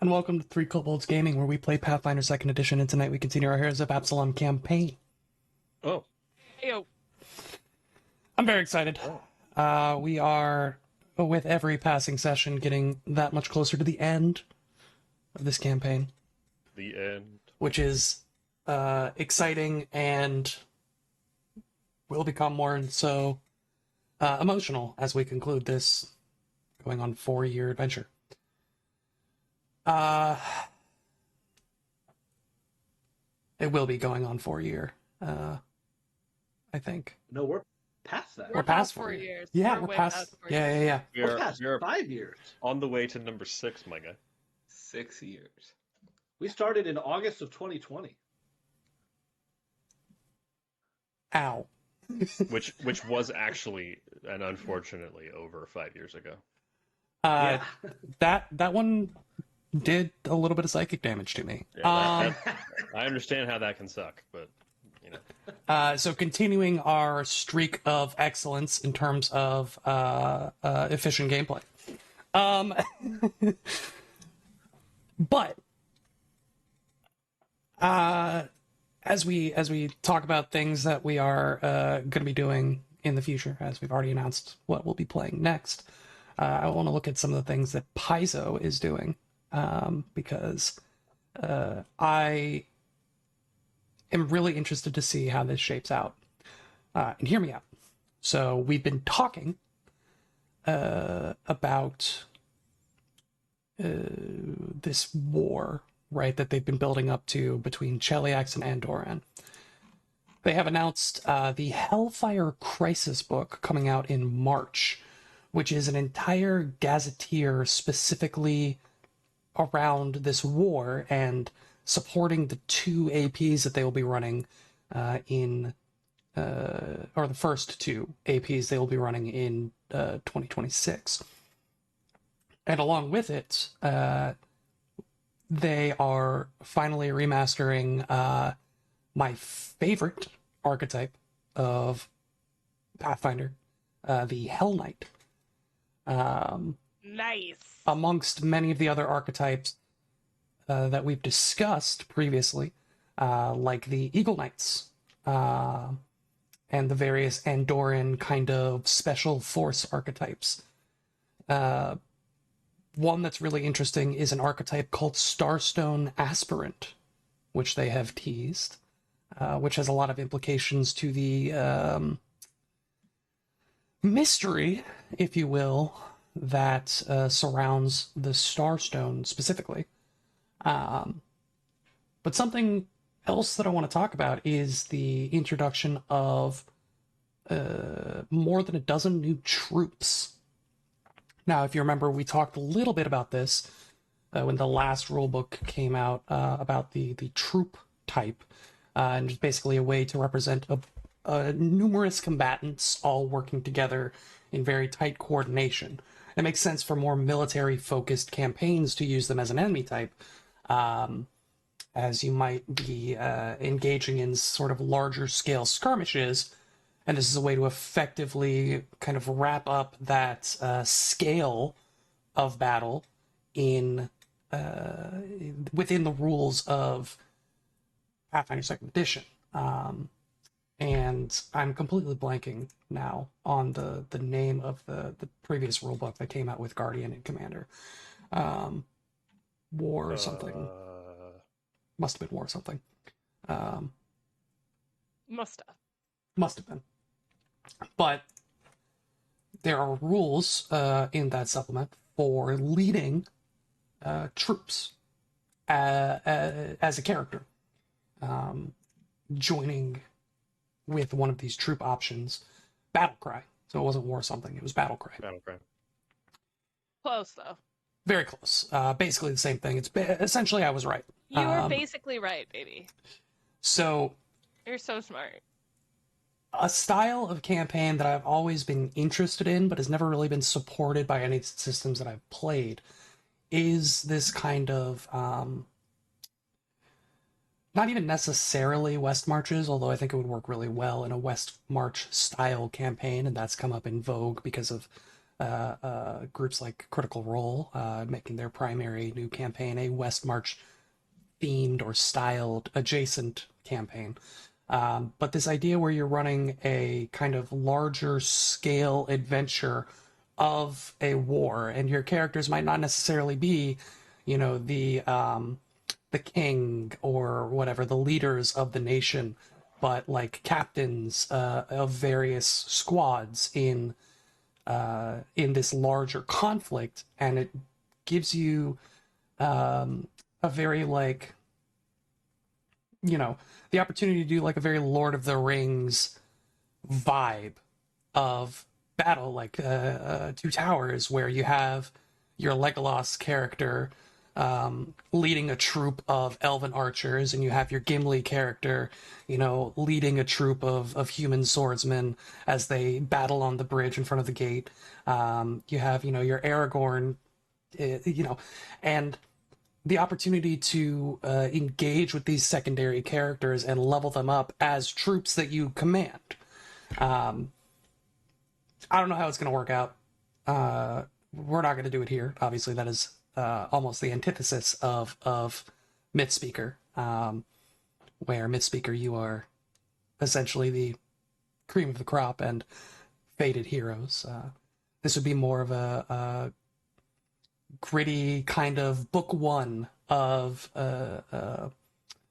And welcome to Three Kobolds Gaming, where we play Pathfinder 2nd Edition, and tonight we continue our Heroes of Absalom campaign. Oh, Ew. I'm very excited. oh. We are, with every passing session, getting that much closer to the end of this campaign, The end. which is exciting and will become more and so emotional as we conclude this going on 4-year adventure. It will be going on 4-year, I think. No, we're past that. We're past 4 years. years. Yeah, we're way past. 4 Yeah, years. yeah, yeah. We're past We're 5 years. on the way to number 6, my guy. 6 years. We started in August of 2020. Ow. Which was actually and unfortunately over 5 years ago. Uh, that one did a little bit of psychic damage to me. Yeah, I understand how that can suck, but you know. So continuing our streak of excellence in terms of efficient gameplay. But as we talk about things that we are going to be doing in the future, as we've already announced what we'll be playing next, I want to look at some of the things that Paizo is doing, because I am really interested to see how this shapes out. And hear me out. So we've been talking about this war, right, that they've been building up to between Cheliax and Andoran. They have announced the Hellfire Crisis book coming out in March, which is an entire gazetteer specifically around this war and supporting the 2 APs that they will be running or the first 2 APs they will be running in 2026. And along with it, they are finally remastering my favorite archetype of Pathfinder, the Hell Knight. Nice. Amongst many of the other archetypes that we've discussed previously, like the Eagle Knights, and the various Andoran kind of special force archetypes. One that's really interesting is an archetype called Starstone Aspirant, which they have teased, which has a lot of implications to the mystery, if you will, that surrounds the Starstone specifically. But something else that I want to talk about is the introduction of more than a dozen new troops. Now, if you remember, we talked a little bit about this when the last rulebook came out about the troop type, and it's basically a way to represent numerous combatants all working together in very tight coordination. It makes sense for more military-focused campaigns to use them as an enemy type, as you might be engaging in sort of larger-scale skirmishes, and this is a way to effectively kind of wrap up that scale of battle in within the rules of Pathfinder 2nd Edition. And I'm completely blanking now on the name of the previous rulebook that came out with Guardian and Commander. War or something. Must have been War or something. Must Must have been. But there are rules in that supplement for leading troops as a character. Joining with one of these troop options, Battlecry. So it wasn't War something, it was Battlecry. Battlecry. Close, though. Very close. Basically the same thing. It's essentially I was right. You were basically right, baby. So You're so smart. a style of campaign that I've always been interested in, but has never really been supported by any systems that I've played, is this kind of not even necessarily West Marches, although I think it would work really well in a West March style campaign, and that's come up in vogue because of groups like Critical Role making their primary new campaign a Westmarch themed or styled adjacent campaign. But this idea where you're running a kind of larger scale adventure of a war, and your characters might not necessarily be, the king or whatever, the leaders of the nation, but like captains of various squads in this larger conflict, and it gives you a very the opportunity to do like a very Lord of the Rings vibe of battle, like Two Towers, where you have your Legolas character leading a troop of elven archers, and you have your Gimli character, leading a troop of human swordsmen as they battle on the bridge in front of the gate. You have, your Aragorn, and the opportunity to engage with these secondary characters and level them up as troops that you command. I don't know how it's going to work out. We're not going to do it here. Obviously, that is almost the antithesis of Mythspeaker, where Mythspeaker, you are essentially the cream of the crop and fated heroes. This would be more of a gritty kind of book one of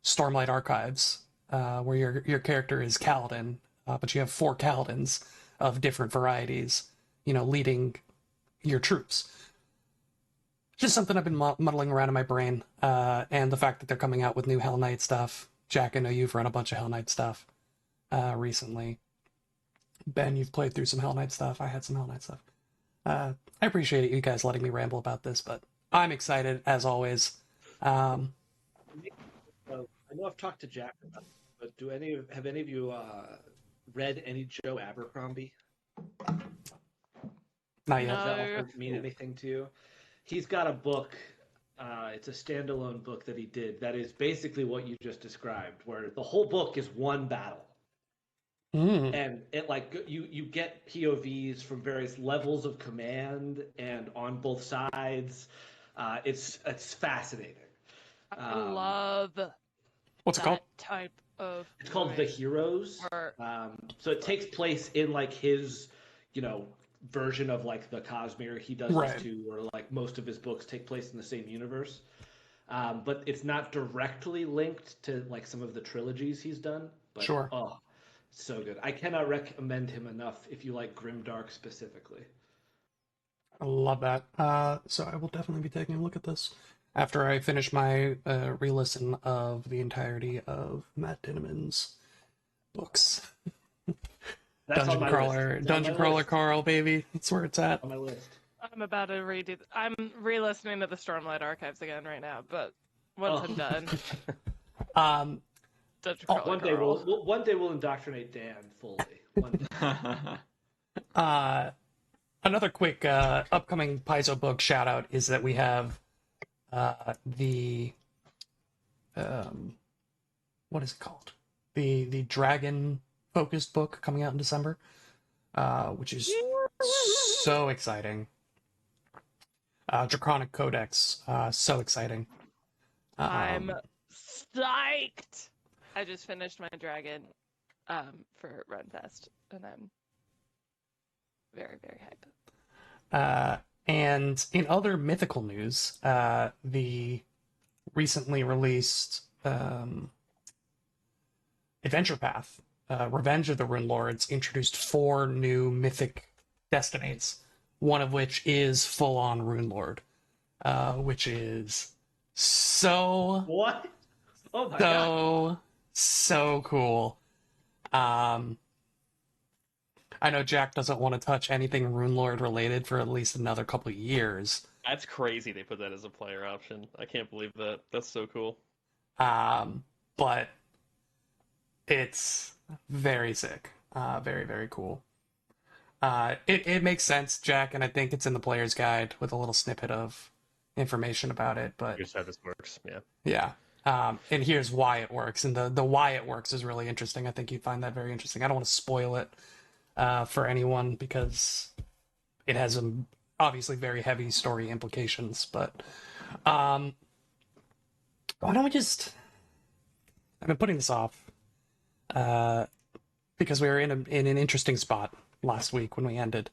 Stormlight Archives, where your character is Kaladin, but you have 4 Kaladins of different varieties, leading your troops. Just something I've been muddling around in my brain, and the fact that they're coming out with new Hell Knight stuff. Jack, I know you've run a bunch of Hell Knight stuff recently. Ben, you've played through some Hell Knight stuff. I had some Hell Knight stuff. I appreciate you guys letting me ramble about this, but I'm excited as always. I know I've talked to Jack about it, but have any of you read any Joe Abercrombie? Not yet. Does that mean anything to you? He's got a book. It's a standalone book that he did that is basically what you just described, where the whole book is one battle. And it you get POVs from various levels of command and on both sides. It's fascinating. I love what's it called? Type of. It's called The Heroes. So it takes place in his, version of the Cosmere. He does this too, where most of his books take place in the same universe. But it's not directly linked to some of the trilogies he's done. But, sure. Oh, so good. I cannot recommend him enough if you like grimdark specifically. I love that. So I will definitely be taking a look at this after I finish my re-listen of the entirety of Matt Dinniman's books. That's Dungeon Crawler Carl, baby. That's where it's at. On my list. I'm about to redo. I'm re-listening to the Stormlight Archives again right now, but once I'm done. Dungeon Crawler one day we'll indoctrinate Dan fully. Another quick upcoming Paizo book shout out is that we have the what is it called? The dragon focused book coming out in December, which is so exciting. Draconic Codex, so exciting. I'm psyched. I just finished my dragon for Runfest, and I'm very, very hyped. And in other mythical news, the recently released Adventure Path, Revenge of the Rune Lords, introduced 4 new mythic destinies, one of which is full-on Rune Lord, which is so... What? Oh my god. So cool. I know Jack doesn't want to touch anything Rune Lord related for at least another couple of years. That's crazy they put that as a player option. I can't believe that. That's so cool. But it's very sick. Very, very cool. It makes sense, Jack, and I think it's in the player's guide with a little snippet of information about it. But here's how this works. Yeah. Yeah. And here's why it works. And the why it works is really interesting. I think you'd find that very interesting. I don't want to spoil it for anyone because it has obviously very heavy story implications. But why don't we just? I've been putting this off because we were in an interesting spot last week when we ended.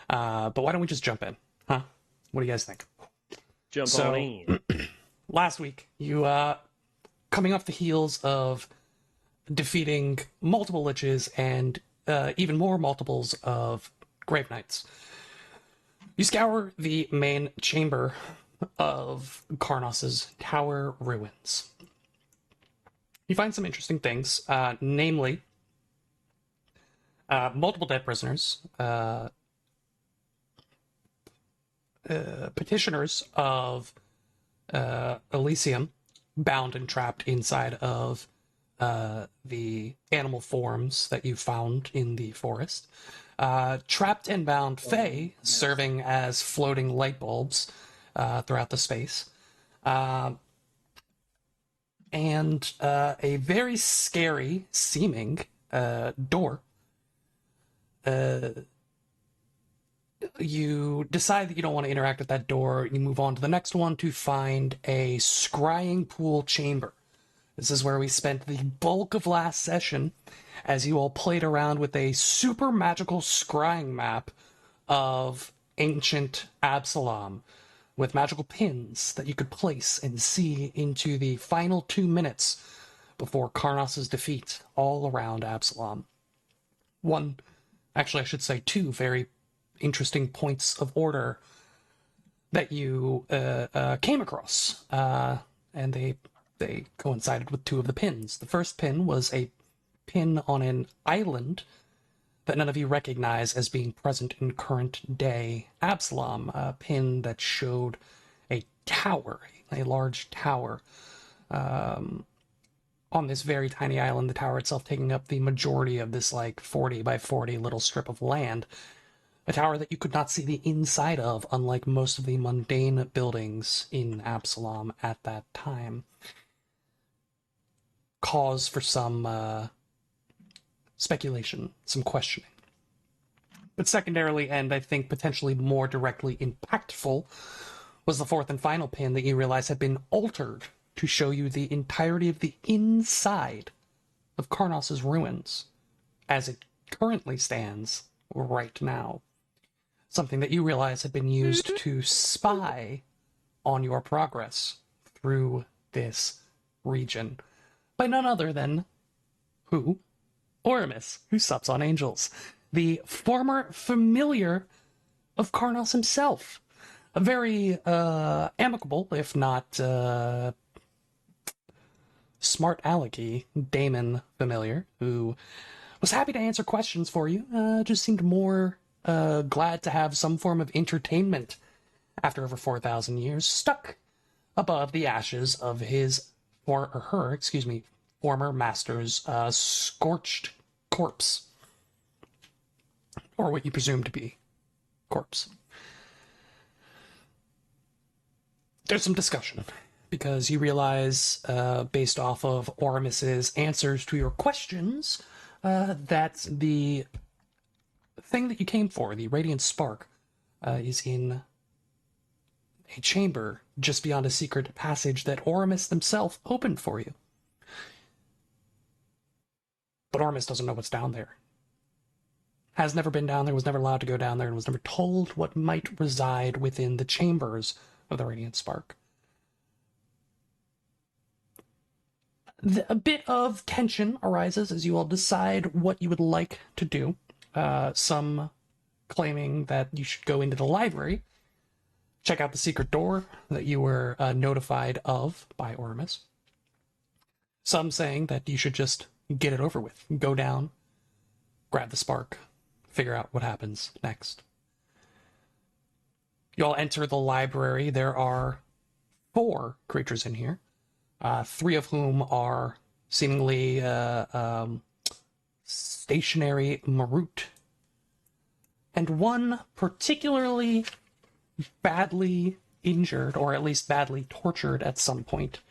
But why don't we just jump in? Huh? What do you guys think? Jump on in. Last week, you coming off the heels of defeating multiple liches and even more multiples of Grave Knights, you scour the main chamber of Karnos's tower ruins. You find some interesting things, namely multiple dead prisoners, petitioners of Elysium, bound and trapped inside of the animal forms that you found in the forest. Trapped and bound Fae, serving as floating light bulbs throughout the space. And a very scary seeming door. You decide that you don't want to interact with that door. You move on to the next one to find a scrying pool chamber. This is where we spent the bulk of last session as you all played around with a super magical scrying map of ancient Absalom with magical pins that you could place and see into the final 2 minutes before Karnos's defeat all around Absalom. Actually, I should say two very interesting points of order that you came across, and they coincided with two of the pins. The first pin was a pin on an island that none of you recognize as being present in current day Absalom, a pin that showed a tower, a large tower, on this very tiny island, the tower itself taking up the majority of this like 40 by 40 little strip of land. A tower that you could not see the inside of, unlike most of the mundane buildings in Absalom at that time. Cause for some speculation, some questioning. But secondarily, and I think potentially more directly impactful, was the fourth and final pin that you realize had been altered to show you the entirety of the inside of Karnos's ruins as it currently stands right now. Something that you realize had been used to spy on your progress through this region by none other than who? Oramis, who sups on angels, the former familiar of Karnos himself. A very amicable, if not smart alecky Daemon familiar, who was happy to answer questions for you, just seemed more glad to have some form of entertainment after over 4,000 years stuck above the ashes of his, or her, former master's scorched corpse. Or what you presume to be corpse. There's some discussion, because you realize, based off of Oramis's answers to your questions, that the thing that you came for, the Radiant Spark, is in a chamber just beyond a secret passage that Oramis himself opened for you. But Oramis doesn't know what's down there. Has never been down there, was never allowed to go down there, and was never told what might reside within the chambers of the Radiant Spark. A bit of tension arises as you all decide what you would like to do. Some claiming that you should go into the library, check out the secret door that you were notified of by Oramis. Some saying that you should just get it over with. Go down, grab the spark, figure out what happens next. You all enter the library. There are 4 creatures in here, 3 of whom are seemingly stationary Marut, and one particularly badly injured, or at least badly tortured at some point,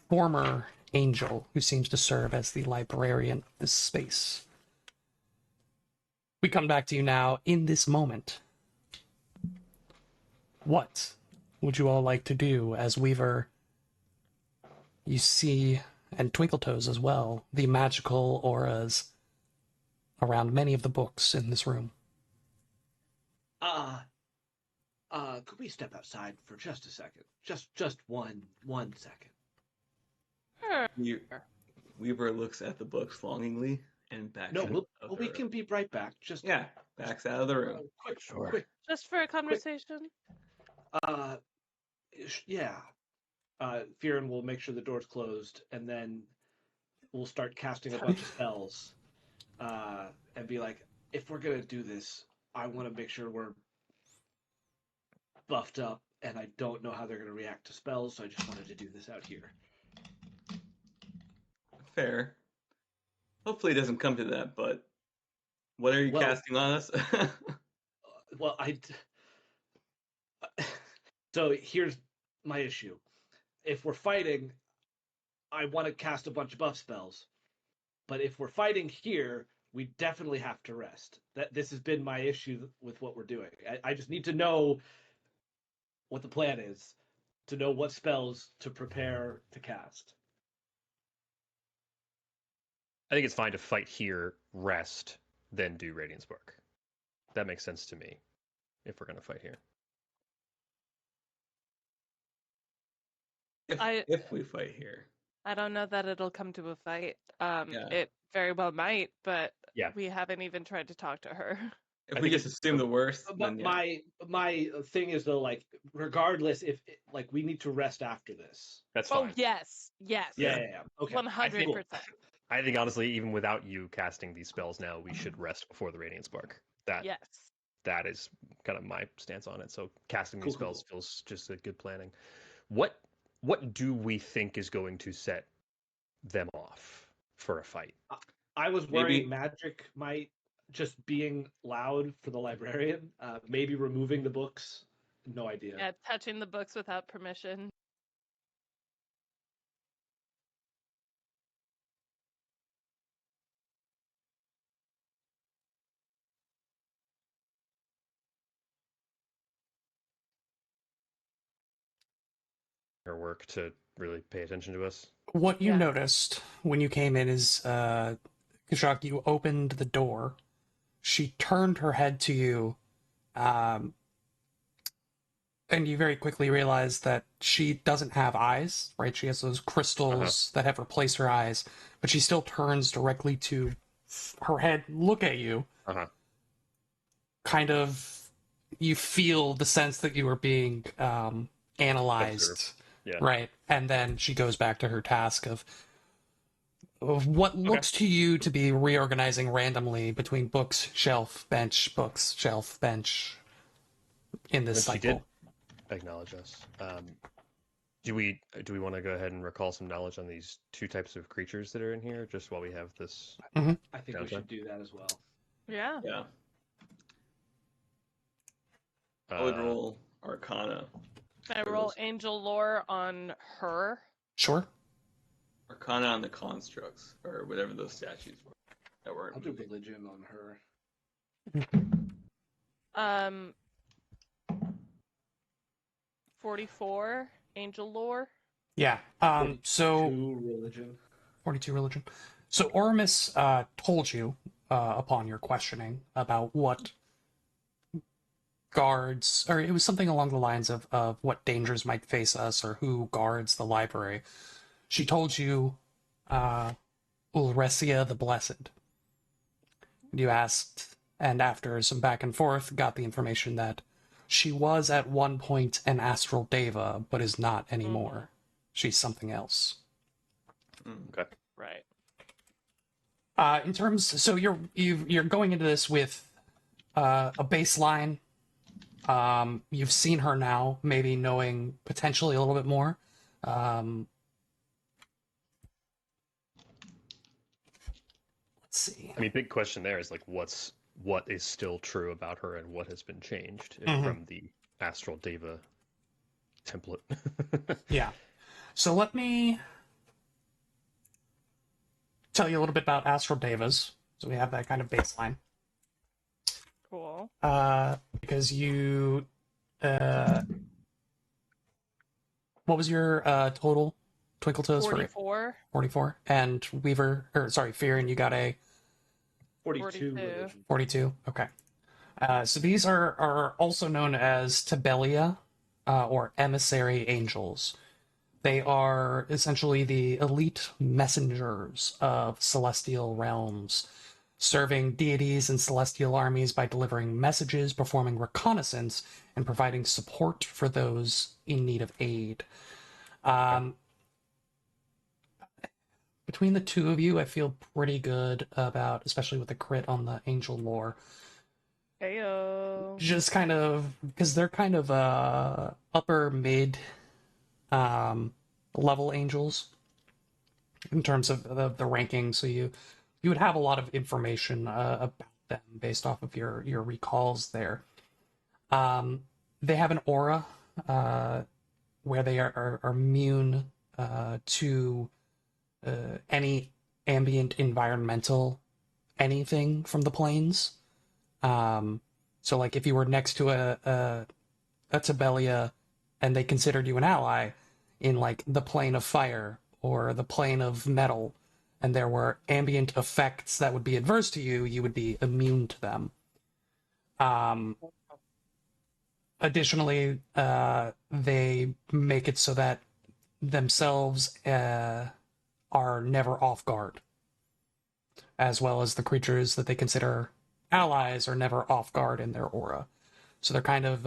former angel who seems to serve as the librarian of this space. We come back to you now in this moment What would you all like to do? As Weaver, you see, and Twinkletoes as well, the magical auras around many of the books in this room. Could we step outside for just a second? Just one second. Sure. Weaver looks at the books longingly and backs No, out of the we room. can be right back. Just Yeah, backs out of the room. quick. Just for a conversation. Yeah. Fearon will make sure the door's closed, and then we'll start casting a bunch of spells. And be like, if we're gonna do this, I want to make sure we're buffed up, and I don't know how they're gonna react to spells, so I just wanted to do this out here. Fair. Hopefully it doesn't come to that, but what are you casting on us? Well, so here's my issue. If we're fighting, I want to cast a bunch of buff spells. But if we're fighting here, we definitely have to rest. This has been my issue with what we're doing. I just need to know what the plan is, to know what spells to prepare to cast. I think it's fine to fight here, rest, then do Radiant Spark. That makes sense to me, if we're going to fight here. If we fight here. I don't know that it'll come to a fight. It very well might, but we haven't even tried to talk to her. If we just assume the worst, but then my thing is though, like, regardless, if like we need to rest after this. That's fine. Oh yes. Yeah. Okay. 100%. I think honestly, even without you casting these spells now, we should rest before the Radiant Spark. That is kind of my stance on it. So casting these spells feels just a good planning. What do we think is going to set them off for a fight? I was worried magic might just being loud for the librarian. Maybe removing the books. No idea. Yeah, touching the books without permission. Her work to really pay attention to us. What you noticed when you came in is, Kashak, you opened the door. She turned her head to you, and you very quickly realized that she doesn't have eyes, right? She has those crystals that have replaced her eyes, but she still turns directly to her head, look at you. Kind of, you feel the sense that you are being analyzed. Right. And then she goes back to her task of what looks to you to be reorganizing randomly between books, shelf, bench, books, shelf, bench in this cycle. She did acknowledge us. Do we want to go ahead and recall some knowledge on these two types of creatures that are in here, just while we have this? I think we should do that as well. Yeah. I would roll Arcana. Can I roll Angel Lore on her? Sure. Arcana on the constructs, or whatever those statues were. That weren't. I'll do religion on her. 44 Angel Lore. Yeah. So 42 religion. 42 religion. So Oramus told you upon your questioning about what guards, or it was something along the lines of what dangers might face us or who guards the library. She told you Ulresia the Blessed. You asked, and after some back and forth, got the information that she was at one point an astral deva, but is not anymore. She's something else. Okay. Right. In terms, so you're going into this with a baseline. You've seen her now, maybe knowing potentially a little bit more. Let's see. I mean, big question there is like, what is still true about her and what has been changed from the Astral Deva template? Yeah. So let me tell you a little bit about Astral Devas, so we have that kind of baseline. Cool. Because you what was your total? Twinkle Toes 44. 44. And Weaver, or sorry, Fear, and you got a 42. 42. Okay. So these are also known as Tabelia, or emissary angels. They are essentially the elite messengers of celestial realms, serving deities and celestial armies by delivering messages, performing reconnaissance, and providing support for those in need of aid. Between the two of you, I feel pretty good about, especially with the crit on the angel lore. Heyo. Just kind of, because they're kind of upper mid level angels in terms of the ranking, so you would have a lot of information about them based off of your recalls there. They have an aura where they are immune to any ambient environmental anything from the planes. So like if you were next to a Tabelia and they considered you an ally in like the plane of fire or the plane of metal, and there were ambient effects that would be adverse to you, you would be immune to them. Additionally, they make it so that themselves are never off guard, as well as the creatures that they consider allies are never off guard in their aura. So they're kind of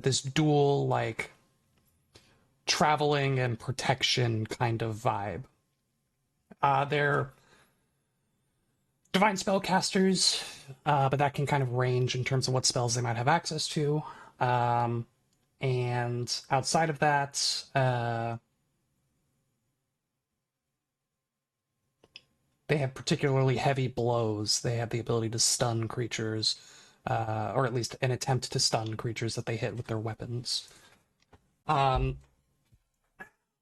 this dual, like, traveling and protection kind of vibe. They're divine spellcasters, but that can kind of range in terms of what spells they might have access to. And outside of that, they have particularly heavy blows. They have the ability to stun creatures, or at least an attempt to stun creatures that they hit with their weapons.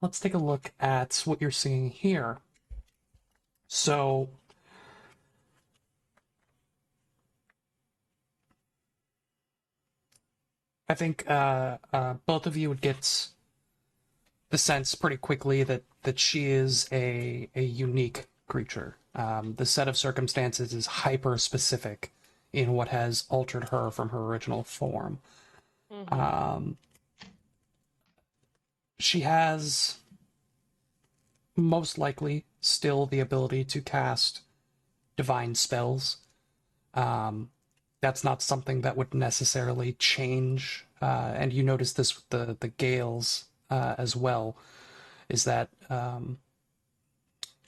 Let's take a look at what you're seeing here. So, I think both of you would get the sense pretty quickly that she is a unique creature. The set of circumstances is hyper-specific in what has altered her from her original form. Mm-hmm. She has most likely still the ability to cast divine spells. That's not something that would necessarily change. And you notice this with the Gales as well, is that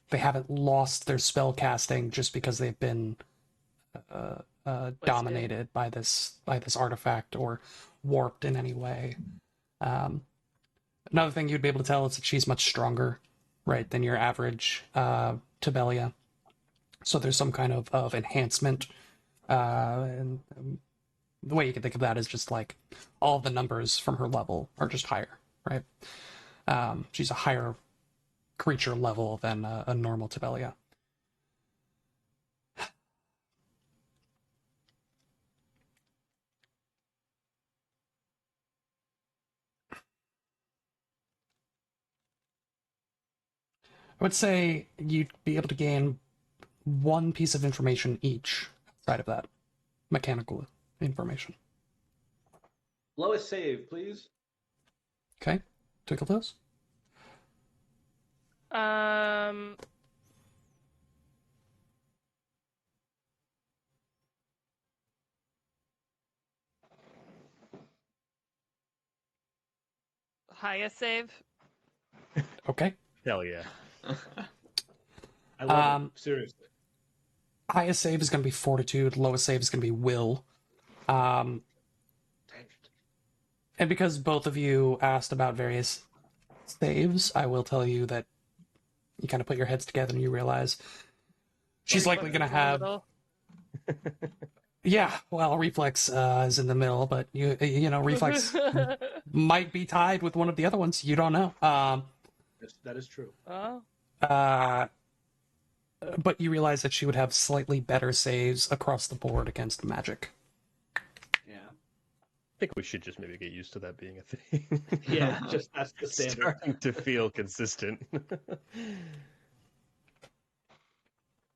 they haven't lost their spell casting just because they've been dominated by this artifact or warped in any way. Another thing you'd be able to tell is that she's much stronger, right, than your average Tabelia. So there's some kind of enhancement. And the way you can think of that is just like all the numbers from her level are just higher, right? She's a higher creature level than a normal Tabelia. I would say you'd be able to gain one piece of information each outside of that. Mechanical information. Lowest save, please. Okay. Tickle those. Highest save. Okay. Hell yeah. I love it. Seriously. Highest save is going to be Fortitude. Lowest save is going to be Will. And because both of you asked about various saves, I will tell you that you kind of put your heads together and you realize she's likely going to have... Yeah, well, Reflex is in the middle, but you know, Reflex might be tied with one of the other ones. You don't know. That is true. But you realize that she would have slightly better saves across the board against magic. Yeah. think we should just maybe get used to that being a thing. Yeah, just that's the standard. Starting to feel consistent.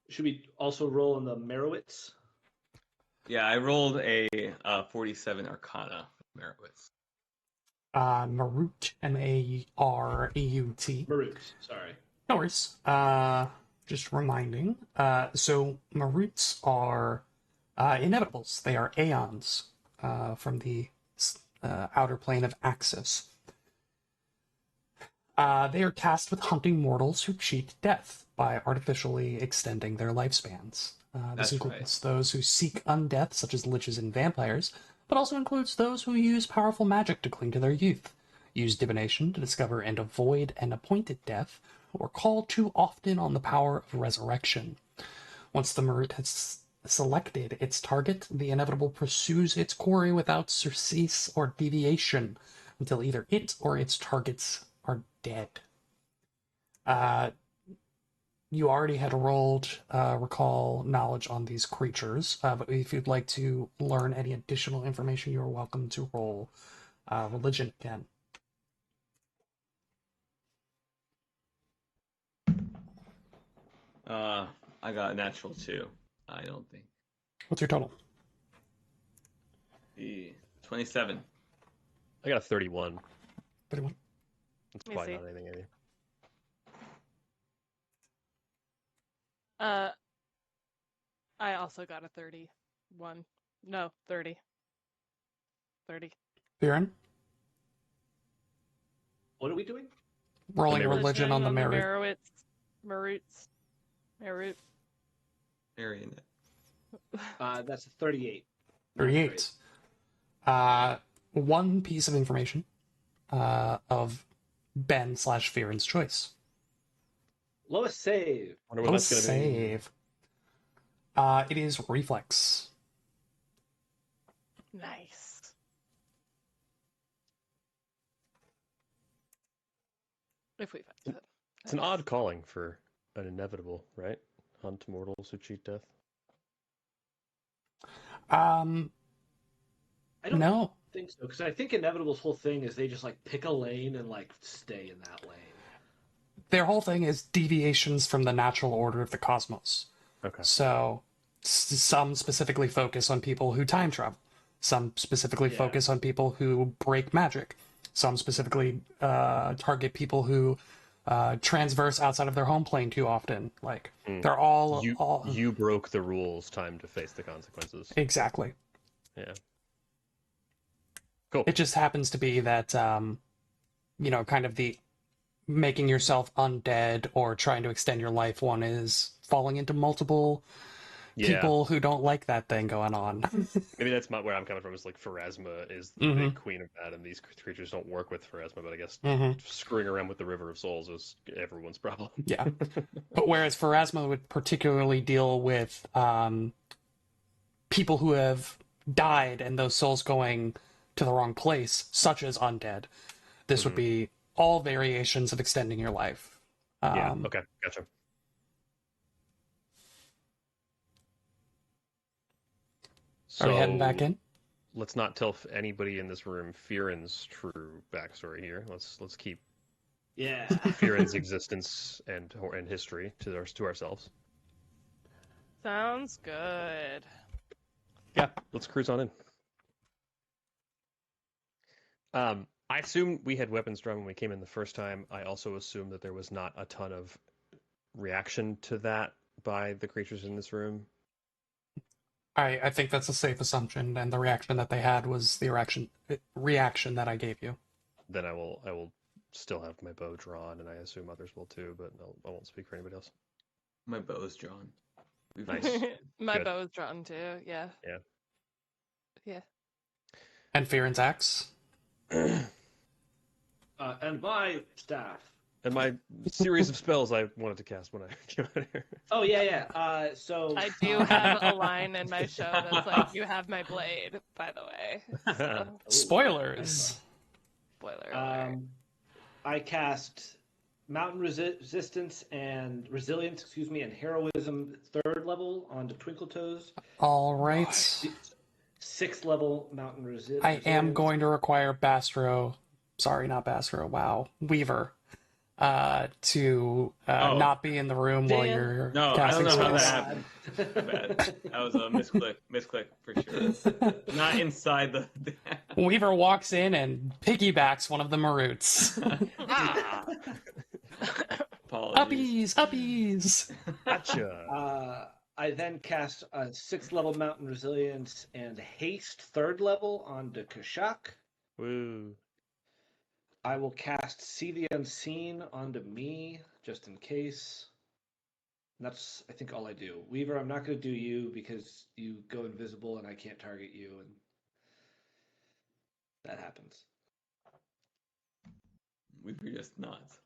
Should we also roll on the Merowitz? Yeah, I rolled a 47 Arcana Merowitz. Marut, M-A-R-E-U-T. Marut, sorry. No worries. Just reminding. So Maruts are inevitables. They are aeons from the outer plane of Axis. They are tasked with hunting mortals who cheat death by artificially extending their lifespans. This includes those who seek undeath, such as liches and vampires, but also includes those who use powerful magic to cling to their youth, use divination to discover and avoid an appointed death, or call too often on the power of resurrection. Once the Marut has selected its target, the inevitable pursues its quarry without surcease or deviation until either it or its targets are dead. You already had rolled recall knowledge on these creatures, but if you'd like to learn any additional information, you're welcome to roll religion again. I got a natural 2. I don't think. What's your total? The 27. I got a 31. 31. That's probably not anything, Eddie. I also got a 31. No, 30. 30. Viren? What are we doing? Rolling religion on the Maruts. Marionette. That's a 38. 38. One piece of information of Ben/Viren's choice. Lowest save. Lowest save. It is reflex. Nice. If we find it. It's an odd calling for an inevitable, right? Hunt mortals who cheat death. I don't think so, because I think Inevitable's whole thing is they just like pick a lane and like stay in that lane. Their whole thing is deviations from the natural order of the cosmos. Okay. So some specifically focus on people who time travel. Some specifically focus on people who break magic. Some specifically target people who transverse outside of their home plane too often. Like they're all you broke the rules. Time to face the consequences. Exactly. Yeah. Cool. It just happens to be that kind of the making yourself undead or trying to extend your life one is falling into multiple people who don't like that thing going on. Maybe that's where I'm coming from. Is like Pharasma is the queen of that, and these creatures don't work with Pharasma. But I guess screwing around with the River of Souls is everyone's problem. Yeah, but whereas Pharasma would particularly deal with people who have died and those souls going to the wrong place, such as undead. This would be all variations of extending your life. Okay, gotcha. So, are we heading back in? Let's not tell anybody in this room Firen's true backstory here. Let's keep Firen's existence and history to ourselves. Sounds good. Yeah, let's cruise on in. I assume we had weapons drawn when we came in the first time. I also assume that there was not a ton of reaction to that by the creatures in this room. I think that's a safe assumption, and the reaction that they had was the reaction that I gave you. Then I will still have my bow drawn, and I assume others will too, but I won't speak for anybody else. My bow is drawn. Nice. My bow is drawn too, yeah. Yeah. And Firen's axe? And my staff. And my series of spells I wanted to cast when I came out here. Oh, yeah. So I do have a line in my show that's like, you have my blade, by the way. So. Spoilers. Spoiler alert. I cast Mountain Resistance and Resilience, and Heroism 3rd level onto Twinkletoes. All right. 6th level mountain resilience. I am going to require Bastro. Sorry, not Bastro. Wow, Weaver. To not be in the room while you're casting spells. No, I don't know spells. how that happened. Bad. That was a misclick for sure. Not inside the. Weaver walks in and piggybacks one of the Maroots. Apologies. Uppies! Gotcha. I then cast a 6th level mountain resilience and haste 3rd level onto Kashak. Woo. I will cast See the Unseen onto me, just in case. And that's, I think, all I do. Weaver, I'm not going to do you because you go invisible and I can't target you, and that happens. Weaver just nods.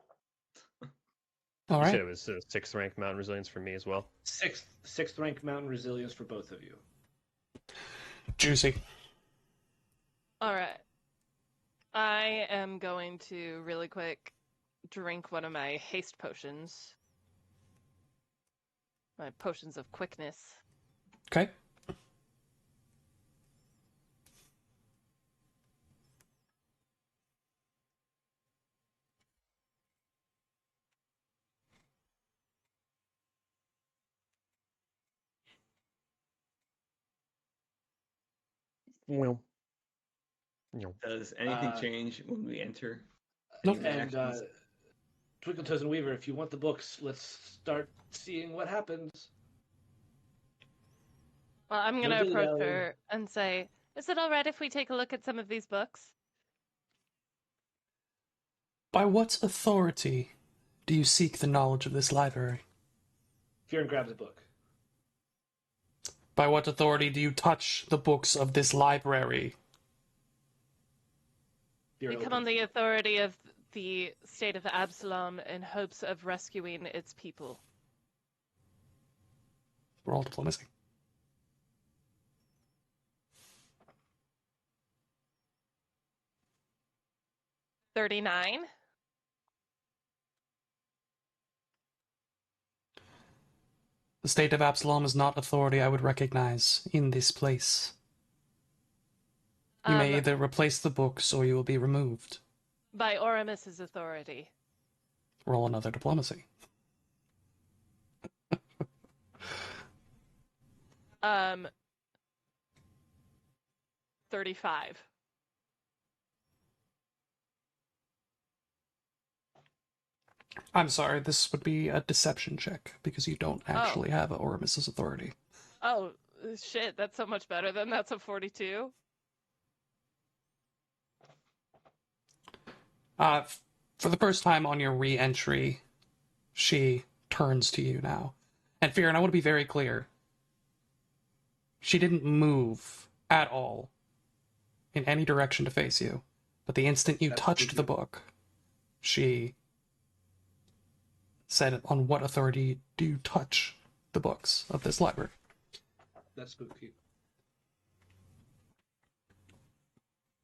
All right. You said it was 6th rank mountain resilience for me as well. 6th rank mountain resilience for both of you. Juicy. All right. I am going to really quick drink one of my haste potions. My potions of quickness. Okay. Well. Does anything change when we enter? Nope. And Twinkle Toes and Weaver, if you want the books, let's start seeing what happens. Well, I'm going to approach her and say, is it all right if we take a look at some of these books? By what authority do you seek the knowledge of this library? Kieran grabs a book. By what authority do you touch the books of this library? We come on the authority of the state of Absalom in hopes of rescuing its people. Roll diplomacy. $39. The state of Absalom is not authority I would recognize in this place. You may either replace the books or you will be removed. By Oramus's authority. Roll another diplomacy. 35. I'm sorry, this would be a deception check because you don't actually have Oramus's authority. Oh, shit, that's so much better then. That's a 42. For the first time on your re-entry, she turns to you now. And Fearon, I want to be very clear. She didn't move at all in any direction to face you. But the instant you touched the book, she said, on what authority do you touch the books of this library? That's spooky.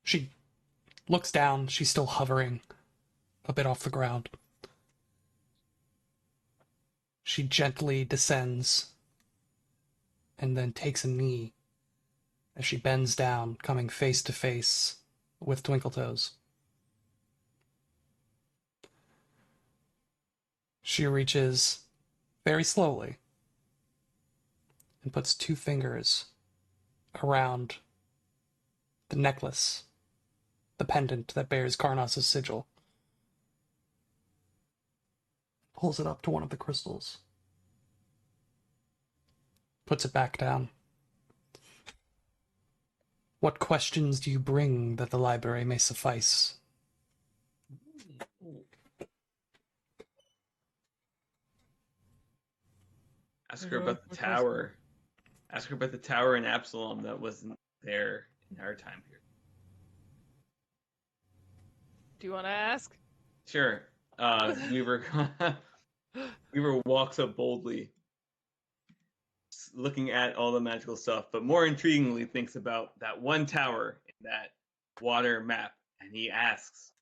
She looks down. She's still hovering a bit off the ground. She gently descends and then takes a knee as she bends down, coming face to face with Twinkletoes. She reaches very slowly and puts 2 fingers around the necklace, the pendant that bears Karnas' sigil. Pulls it up to one of the crystals. Puts it back down. What questions do you bring that the library may suffice? Ask her about the tower. Ask her about the tower in Absalom that wasn't there in our time period. Do you want to ask? Sure. Weaver walks up boldly, looking at all the magical stuff, but more intriguingly thinks about that one tower in that water map, and he asks,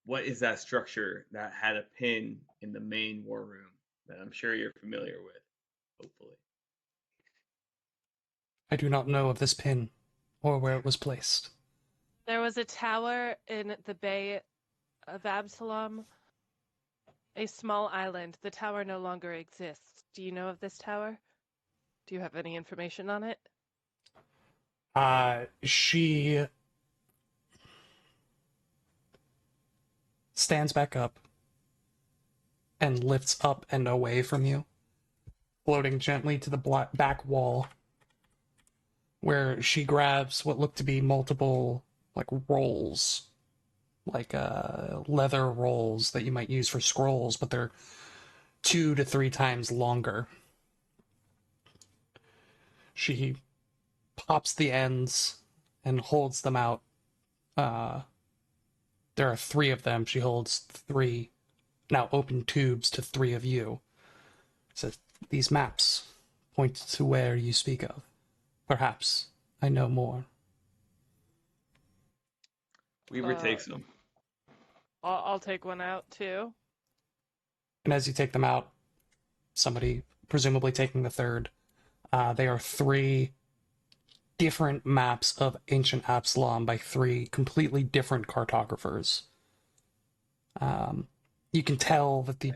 what is that structure that had a pin in the main war room that I'm sure you're familiar with, hopefully? I do not know of this pin. or where it was placed. There was a tower in the Bay of Absalom, a small island. The tower no longer exists. Do you know of this tower? Do you have any information on it? She stands back up and lifts up and away from you, floating gently to the back wall, where she grabs what look to be multiple, like, rolls, like leather rolls that you might use for scrolls, but they're 2 to 3 times longer. She pops the ends and holds them out. There are 3 of them. She holds 3 now open tubes to 3 of you. Says, these maps point to where you speak of. Perhaps I know more. Weaver takes them. I'll take one out too. And as you take them out, somebody presumably taking the third, they are 3 different maps of ancient Absalom by 3 completely different cartographers. You can tell that the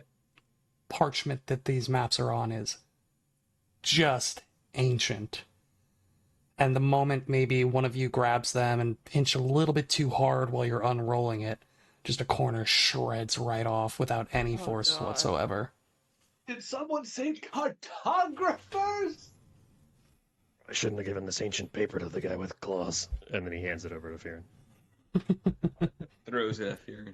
parchment that these maps are on is just ancient. And the moment maybe one of you grabs them and pinch a little bit too hard while you're unrolling it, just a corner shreds right off without any force whatsoever. Did someone say cartographers? I shouldn't have given this ancient paper to the guy with claws. And then he hands it over to Fearon. Throws it at Fearon.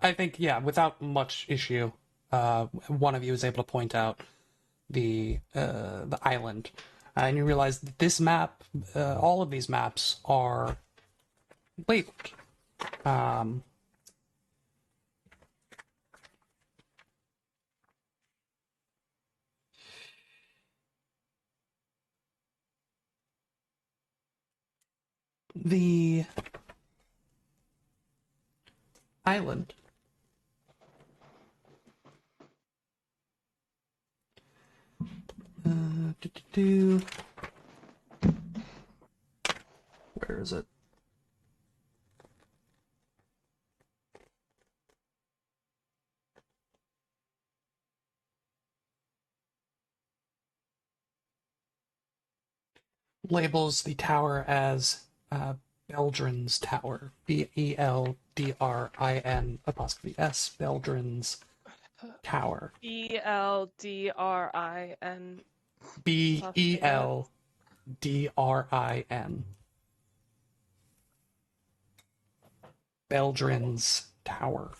I think, yeah, without much issue, one of you is able to point out the island. And you realize that this map, all of these maps are labeled. The island where is it? Labels the tower as Beldrin's Tower. Beldrin''S, Beldrin's Tower. Beldrin. Beldrin. Beldrin's Tower.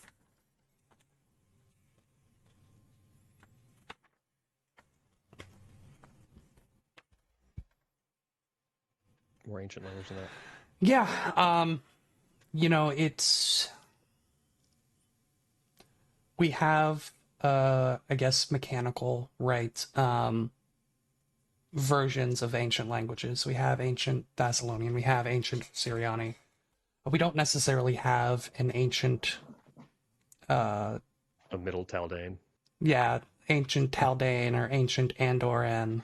More ancient language than that. Yeah, we have, I guess, mechanical, right, versions of ancient languages. We have ancient Thessalonian, we have ancient Syriani. But we don't necessarily have an ancient, a Middle Taldane. Yeah, ancient Taldane or ancient Andoran.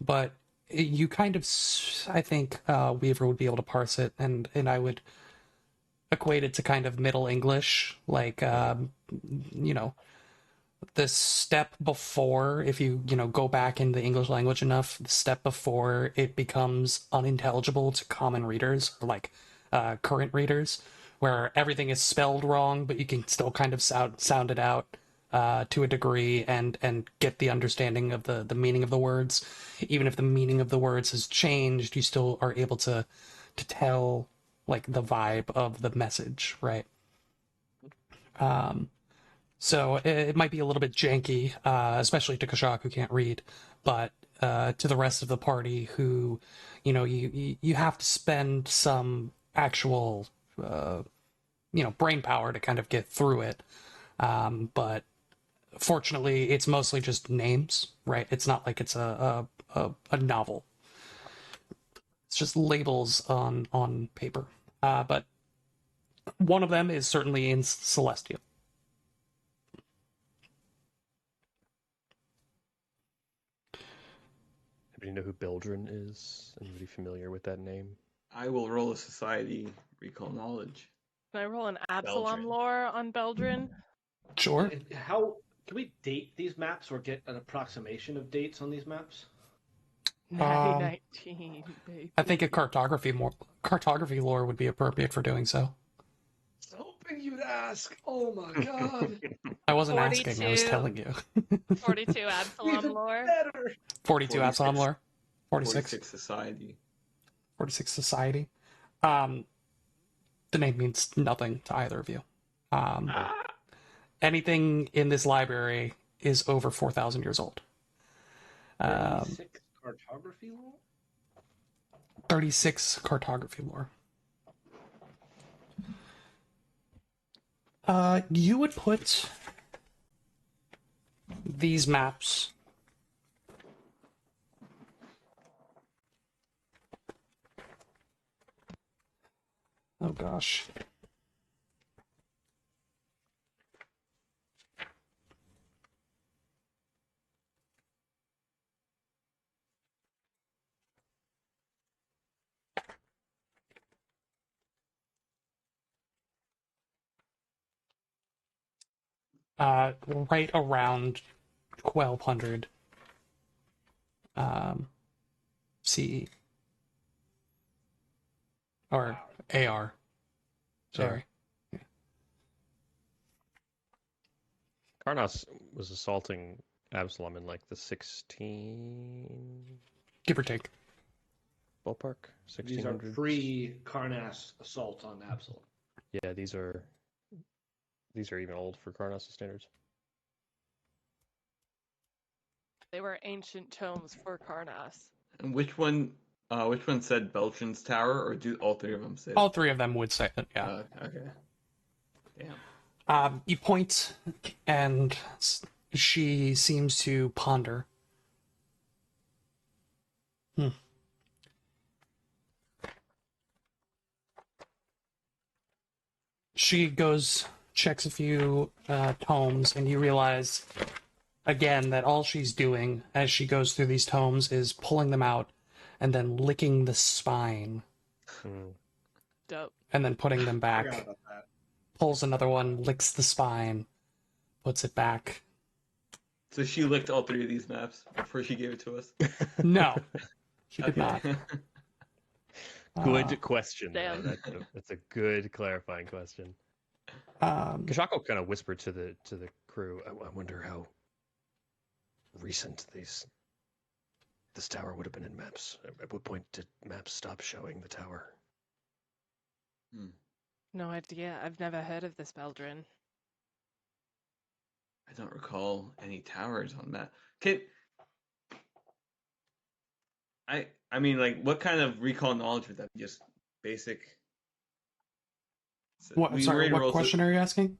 But you kind of, I think, Weaver would be able to parse it, and I would equate it to kind of Middle English, like, the step before, if you go back in the English language enough, the step before it becomes unintelligible to common readers, or like current readers, where everything is spelled wrong, but you can still kind of sound it out to a degree and get the understanding of the meaning of the words. Even if the meaning of the words has changed, you still are able to tell like the vibe of the message, right? So it might be a little bit janky, especially to Kashak, who can't read, but to the rest of the party who, you have to spend some actual, brain power to kind of get through it. But fortunately, it's mostly just names, right? It's not like it's a novel. It's just labels on paper. But one of them is certainly in Celestia. Anybody know who Beldrin is? Anybody familiar with that name? I will roll a society recall knowledge. Can I roll an Absalom lore on Beldrin? Sure. How can we date these maps or get an approximation of dates on these maps? 19, baby. I think a cartography lore would be appropriate for doing so. I was hoping you'd ask. Oh my god. I wasn't asking, I was telling you. 42 Absalom lore. Better. 42 Absalom lore. 46 society. 46 society. The name means nothing to either of you. Anything in this library is over 4,000 years old. 36 cartography lore? 36 cartography lore. You would put these maps oh gosh. Right around 1200 CE. Or AR. Sorry. Yeah. Karnas was assaulting Absalom in like the 16... Give or take. Ballpark? 1600s? These are pre-Karnas assault on Absalom. Yeah, these are even old for Karnas standards. They were ancient tomes for Karnas. And which one said Beltrin's Tower, or do all three of them say? All three of them would say it, yeah. Okay. Damn. You point, and she seems to ponder. She goes, checks a few tomes, and you realize, again, that all she's doing as she goes through these tomes is pulling them out and then licking the spine. Dope. And then putting them back. I forgot about that. Pulls another one, licks the spine, puts it back. So she licked all three of these maps before she gave it to us? No, she did not. Good question. Damn. That's a good clarifying question. Kashako kind of whispered to the crew, I wonder how recent this tower would have been in maps. At what point did maps stop showing the tower? No idea. I've never heard of this Beldrin. I don't recall any towers on that. I mean, like, what kind of recall knowledge would that be? Just basic? What question are you asking?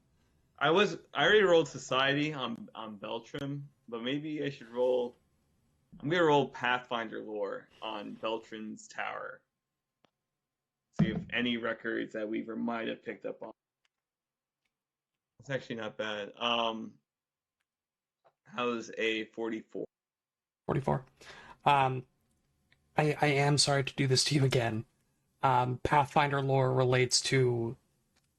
I already rolled society on Beltrim, but maybe I should roll. I'm gonna roll Pathfinder lore on Beltrin's Tower. See if any records that Weaver might have picked up on. It's actually not bad. How's a 44? 44. I am sorry to do this to you again. Pathfinder lore relates to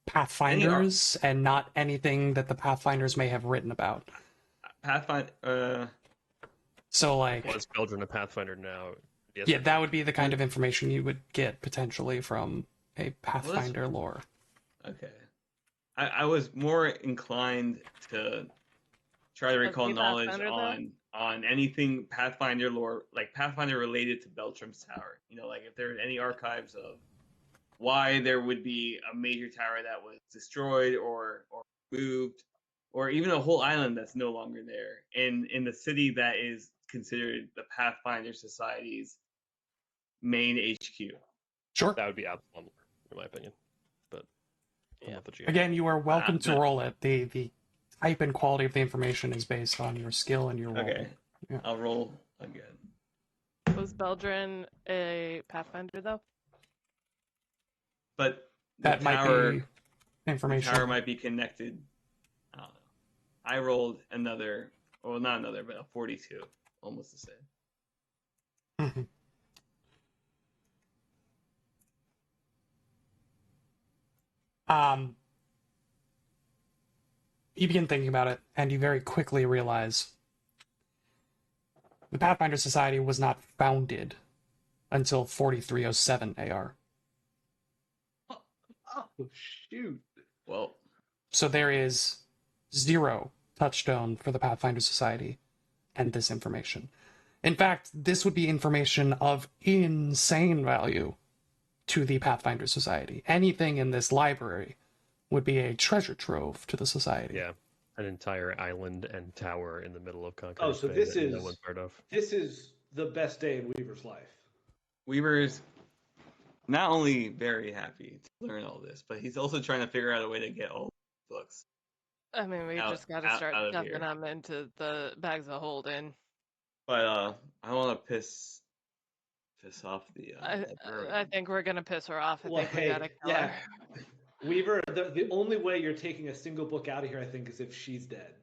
Pathfinders and not anything that the Pathfinders may have written about. Pathfinder. So, like, was Beldrin a Pathfinder now? Yes, yeah, that would be the kind of information you would get potentially from a Pathfinder lore. Okay. I was more inclined to try to recall knowledge on anything Pathfinder lore, like Pathfinder related to Beltrim's Tower. You know, like if there are any archives of why there would be a major tower that was destroyed or moved, or even a whole island that's no longer there in the city that is considered the Pathfinder Society's main HQ. Sure. That would be Absalom, in my opinion. But yeah. Again, you are welcome to roll it. The type and quality of the information is based on your skill and your roll. Okay. Yeah. I'll roll again. Was Beldrin a Pathfinder, though? But that might be information. The tower might be connected. I don't know. I rolled another, well, not another, but a 42. Almost the same. Mm-hmm. You begin thinking about it, and you very quickly realize the Pathfinder Society was not founded until 4307 AR. Oh, shoot. Well, so there is 0 touchstone for the Pathfinder Society and this information. In fact, this would be information of insane value to the Pathfinder Society. Anything in this library would be a treasure trove to the Society. Yeah, an entire island and tower in the middle of Conqueror's Oh, so Bay this that is no one's heard of. This is the best day in Weaver's life. Weaver's not only very happy to learn all this, but he's also trying to figure out a way to get all the books. I mean, we just got to start dumping them into the bags of holding. But I want to piss off the. I think we're gonna piss her off. We gotta kill her. Weaver, the only way you're taking a single book out of here, I think, is if she's dead.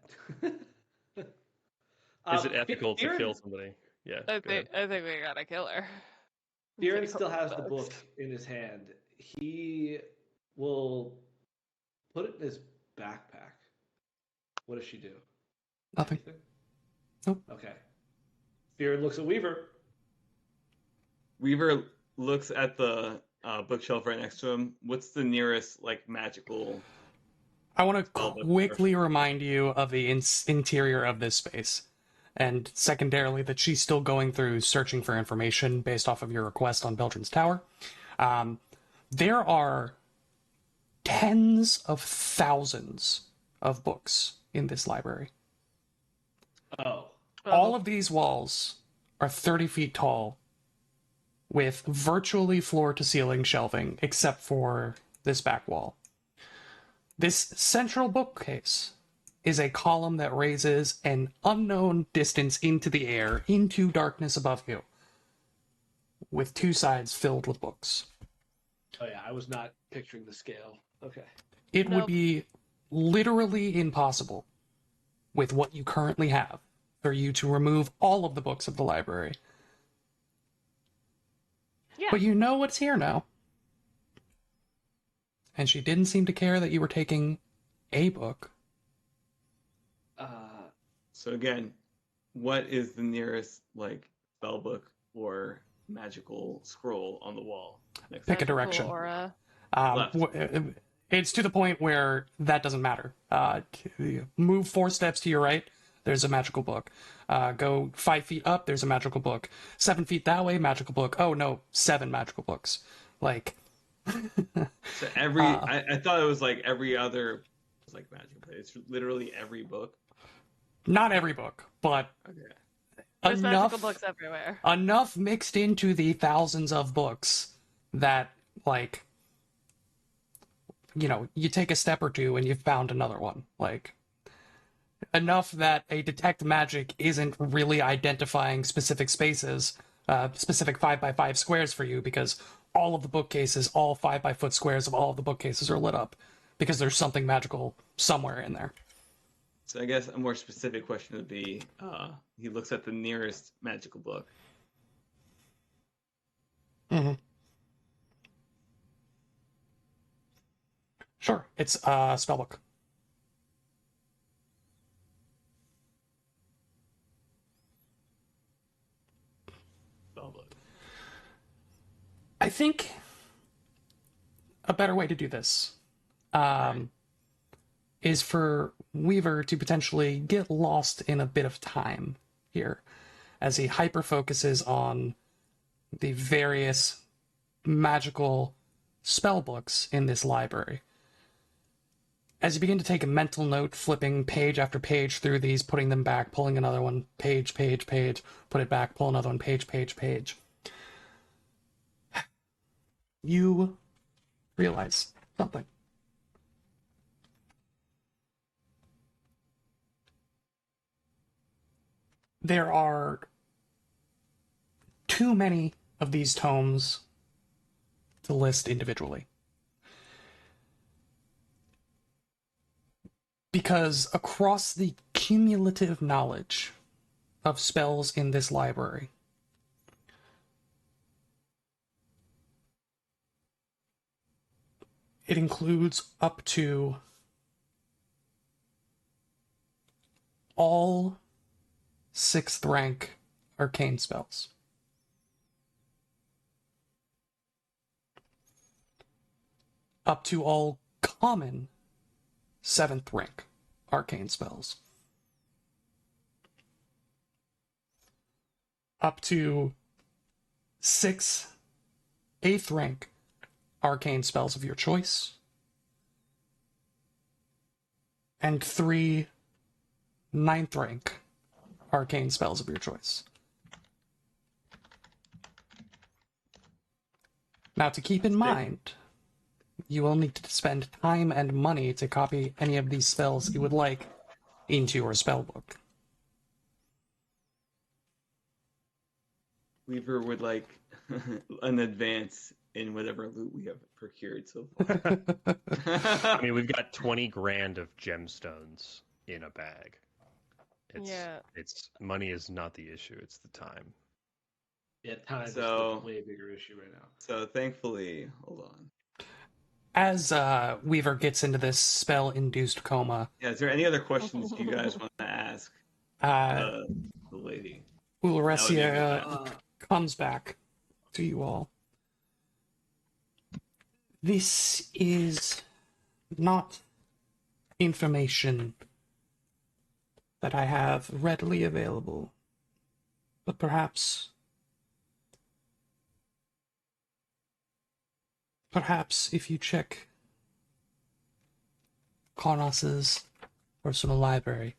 Is it ethical to kill somebody? Yeah. I think we gotta kill her. Fearon still has the book in his hand. He will put it in his backpack. What does she do? Nothing. Anything? Nope. Okay. Fearon looks at Weaver. Weaver looks at the bookshelf right next to him. What's the nearest magical? I want to quickly remind you of the interior of this space, and secondarily that she's still going through searching for information based off of your request on Beltran's Tower. There are tens of thousands of books in this library. Oh. All of these walls are 30 feet tall, with virtually floor-to-ceiling shelving, except for this back wall. This central bookcase is a column that raises an unknown distance into the air, into darkness above you, with 2 sides filled with books. Oh yeah, I was not picturing the scale. Okay. It would be literally impossible, with what you currently have, for you to remove all of the books of the library. Yeah. But you know what's here now. And she didn't seem to care that you were taking a book. So again, what is the nearest spell book or magical scroll on the wall? Pick a direction. Aura. It's to the point where that doesn't matter. Move 4 steps to your right, there's a magical book. Go 5 feet up, there's a magical book. 7 feet that way, magical book. Oh no, 7 magical books. So every I thought it was every other magical, but it's literally every book. Not every book, but there's magical books everywhere. Enough mixed into the thousands of books that you take a step or two and you've found another one. Enough that a detect magic isn't really identifying specific spaces, specific 5x5 squares for you, because all of the bookcases, all 5x4 squares of all of the bookcases are lit up, because there's something magical somewhere in there. So I guess a more specific question would be, he looks at the nearest magical book. Mm-hmm. Sure, it's a spellbook. I think a better way to do this is for Weaver to potentially get lost in a bit of time here, as he hyper-focuses on the various magical spell books in this library. As you begin to take a mental note, flipping page after page through these, putting them back, pulling another one, page, page, page, put it back, pull another one, page, page, page, you realize something. There are too many of these tomes to list individually. Because across the cumulative knowledge of spells in this library, It includes up to all 6th rank arcane spells. Up to all common 7th rank arcane spells. Up to 6 8th rank arcane spells of your choice. And 3 9th rank arcane spells of your choice. Now, to keep in mind, you will need to spend time and money to copy any of these spells you would like into your spellbook. Weaver would like an advance in whatever loot we have procured so far. I mean, we've got 20 grand of gemstones in a bag. It's money is not the issue, it's the time. Yeah, time is the way bigger issue right now. So thankfully, hold on. As Weaver gets into this spell-induced coma... Yeah, is there any other questions you guys want to ask the lady? Ulresia comes back to you all. This is not information that I have readily available, but perhaps if you check Karnas's personal library,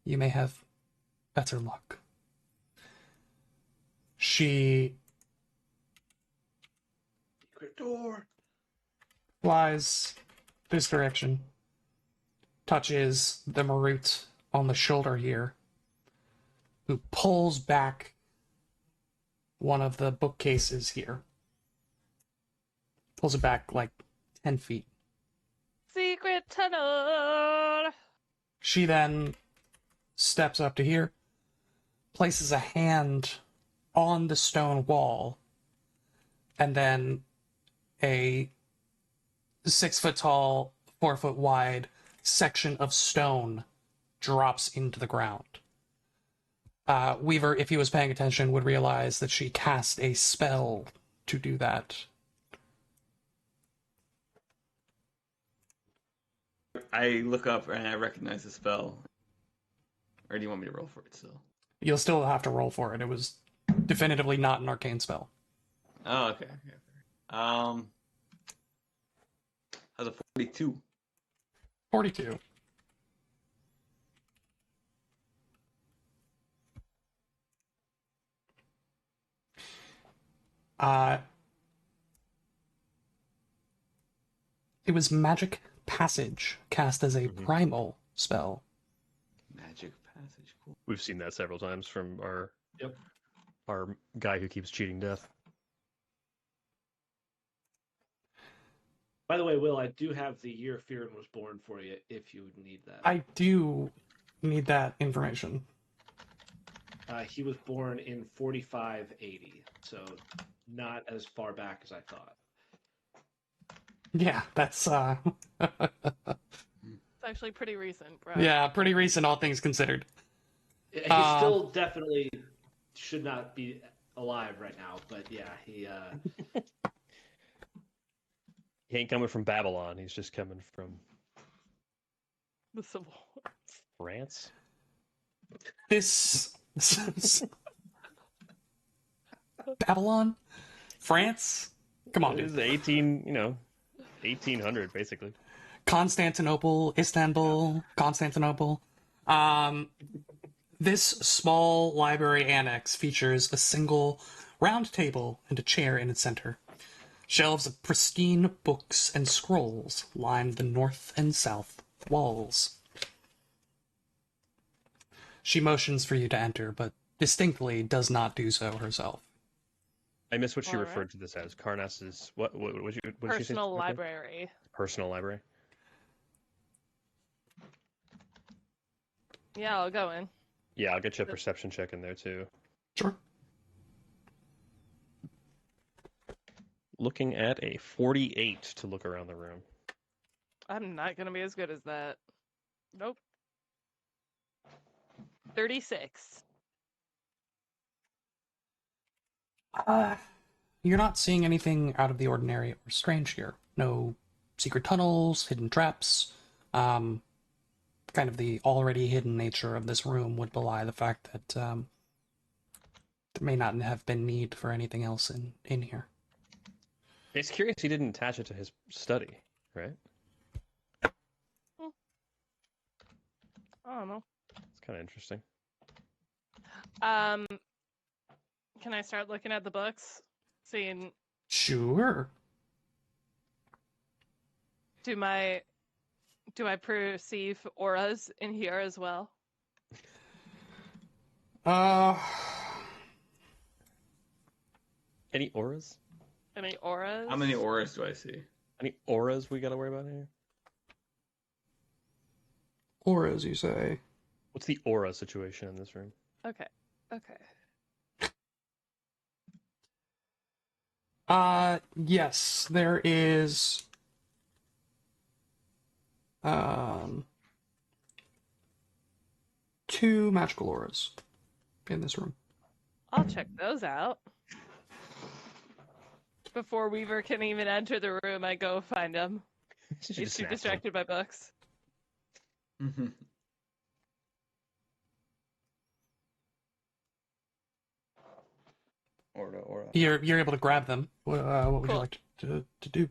you may have better luck. She secret door flies this direction, touches the Marut on the shoulder here, who pulls back one of the bookcases here. Pulls it back like 10 feet. Secret tunnel! She then steps up to here, places a hand on the stone wall, and then a 6 foot tall, 4 foot wide section of stone drops into the ground. Weaver, if he was paying attention, would realize that she cast a spell to do that. I look up and I recognize the spell. Or do you want me to roll for it still? You'll still have to roll for it. It was definitively not an arcane spell. Oh, okay. How's a 42? 42. It was Magic Passage, cast as a primal spell. Magic Passage, cool. We've seen that several times from our guy who keeps cheating death. By the way, Will, I do have the year Fearin was born for you if you need that. I do need that information. He was born in 4580, so not as far back as I thought. Yeah, that's It's actually pretty recent, bro. Yeah, pretty recent, all things considered. He still definitely should not be alive right now, but yeah, he ain't coming from Babylon. He's just coming from the Civil War. France. This Babylon, France. Come on, dude. This is 1800 basically. Constantinople, Istanbul, Constantinople. This small library annex features a single round table and a chair in its center. Shelves of pristine books and scrolls line the north and south walls. She motions for you to enter, but distinctly does not do so herself. I miss what she referred to this as. Karnas's what did she say? Personal library. Personal library. Yeah, I'll go in. Yeah, I'll get you a perception check in there too. Sure. looking at a 48 to look around the room. I'm not going to be as good as that. Nope. 36. You're not seeing anything out of the ordinary or strange here. No secret tunnels, hidden traps. Kind of the already hidden nature of this room would belie the fact that there may not have been need for anything else in here. It's curious he didn't attach it to his study, right? I don't know. It's kind of interesting. Can I start looking at the books? Seeing... Sure. Do I perceive auras in here as well? Any auras? Any auras? How many auras do I see? Any auras we gotta worry about here? Auras, you say? What's the aura situation in this room? Okay. Yes, there is two magical auras in this room. I'll check those out. Before Weaver can even enter the room, I go find him. He's too distracted by books. Aura. You're able to grab them. What would you like to do?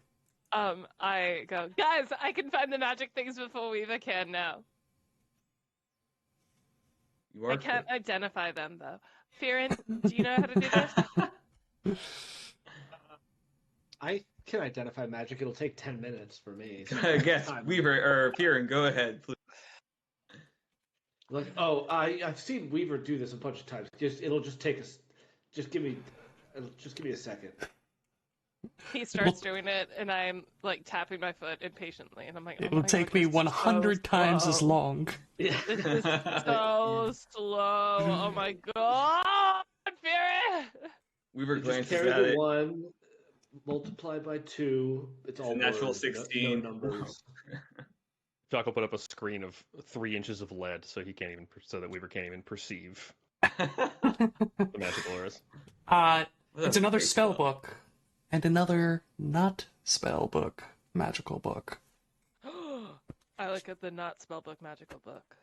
I go, guys, I can find the magic things before Weaver can now. I can't identify them, though. Firen, do you know how to do this? I can identify magic. It'll take 10 minutes for me. I guess Weaver or Firen, go ahead, please. Like, I've seen Weaver do this a bunch of times. It'll just take us. Just give me a second. He starts doing it, and I'm like tapping my foot impatiently, and I'm like, "It will take me 100 times as long." Yeah. This is so slow. Oh my god, Firen! Weaver glances carry at the it. 1, multiply by 2. It's all natural words, 16 no numbers. Jock will put up a screen of 3 inches of lead, so that Weaver can't even perceive the magical auras. It's another spell book, and another not spell book magical book. I look at the not spell book magical book.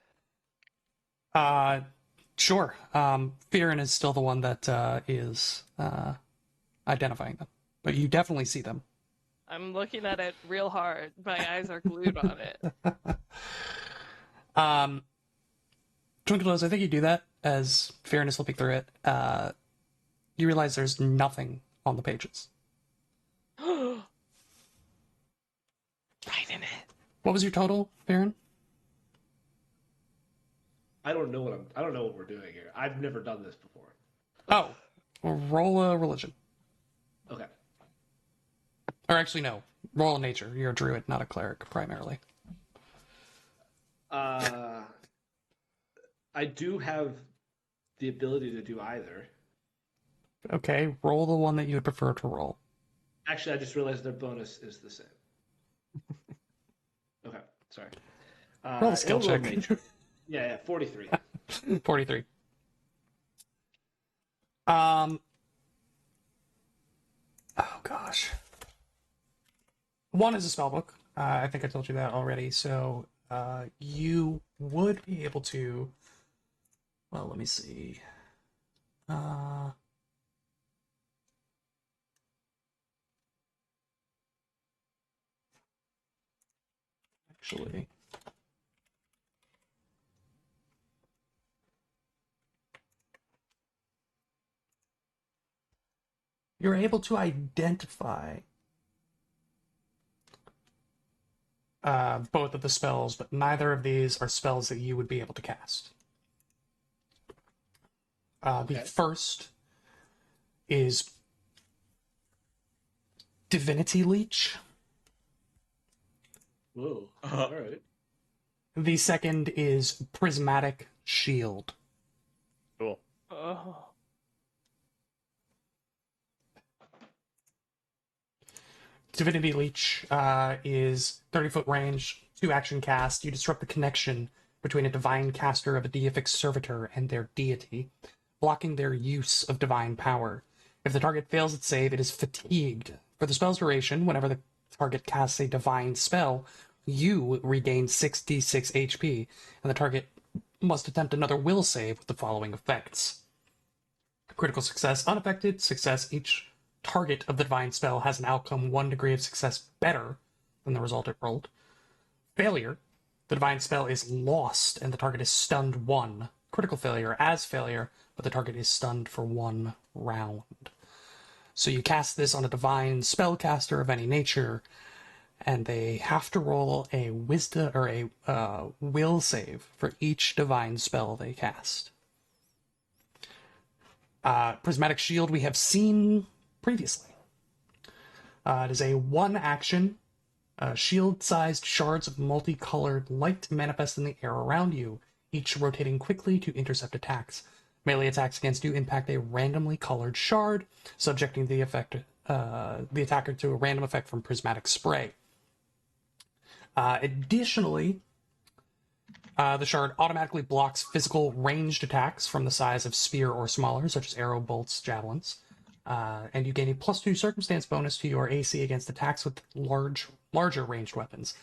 Sure. Firen is still the one that is identifying them, but you definitely see them. I'm looking at it real hard. My eyes are glued on it. Twinkle I think you do that as Firen is flipping through it. You realize there's nothing on the pages. Right in it. What was your total, Firen? I don't know what we're doing here. I've never done this before. Oh, well, roll a religion. Okay. Or actually, no. Roll a nature. You're a druid, not a cleric, primarily. I do have the ability to do either. Okay, roll the one that you would prefer to roll. Actually, I just realized their bonus is the same. Okay, sorry. Roll a skill check. Yeah, 43. 43. Oh gosh. 1 is a spellbook. I think I told you that already. So you would be able to. Well, let me see. Actually. You're able to identify both of the spells, but neither of these are spells that you would be able to cast. The first is Divinity Leech. Whoa, all right. The second is Prismatic Shield. Cool. Oh. Divinity Leech is 30-foot range, 2-action cast. You disrupt the connection between a divine caster of a deific servitor and their deity, blocking their use of divine power. If the target fails its save, it is fatigued. For the spell's duration, whenever the target casts a divine spell, you regain 6d6 HP, and the target must attempt another will save with the following effects. Critical success, unaffected success. Each target of the divine spell has an outcome 1 degree of success better than the result it rolled. Failure, the divine spell is lost and the target is stunned 1. Critical failure, as failure, but the target is stunned for 1 round. So you cast this on a divine spellcaster of any nature, and they have to roll a wisdom or a will save for each divine spell they cast. Prismatic Shield we have seen previously. It is a 1-action, shield-sized shards of multicolored light manifest in the air around you, each rotating quickly to intercept attacks. Melee attacks against you impact a randomly colored shard, subjecting the attacker to a random effect from prismatic spray. Additionally, the shard automatically blocks physical ranged attacks from the size of spear or smaller, such as arrow, bolts, javelins. And you gain a +2 circumstance bonus to your AC against attacks with larger ranged weapons.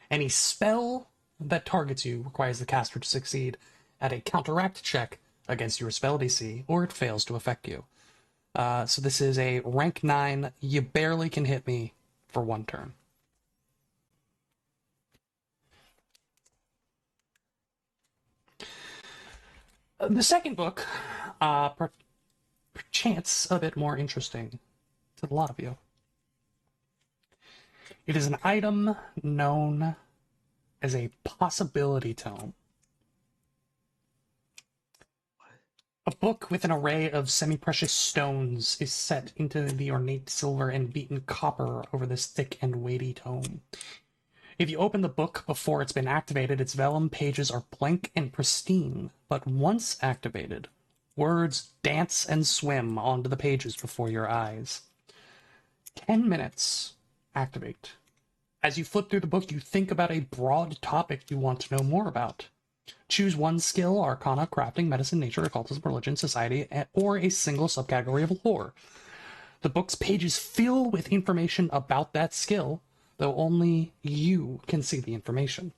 Any spell that targets you requires the caster to succeed at a counteract check against your spell DC, or it fails to affect you. So this is a rank 9, you barely can hit me for 1 turn. The second book, perchance a bit more interesting to a lot of you. It is an item known as a possibility tome. A book with an array of semi-precious stones is set into the ornate silver and beaten copper over this thick and weighty tome. If you open the book before it's been activated, its vellum pages are blank and pristine, but once activated, words dance and swim onto the pages before your eyes. 10 minutes. Activate. As you flip through the book, you think about a broad topic you want to know more about. Choose one skill: arcana, crafting, medicine, nature, occultism, religion, society, or a single subcategory of lore. The book's pages fill with information about that skill, though only you can see the information.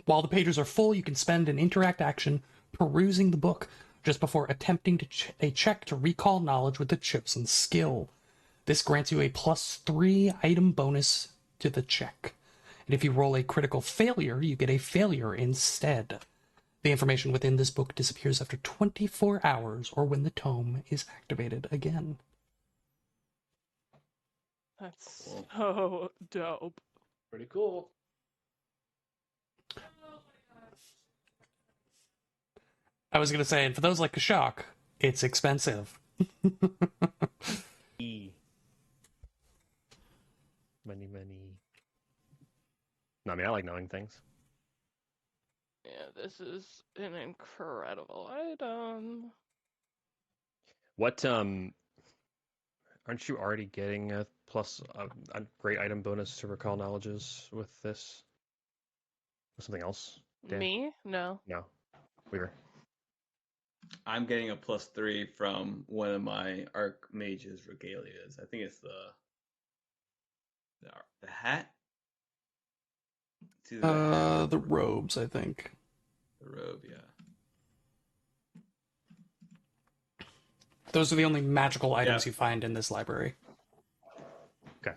While the pages are full, you can spend an interact action perusing the book just before attempting a check to recall knowledge with the chosen skill. This grants you a +3 item bonus to the check. And if you roll a critical failure, you get a failure instead. The information within this book disappears after 24 hours or when the tome is activated again. That's so dope. Pretty cool. I was going to say, and for those like Kashak, it's expensive. Money. No, I mean, I like knowing things. Yeah, this is an incredible item. What, aren't you already getting a great item bonus to recall knowledges with this? Something else? Dan? Me? No. No. Weaver. I'm getting a +3 from one of my Archmage's regalias. I think it's the hat. The robes, I think. The robe, yeah. Those are the only magical items you find in this library. Okay.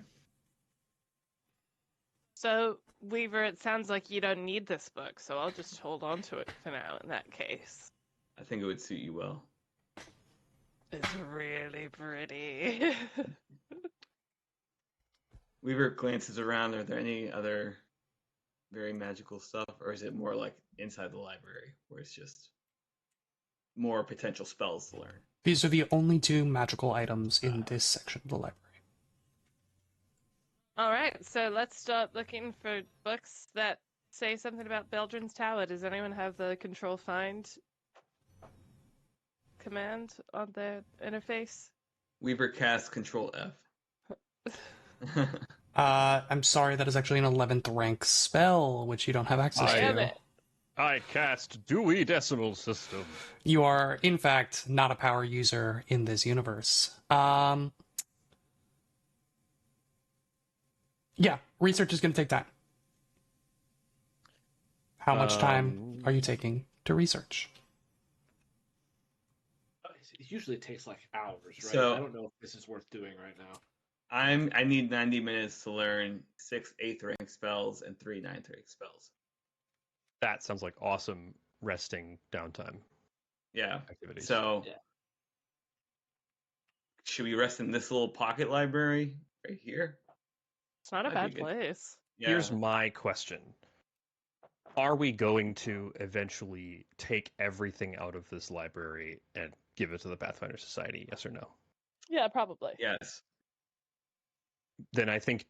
So, Weaver, it sounds like you don't need this book, so I'll just hold on to it for now in that case. I think it would suit you well. It's really pretty. Weaver glances around. Are there any other very magical stuff, or is it more like inside the library where it's just more potential spells to learn? These are the only 2 magical items in this section of the library. All right, so let's start looking for books that say something about Beldrin's Tower. Does anyone have the control find command on their interface? Weaver casts Control F. I'm sorry, that is actually an 11th rank spell, which you don't have access to. I cast Dewey Decimal System. You are, in fact, not a power user in this universe. Yeah, research is going to take time. How much time are you taking to research? It usually takes like hours, right? So, I don't know if this is worth doing right now. I need 90 minutes to learn 6 8th rank spells and 3 9th rank spells. That sounds like awesome resting downtime. Yeah. Activities. So, should we rest in this little pocket library right here? It's not a bad place. Yeah. Here's my question. Are we going to eventually take everything out of this library and give it to the Pathfinder Society? Yes or no? Yeah, probably. Yes. Then I think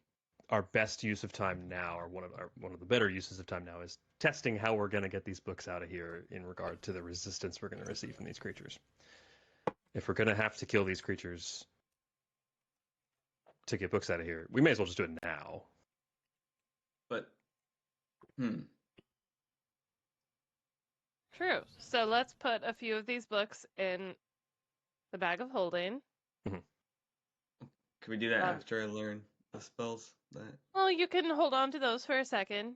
our best use of time now, or one of the better uses of time now, is testing how we're going to get these books out of here in regard to the resistance we're going to receive from these creatures. If we're going to have to kill these creatures to get books out of here, we may as well just do it now. But, True. So let's put a few of these books in the bag of holding. Mm-hmm. Can we do that after I learn the spells? Well, you can hold on to those for a second.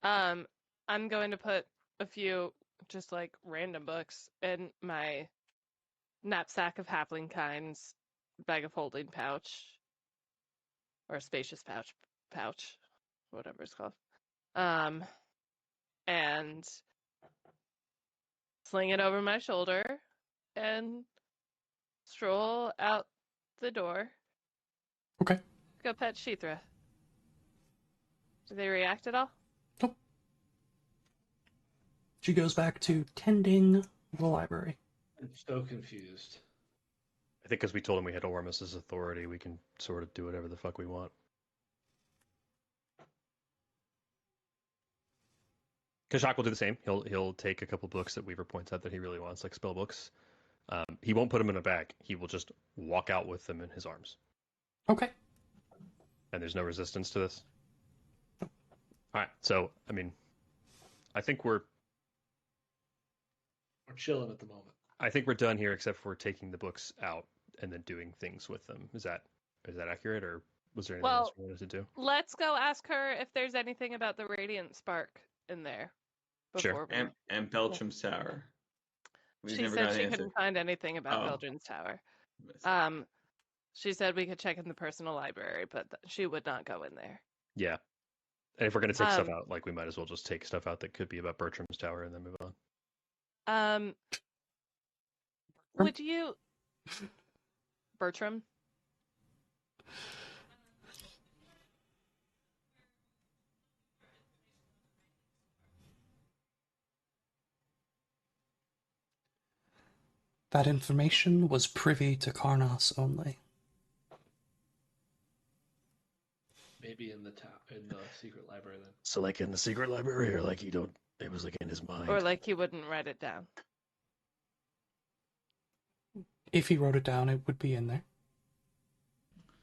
I'm going to put a few just like random books in my knapsack of halfling kinds bag of holding pouch, or a spacious pouch, whatever it's called. And sling it over my shoulder and stroll out the door. Okay. Go pet Sheethra. Do they react at all? Nope. She goes back to tending the library. I'm so confused. I think because we told him we had Ormus's authority, we can sort of do whatever the fuck we want. Kashak will do the same. He'll take a couple books that Weaver points out that he really wants, like spell books. He won't put them in a bag. He will just walk out with them in his arms. Okay. And there's no resistance to this? All right. So, I mean, I think we're chilling at the moment. I think we're done here, except for taking the books out and then doing things with them. Is that accurate, or was there anything else we wanted to do? Let's go ask her if there's anything about the Radiant Spark in there. Sure. And Beltram's Tower. She said she couldn't find anything about Beltram's Tower. She said we could check in the personal library, but she would not go in there. Yeah. And if we're going to take stuff out, like, we might as well just take stuff out that could be about Bertram's Tower and then move on. Would you... Bertram? That information was privy to Karnas only. Maybe in the secret library then. So, like, in the secret library, or like it was like in his mind, or like he wouldn't write it down. If he wrote it down, it would be in there.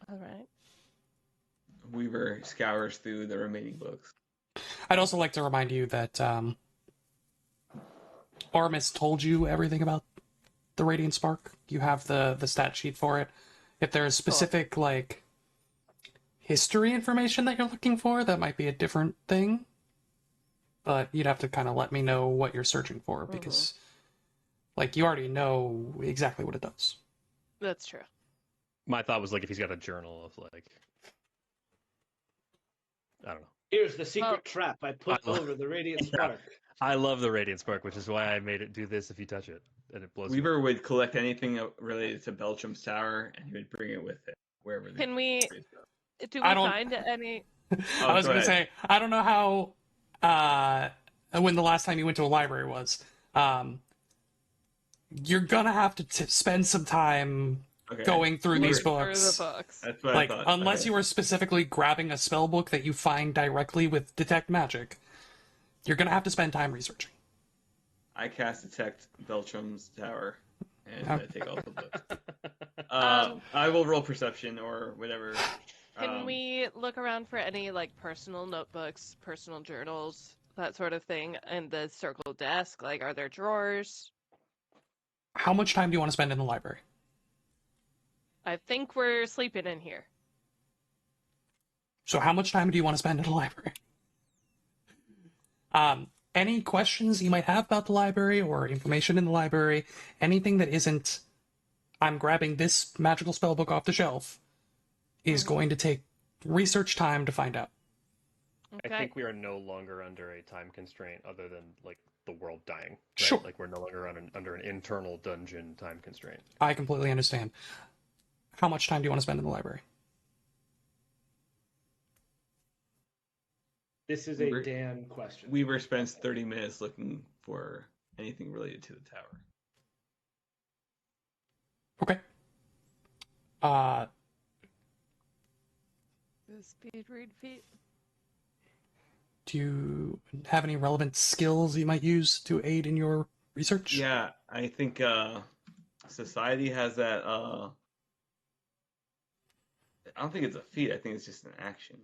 All right. Weaver scours through the remaining books. I'd also like to remind you that Ormus told you everything about the Radiant Spark. You have the stat sheet for it. If there's specific like history information that you're looking for, that might be a different thing. But you'd have to kind of let me know what you're searching for, because like you already know exactly what it does. That's true. My thought was like if he's got a journal of like, I don't know. Here's the secret trap I put over the Radiant Spark. I love the Radiant Spark, which is why I made it do this if you touch it. And it blows. Weaver would collect anything related to Beltram's Tower, and he would bring it with him wherever. Can we? Do we find any? I was going to say, I don't know how. When the last time you went to a library was, you're gonna have to spend some time going through these books. That's what like, I thought. unless you were specifically grabbing a spell book that you find directly with Detect Magic, you're gonna have to spend time researching. I cast Detect Beltram's Tower, and I take all the books. I will roll Perception or whatever. we look around for any like personal notebooks, personal journals, that sort of thing in the circle desk? Like, are there drawers? How much time do you want to spend in the library? I think we're sleeping in here. So how much time do you want to spend in the library? Any questions you might have about the library or information in the library, anything that isn't, I'm grabbing this magical spell book off the shelf, is going to take research time to find out. Okay. I think we are no longer under a time constraint other than like the world dying. Right? Sure. Like we're no longer under an internal dungeon time constraint. I completely understand. How much time do you want to spend in the library? This is a Dan question. Weaver spends 30 minutes looking for anything related to the tower. Okay. Speed read feat. Do you have any relevant skills you might use to aid in your research? Yeah, I think society has that. I don't think it's a feat. I think it's just an action.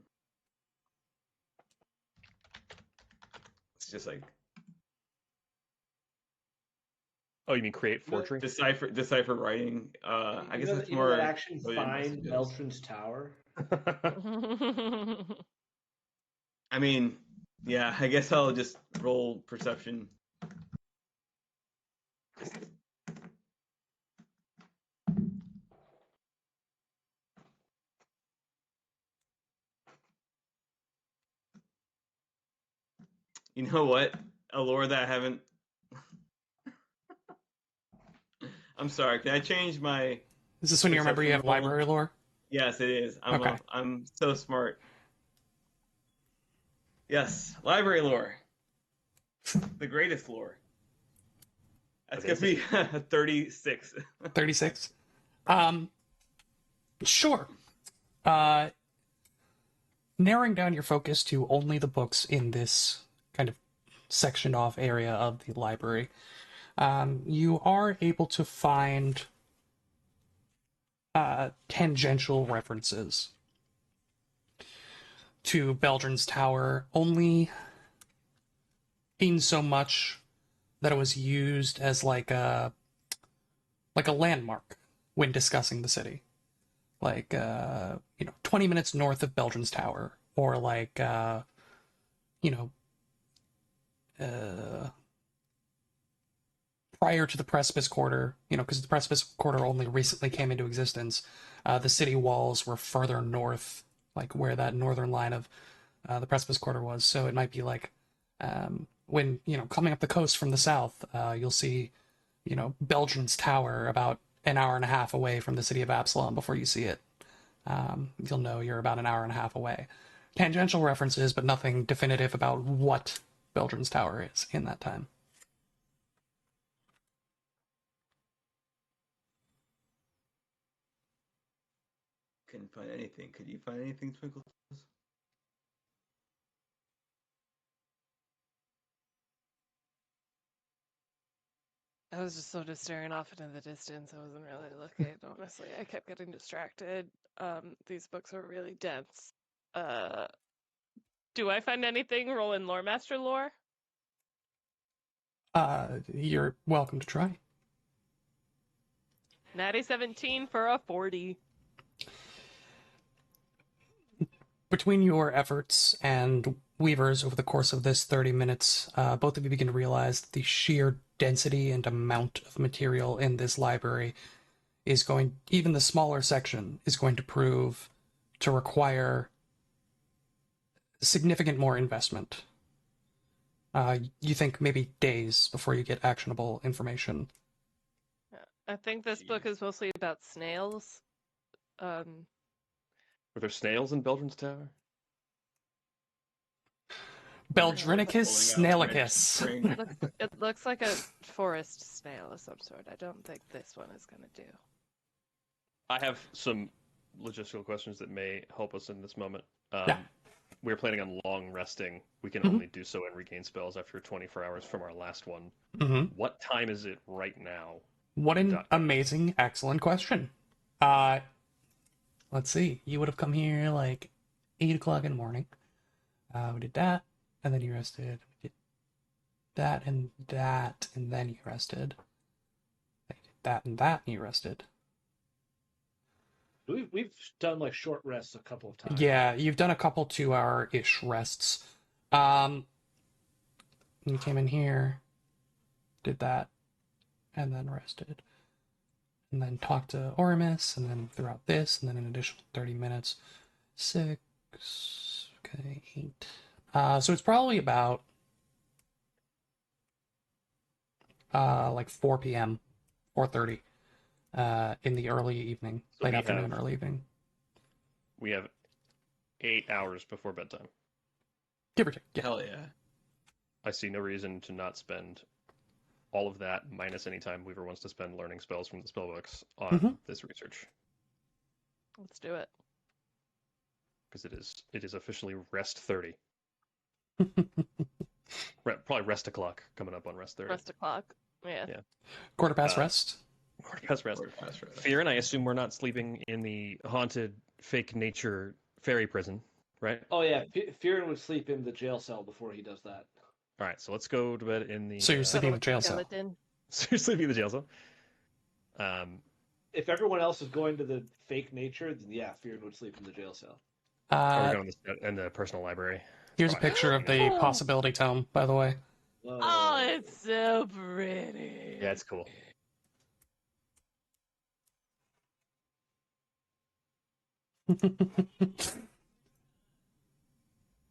It's just like. Oh, you mean create forgery? Decipher writing. I guess it's more. That action find Beltran's tower. I mean, yeah. I guess I'll just roll perception. You know what? A lore that I haven't. I'm sorry. Can I change my? Is this when you remember you have library lore? Yes, it is. I'm so smart. Yes, library lore. The greatest lore. That's gonna be 36. 36. Sure. Narrowing down your focus to only the books in this kind of sectioned off area of the library, you are able to find tangential references to Beldrin's Tower, only in so much that it was used as like a landmark when discussing the city. Like 20 minutes north of Beldrin's Tower, or like prior to the Precipice Quarter, because the Precipice Quarter only recently came into existence, the city walls were further north, like where that northern line of the Precipice Quarter was. So it might be like when, coming up the coast from the south, you'll see, Beldrin's Tower about an hour and a half away from the city of Absalom before you see it. You'll know you're about an hour and a half away. Tangential references, but nothing definitive about what Beldrin's Tower is in that time. Couldn't find anything. Could you find anything, Twinkle? I was just sort of staring off into the distance. I wasn't really looking, honestly. I kept getting distracted. These books are really dense. Do I find anything rolling Lore Master lore? You're welcome to try. Natty 17 for a 40. Between your efforts and Weaver's over the course of this 30 minutes, both of you begin to realize that the sheer density and amount of material in this library is going, even the smaller section, is going to prove to require significant more investment. You think maybe days before you get actionable information. I think this book is mostly about snails. Were there snails in Beldrin's Tower? Beldrinicus snailicus. It looks like a forest snail of some sort. I don't think this one is going to do. I have some logistical questions that may help us in this moment. Yeah. We're planning on long resting. We can only do so and regain spells after 24 hours from our last one. What time is it right now? What an amazing, excellent question. Let's see. You would have come here like 8 o'clock in the morning. We did that, and then you rested. We did that, and then you rested. Then you did that, and you rested. We've done like short rests a couple of times. Yeah, you've done a couple 2-hour-ish rests. You came in here, did that, and then rested. And then talked to Oramis, and then throughout this, and then an additional 30 minutes. 6, okay, 8. So it's probably about like 4 p.m., 4:30 in the early evening, So late afternoon, early evening. We have 8 hours before bedtime. Give or take. Yeah. Hell yeah. I see no reason to not spend all of that minus any time Weaver wants to spend learning spells from the spellbooks on this research. Let's do it. Because it is officially rest 30. Probably rest o'clock coming up on rest 30. Rest o'clock. Yeah. Quarter past rest. Quarter past rest. Fear, I assume we're not sleeping in the haunted fake nature fairy prison, right? Oh yeah, Fearin would sleep in the jail cell before he does that. All right, so let's go to bed in the. So you're sleeping in the jail cell. So you're sleeping in the jail cell. If everyone else is going to the fake nature, then yeah, Fearin would sleep in the jail cell. We're going in the personal library. Here's a picture of the possibility tome, by the way. Whoa. Oh, it's so pretty. Yeah, it's cool.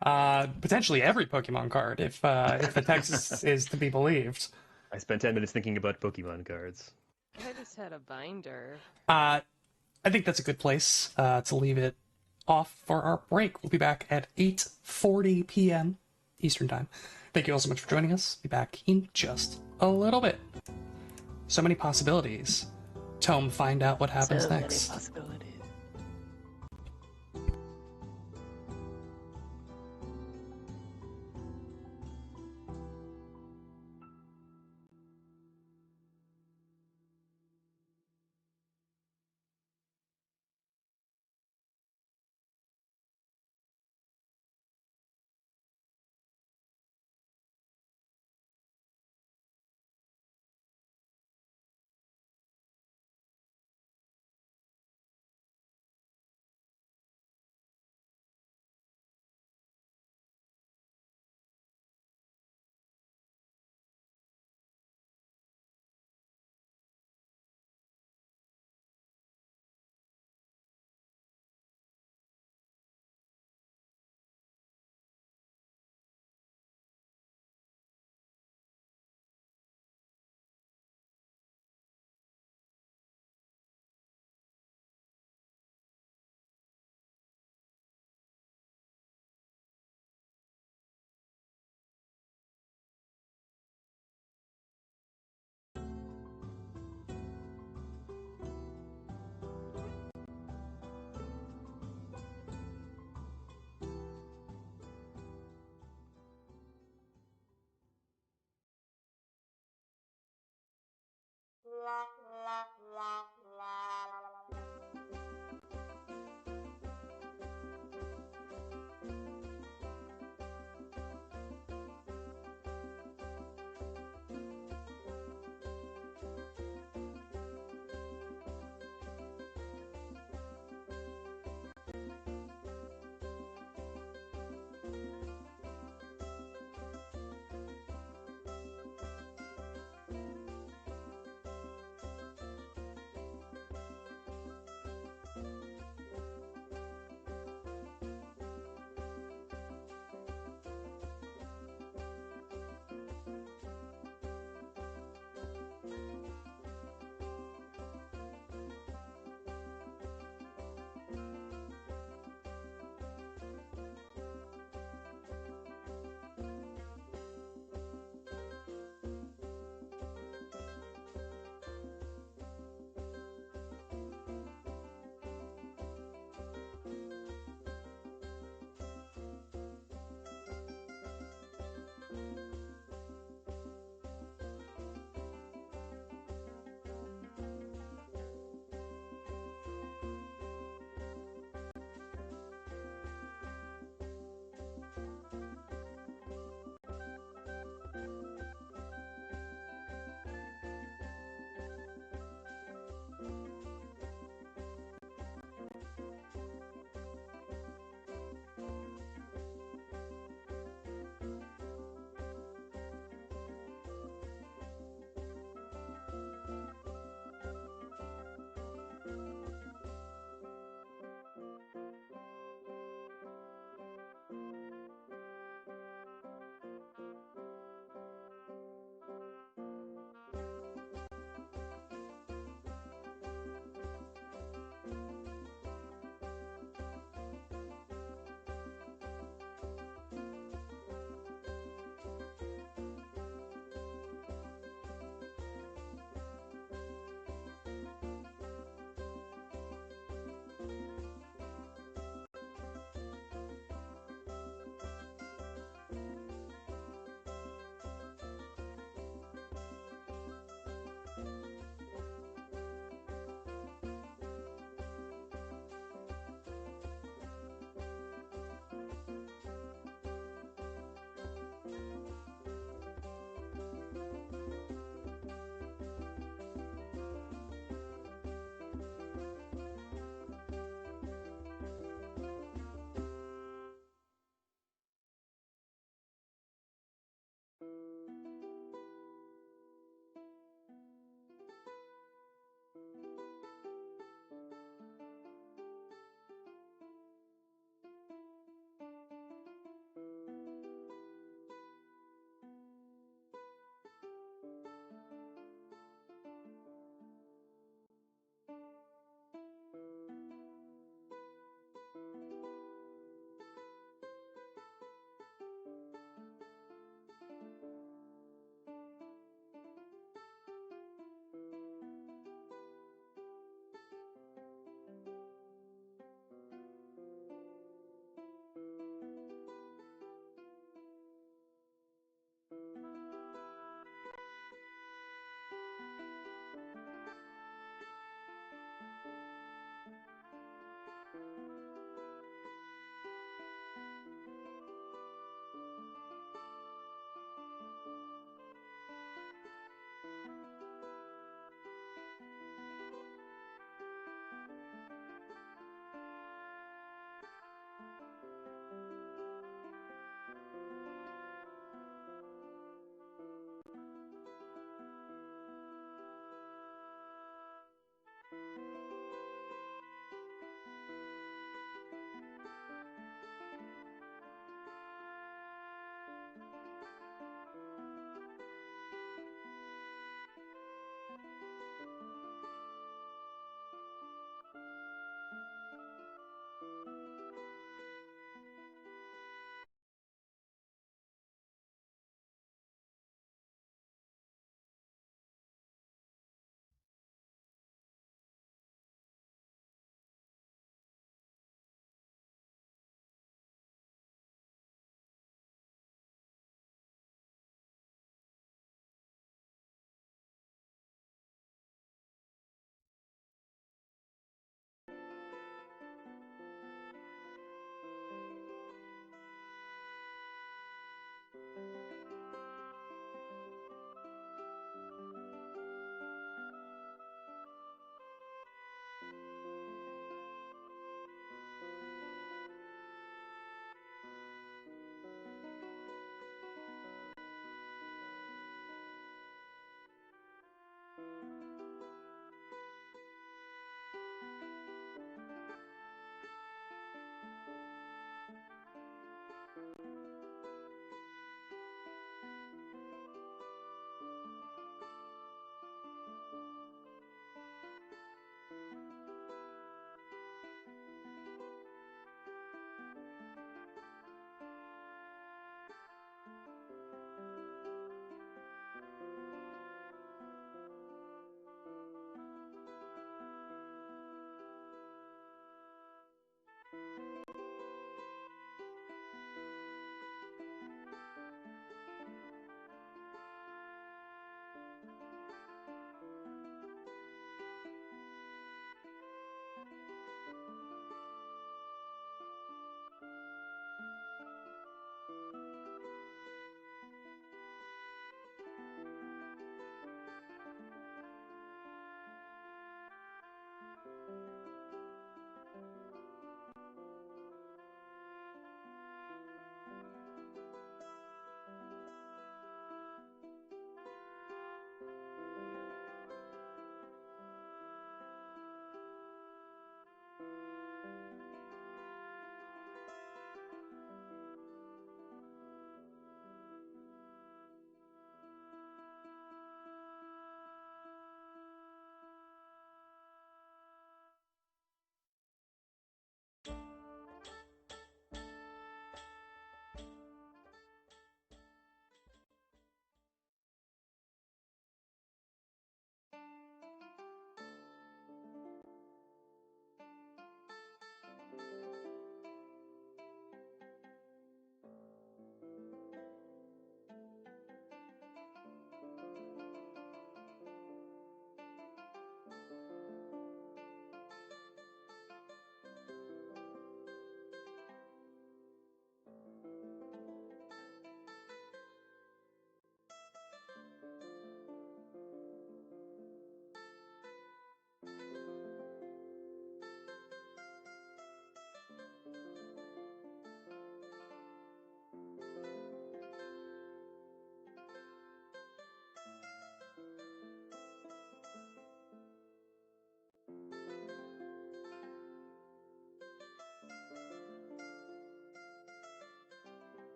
Potentially every Pokemon card, if the text is to be believed. I spent 10 minutes thinking about Pokemon cards. I just had a binder. I think that's a good place to leave it off for our break. We'll be back at 8:40 p.m. Eastern Time. Thank you all so much for joining us. Be back in just a little bit. So many possibilities. Tome, find out what happens next. Many possibilities.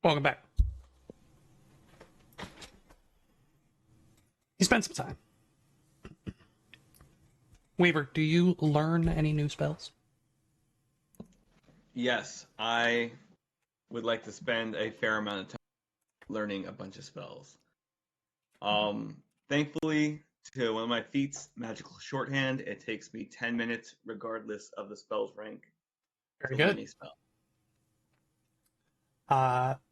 Welcome back. You spent some time. Weaver, do you learn any new spells? Yes, I would like to spend a fair amount of time learning a bunch of spells. Thankfully, to one of my feats, Magical Shorthand, it takes me 10 minutes regardless of the spell's rank. Very good. Any spell.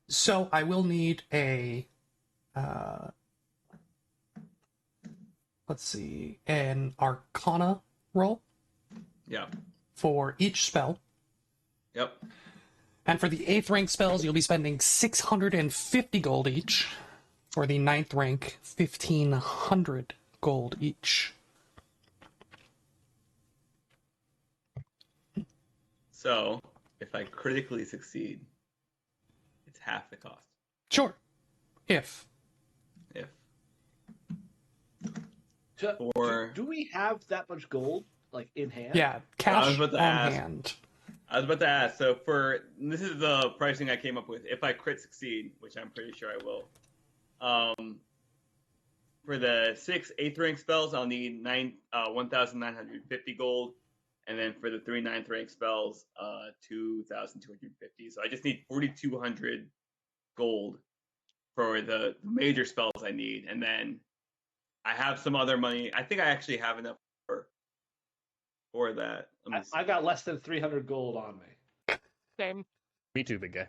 So I will need a, let's see, an Arcana roll. Yep. For each spell. Yep. And for the 8th rank spells, you'll be spending 650 gold each. For the 9th rank, 1,500 gold each. So, if I critically succeed, it's half the cost. Sure. If. Do we have that much gold, like, in hand? Yeah, cash on hand. I was about to ask. So this is the pricing I came up with. If I crit succeed, which I'm pretty sure I will, for the 6 8th rank spells, I'll need 1,950 gold, and then for the 3 9th rank spells, 2,250. So I just need 4,200 gold for the major spells I need, and then I have some other money. I think I actually have enough for that. I got less than 300 gold on me. Same. Me too, big guy.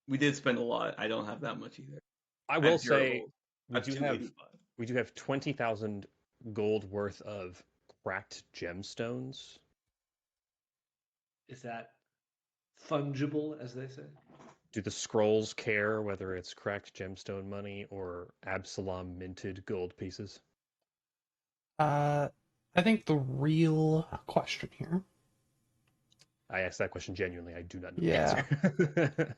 We did spend a lot. I don't have that much either. I will say we do have 20,000 gold worth of cracked gemstones. Is that fungible, as they say? Do the scrolls care whether it's cracked gemstone money or Absalom minted gold pieces? I think the real question here. I asked that question genuinely. I do not know the answer.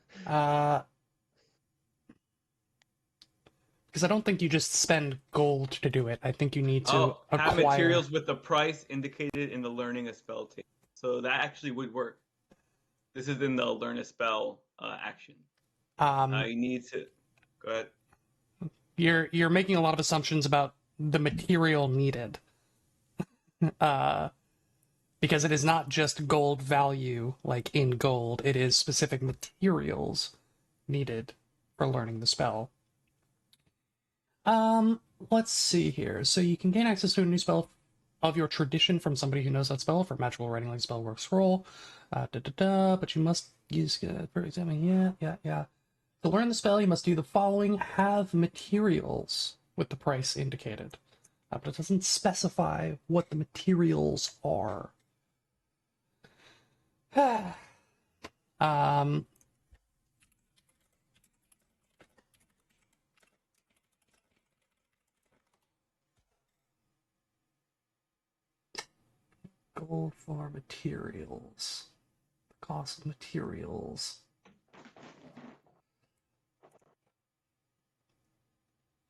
Because I don't think you just spend gold to do it. I think you need to acquire... have materials with the price indicated in the learning a spell table. So that actually would work. This is in the learn a spell action. You need to... Go ahead. You're making a lot of assumptions about the material needed. Because it is not just gold value, like in gold. It is specific materials needed for learning the spell. Let's see here. So you can gain access to a new spell of your tradition from somebody who knows that spell for magical writing like spell work scroll. But you must use, for example, yeah. To learn the spell, you must do the following. Have materials with the price indicated. But it doesn't specify what the materials are. Gold for materials. The cost of materials.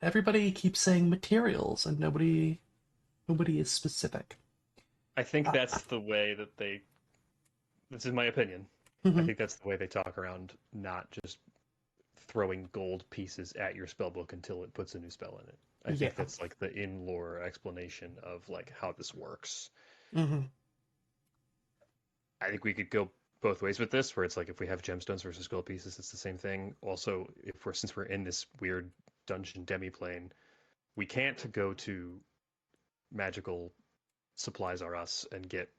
Everybody keeps saying materials, and nobody is specific. I think that's the way that they... This is my opinion. Mm-hmm. I think that's the way they talk around not just throwing gold pieces at your spellbook until it puts a new spell in it. I think that's like the in-lore explanation of like how this works. Mm-hmm. I think we could go both ways with this, where it's like if we have gemstones versus gold pieces, it's the same thing. Also, since we're in this weird dungeon demiplane, we can't go to Magical Supplies R Us and get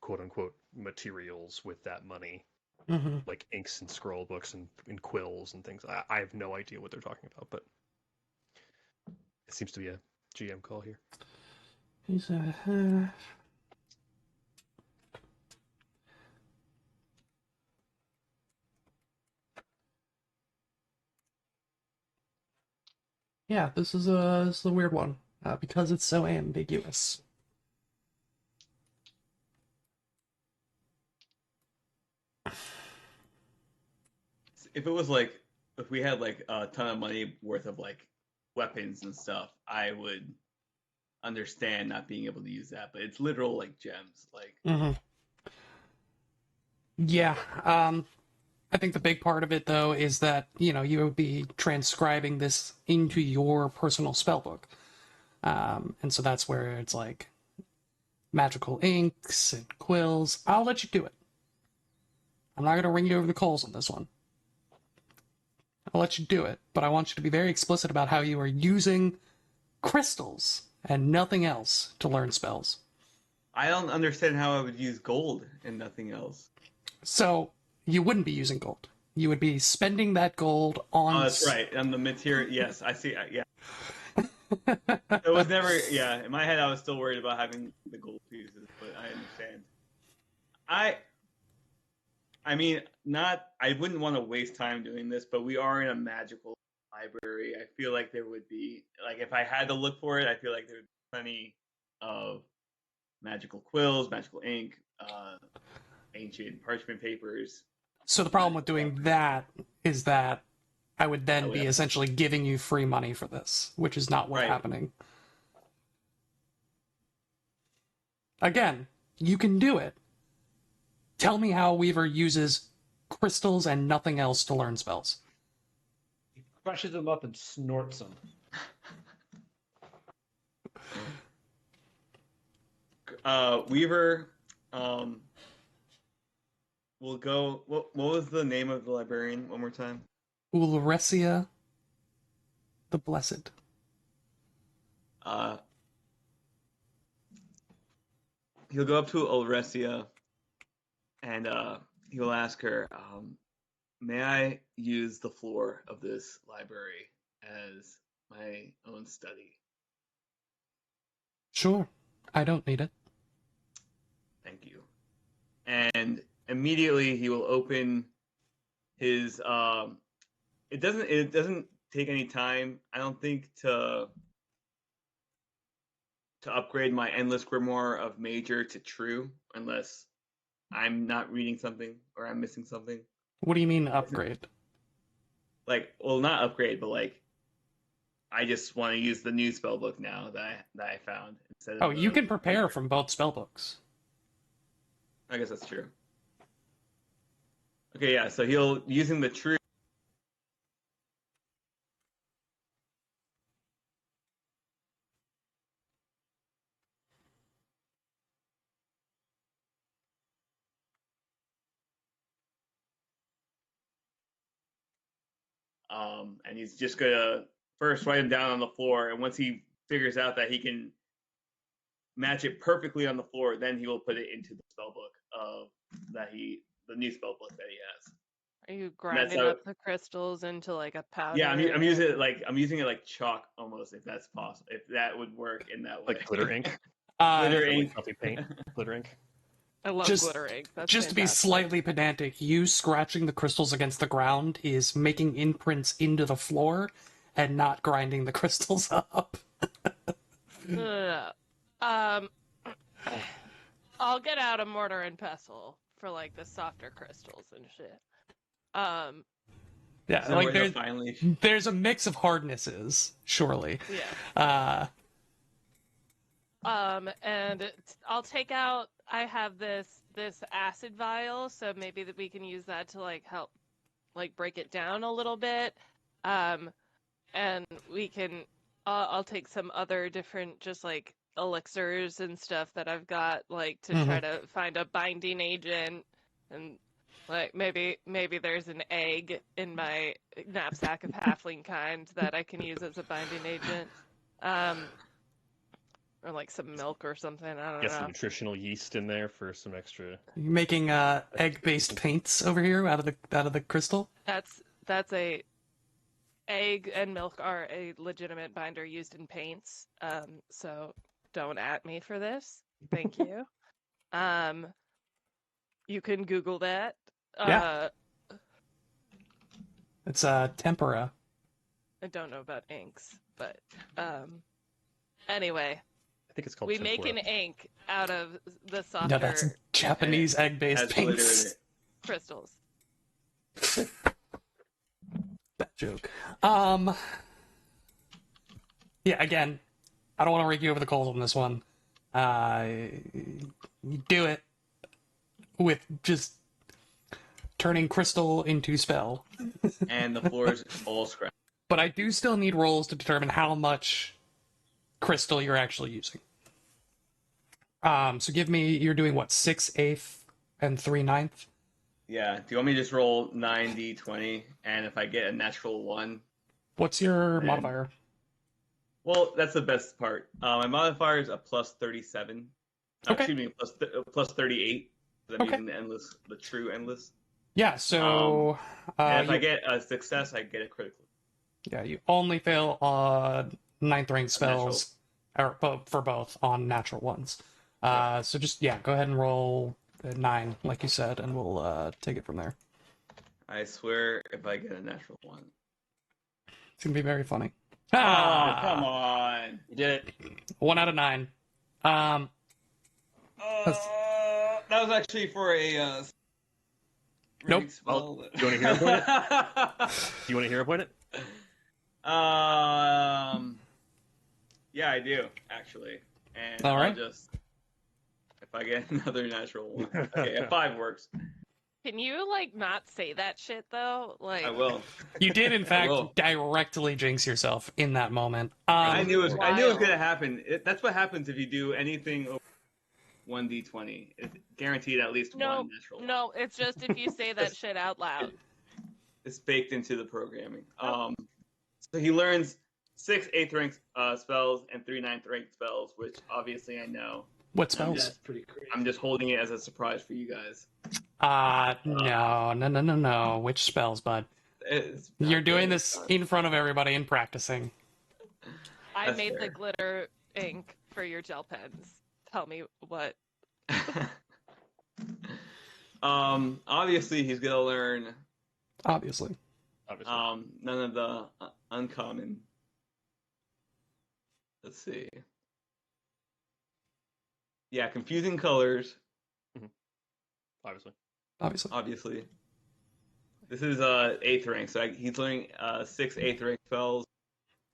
quote unquote materials with that money, like inks and scroll books and quills and things. I have no idea what they're talking about, but it seems to be a GM call here. Yeah, this is a weird one because it's so ambiguous. If it was like, if we had like a ton of money worth of like weapons and stuff, I would understand not being able to use that. But it's literal like gems, like. Yeah. I think the big part of it, though, is that, you would be transcribing this into your personal spellbook. And so that's where it's like magical inks and quills. I'll let you do it. I'm not going to ring you over the coals on this one. I'll let you do it, but I want you to be very explicit about how you are using crystals and nothing else to learn spells. I don't understand how I would use gold and nothing else. So... you wouldn't be using gold. You would be spending that gold on... Oh, that's right. On the material. Yes, I see. Yeah. It was never... Yeah, in my head, I was still worried about having the gold pieces, but I understand. I I mean, I wouldn't want to waste time doing this, but we are in a magical library. I feel like there would be, like, if I had to look for it, I feel like there would be plenty of magical quills, magical ink, ancient parchment papers. So the problem with doing that is that I would then be essentially giving you free money for this, which is not what's happening. Again, you can do it. Tell me how Weaver uses crystals and nothing else to learn spells. He crushes them up and snorts them. Weaver will go. What was the name of the librarian one more time? Ulresia the Blessed. He'll go up to Ulresia and he'll ask her, may I use the floor of this library as my own study? Sure. I don't need it. Thank you. And immediately he will open his it doesn't take any time, I don't think, to upgrade my Endless Grimoire of Major to True, unless I'm not reading something or I'm missing something. What do you mean upgrade? Like, well, not upgrade, but like, I just want to use the new spellbook now that I found instead of. You can prepare from both spellbooks. I guess that's true. Okay, yeah. So he'll using the True. And he's just gonna first write him down on the floor, and once he figures out that he can match it perfectly on the floor, then he will put it into the spellbook of the new spellbook that he has. Are you grinding up the crystals into like a powder? Yeah, I'm using it like chalk almost, if that's possible, if that would work in that way. Like glitter ink. Glitter ink, paint, glitter ink. I love glitter ink. That's just fantastic. To be slightly pedantic, you scratching the crystals against the ground is making imprints into the floor and not grinding the crystals up. I'll get out a mortar and pestle for like the softer crystals and shit. Yeah, so like there's a mix of hardnesses, surely. Yeah. And I'll take out. I have this acid vial, so maybe that we can use that to like help, like break it down a little bit. And we can. I'll take some other different just like elixirs and stuff that I've got, like to try to find a binding agent, and like maybe there's an egg in my knapsack of halfling kind that I can use as a binding agent. Or like some milk or something. I don't know. Get some nutritional yeast in there for some extra. You're making egg-based paints over here out of the crystal. That's a egg and milk are a legitimate binder used in paints. So don't at me for this. Thank you. You can Google that. Yeah. It's tempera. I don't know about inks, but anyway. I think it's called. We make an ink out of the softer. No, that's Japanese egg-based paints. Crystals. That joke. Yeah. Again, I don't want to rake you over the coals on this one. You do it with just turning crystal into spell. And the floor is all scratched. But I do still need rolls to determine how much crystal you're actually using. So give me, you're doing what, 6/8 and 3/9? Yeah. Do you want me to just roll 9d20, and if I get a natural 1? What's your modifier? Well, that's the best part. My modifier is a plus 37. Okay. Excuse me, plus 38. I'm using the true endless. Yeah, so... and if I get a success, I get a critical. Yeah, you only fail on 9th rank spells, or for both, on natural ones. So just, go ahead and roll 9, like you said, and we'll take it from there. I swear, if I get a natural 1. It's going to be very funny. Oh, come on. You did it. 1 out of 9. That was actually for a... Nope. Well, do you want to hear him point it? Do you want to hear him point it? Yeah, I do, actually. And All right. I'll just... If I get another natural 1. Okay, a 5 works. Can you, like, not say that shit, though? Like, I will. You did, in fact, directly jinx yourself in that moment. I knew it was going to happen. That's what happens if you do anything over 1d20. It's guaranteed at least one natural. No, it's just if you say that shit out loud. It's baked into the programming. So he learns 6 8th rank spells and 3 9th rank spells, which obviously I know. What spells? That's pretty crazy. I'm just holding it as a surprise for you guys. No. Which spells, bud? You're doing this in front of everybody and practicing. I made the glitter ink for your gel pens. Tell me what. Obviously he's gonna learn. Obviously. None of the uncommon. Let's see. Yeah, confusing colors. Obviously. This is 8th rank, so he's learning 6 8th rank spells.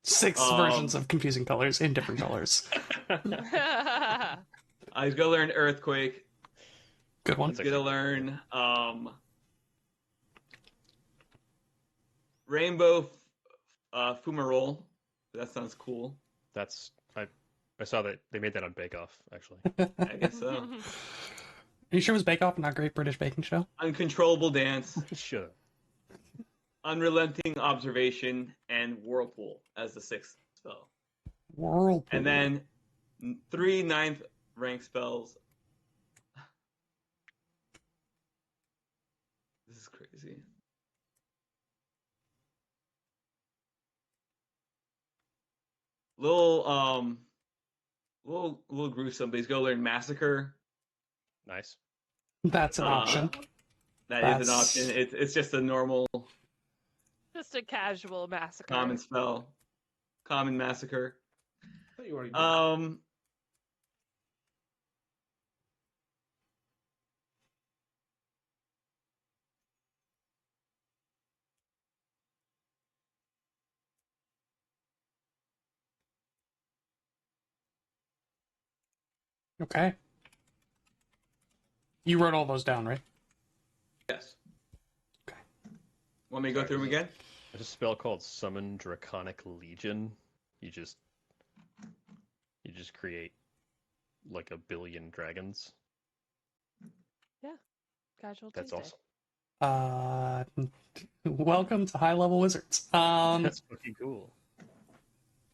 6 versions of confusing colors in different colors. He's gonna learn Earthquake. Good one. He's gonna learn Rainbow Fumarole. That sounds cool. I saw that they made that on Bake Off, actually. I guess so. Are you sure it was Bake Off, not Great British Baking Show? Uncontrollable Dance. Sure. Unrelenting Observation, and Whirlpool as the 6th spell. Whirlpool. And then 3 9th rank spells. This is crazy. Little gruesome, but he's gonna learn Massacre. Nice. That's an option. That is an option. It's just a normal, just a casual massacre. Common spell. Common Massacre. I thought you already did. Okay. You wrote all those down, right? Yes. Okay. Want me to go through them again? There's a spell called Summon Draconic Legion. You just create like 1 billion dragons. Yeah. Casual That's Tuesday. awesome. Welcome to High Level Wizards. That's fucking cool.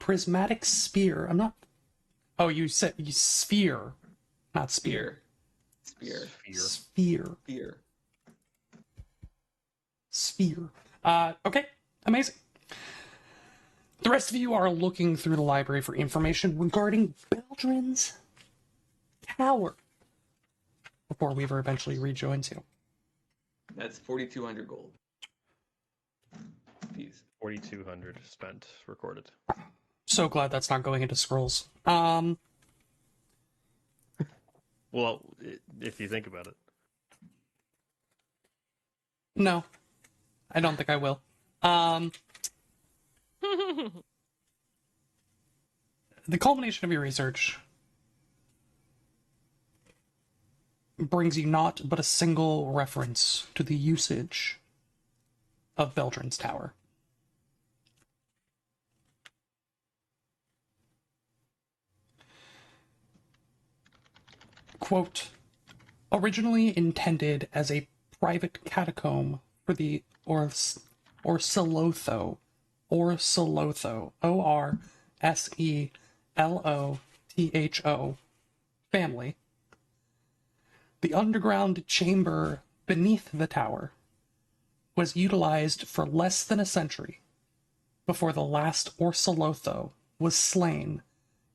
Prismatic Spear. I'm not... Oh, you said sphere, not spear. Sphere. Okay, amazing. The rest of you are looking through the library for information regarding Beldrin's Tower before Weaver eventually rejoins you. That's 4,200 gold. Peace. 4,200 spent, recorded. So glad that's not going into scrolls. Well, if you think about it. No, I don't think I will. The culmination of your research brings you not but a single reference to the usage of Beldrin's Tower. Quote, originally intended as a private catacomb for the Orselotho, Orselotho family, the underground chamber beneath the tower was utilized for less than a century before the last Orselotho was slain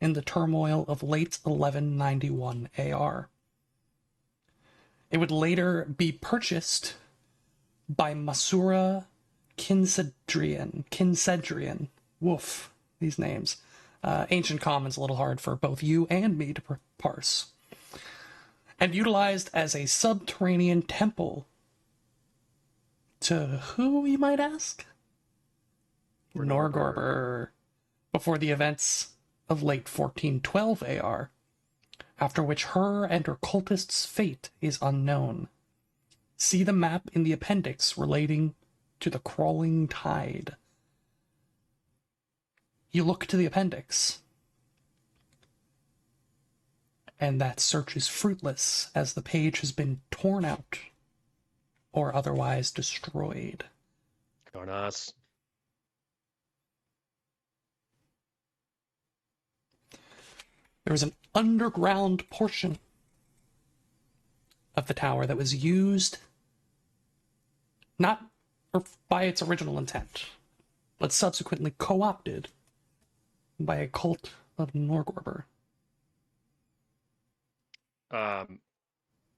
in the turmoil of late 1191 AR. It would later be purchased by Masura Kinsedrian. Woof, these names. Ancient Common's a little hard for both you and me to parse. And utilized as a subterranean temple. To who, you might ask? Norgorber. Before the events of late 1412 AR, after which her and her cultist's fate is unknown. See the map in the appendix relating to the crawling tide. You look to the appendix, and that search is fruitless as the page has been torn out or otherwise destroyed. Karnas. There was an underground portion of the tower that was used not by its original intent, but subsequently co-opted by a cult of Norgorber. Will,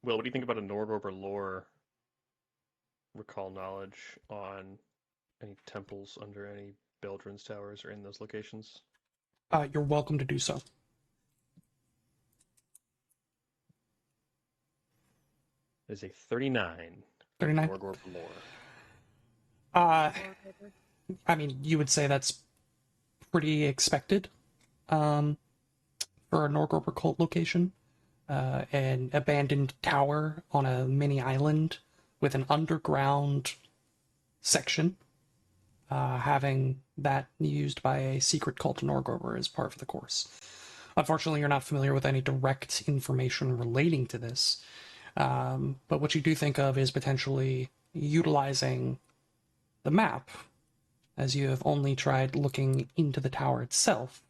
what do you think about a Norgorber lore? Recall knowledge on any temples under any Beldrin's towers or in those locations? You're welcome to do so. There's a 39. 39? Norgorber lore. I mean, you would say that's pretty expected for a Norgorber cult location. An abandoned tower on a mini island with an underground section, having that used by a secret cult of Norgorber as part of the course. Unfortunately, you're not familiar with any direct information relating to this, but what you do think of is potentially utilizing the map, as you have only tried looking into the tower itself,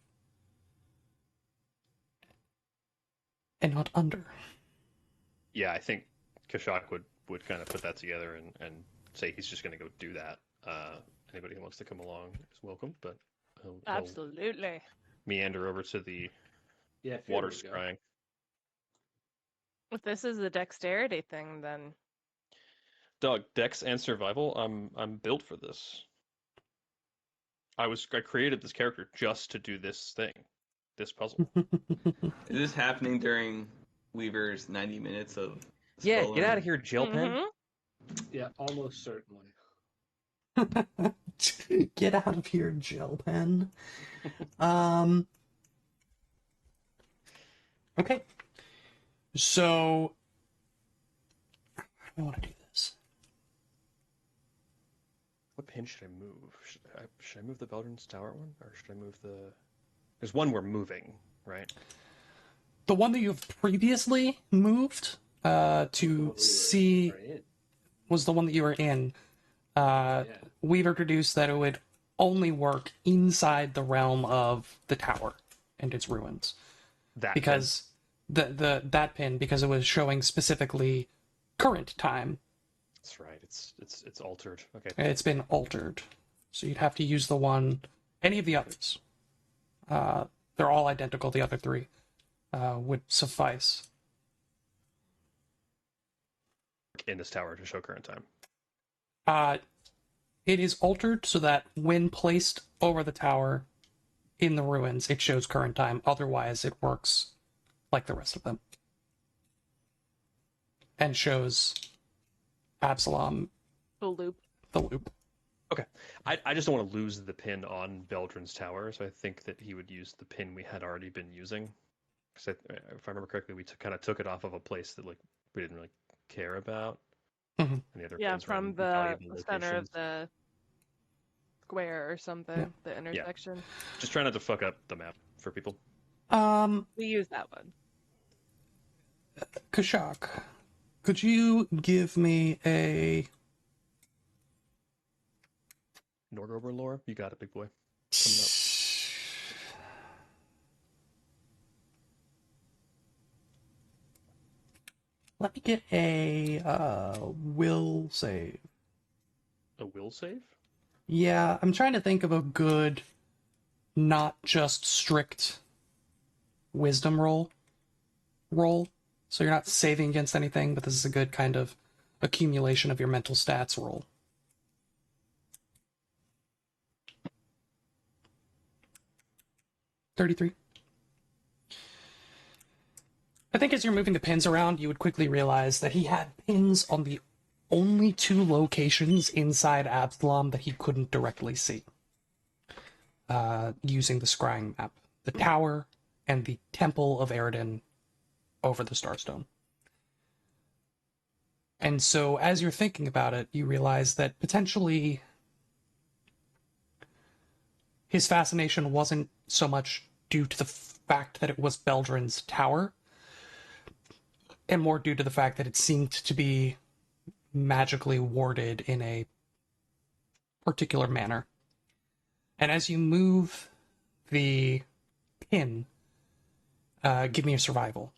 and not under. Yeah, I think Kashak would kind of put that together and say he's just going to go do that. Anybody who wants to come along is welcome, but he'll absolutely meander over to the water scrying. If this is a dexterity thing, then Doug, dex and survival, I'm built for this. I created this character just to do this thing, this puzzle. Is this happening during Weaver's 90 minutes of Yeah, get out of here, Jillpen. Yeah, almost certainly. Get out of here, Jillpen. Okay. So, how do I want to do this? What pin should I move? Should I move the Beldrin's Tower one? Or should I move the... There's one we're moving, right? The one that you've previously moved to see was the one that you were in. We've introduced that it would only work inside the realm of the tower and its ruins. That pin, because it was showing specifically current time. That's right. It's altered. Okay. It's been altered, so you'd have to use the one. Any of the others. They're all identical. The other three would suffice. In this tower to show current time. It is altered so that when placed over the tower in the ruins, it shows current time. Otherwise, it works like the rest of them. And shows Absalom the loop. Okay. I just don't want to lose the pin on Beldrin's Tower, so I think that he would use the pin we had already been using. Because if I remember correctly, we kind of took it off of a place that we didn't really care about. Mm-hmm. And the other from the center of the square or something, the intersection. Yeah. Just try not to fuck up the map for people. We use that one. Kashak, could you give me a Norgorber lore? You got it, big boy. Coming up. Let me get a will save. A will save? Yeah, I'm trying to think of a good, not just strict wisdom roll. So you're not saving against anything, but this is a good kind of accumulation of your mental stats roll. 33. I think as you're moving the pins around, you would quickly realize that he had pins on the only 2 locations inside Absalom that he couldn't directly see. Using the scrying map. The tower and the Temple of Eridan over the Starstone. And so as you're thinking about it, you realize that potentially his fascination wasn't so much due to the fact that it was Beldrin's tower, and more due to the fact that it seemed to be magically warded in a particular manner. And as you move the pin, give me a survival.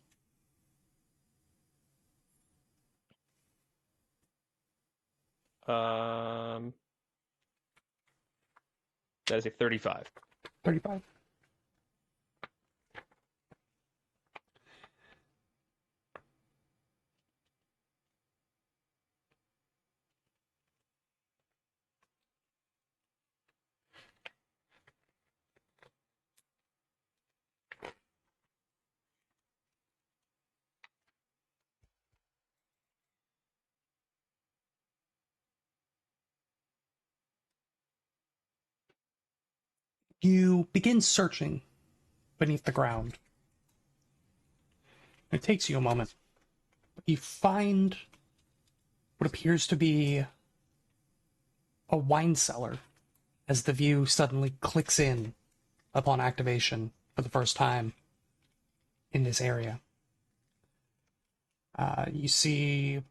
That is a 35. 35. You begin searching beneath the ground. It takes you a moment. You find what appears to be a wine cellar as the view suddenly clicks in upon activation for the first time in this area. You see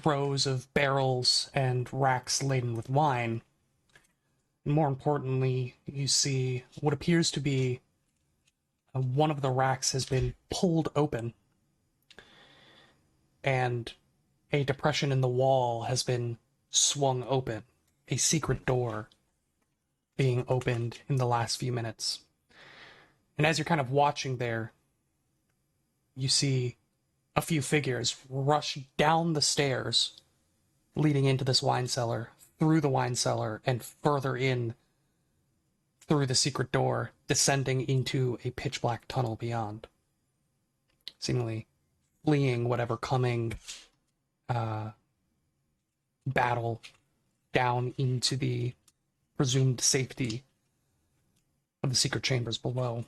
rows of barrels and racks laden with wine. More importantly, you see what appears to be one of the racks has been pulled open, and a depression in the wall has been swung open, a secret door being opened in the last few minutes. And as you're kind of watching there, you see a few figures rush down the stairs leading into this wine cellar, through the wine cellar, and further in through the secret door, descending into a pitch-black tunnel beyond, seemingly fleeing whatever coming battle down into the presumed safety of the secret chambers below.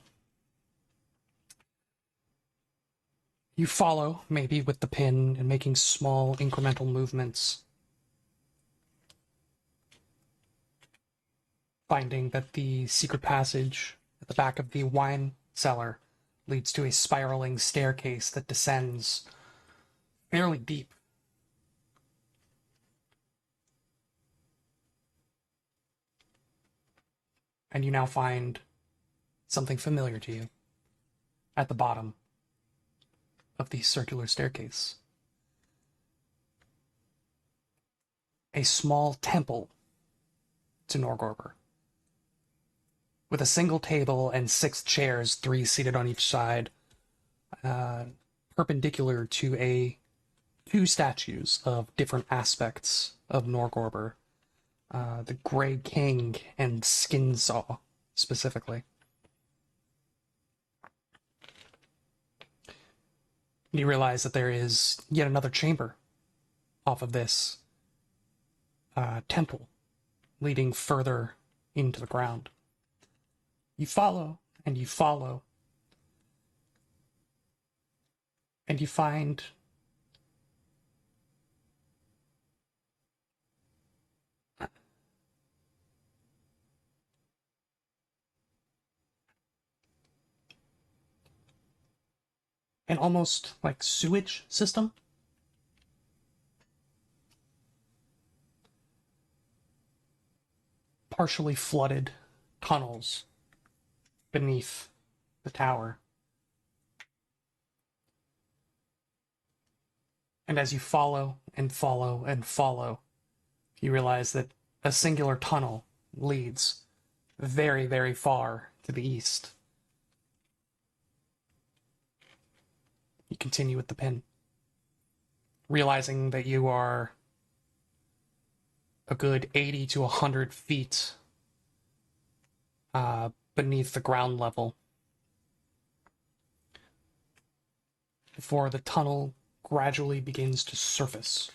You follow, maybe with the pin, and making small incremental movements, finding that the secret passage at the back of the wine cellar leads to a spiraling staircase that descends fairly deep. And you now find something familiar to you at the bottom of the circular staircase. A small temple to Norgorber, with a single table and 6 chairs, 3 seated on each side, perpendicular to 2 statues of different aspects of Norgorber, the Grey King and Skinsaw, specifically. You realize that there is yet another chamber off of this temple, leading further into the ground. You follow, and you follow, and you find an almost like sewage system. Partially flooded tunnels beneath the tower. And as you follow and follow and follow, you realize that a singular tunnel leads very, very far to the east. You continue with the pin, realizing that you are a good 80 to 100 feet beneath the ground level before the tunnel gradually begins to surface.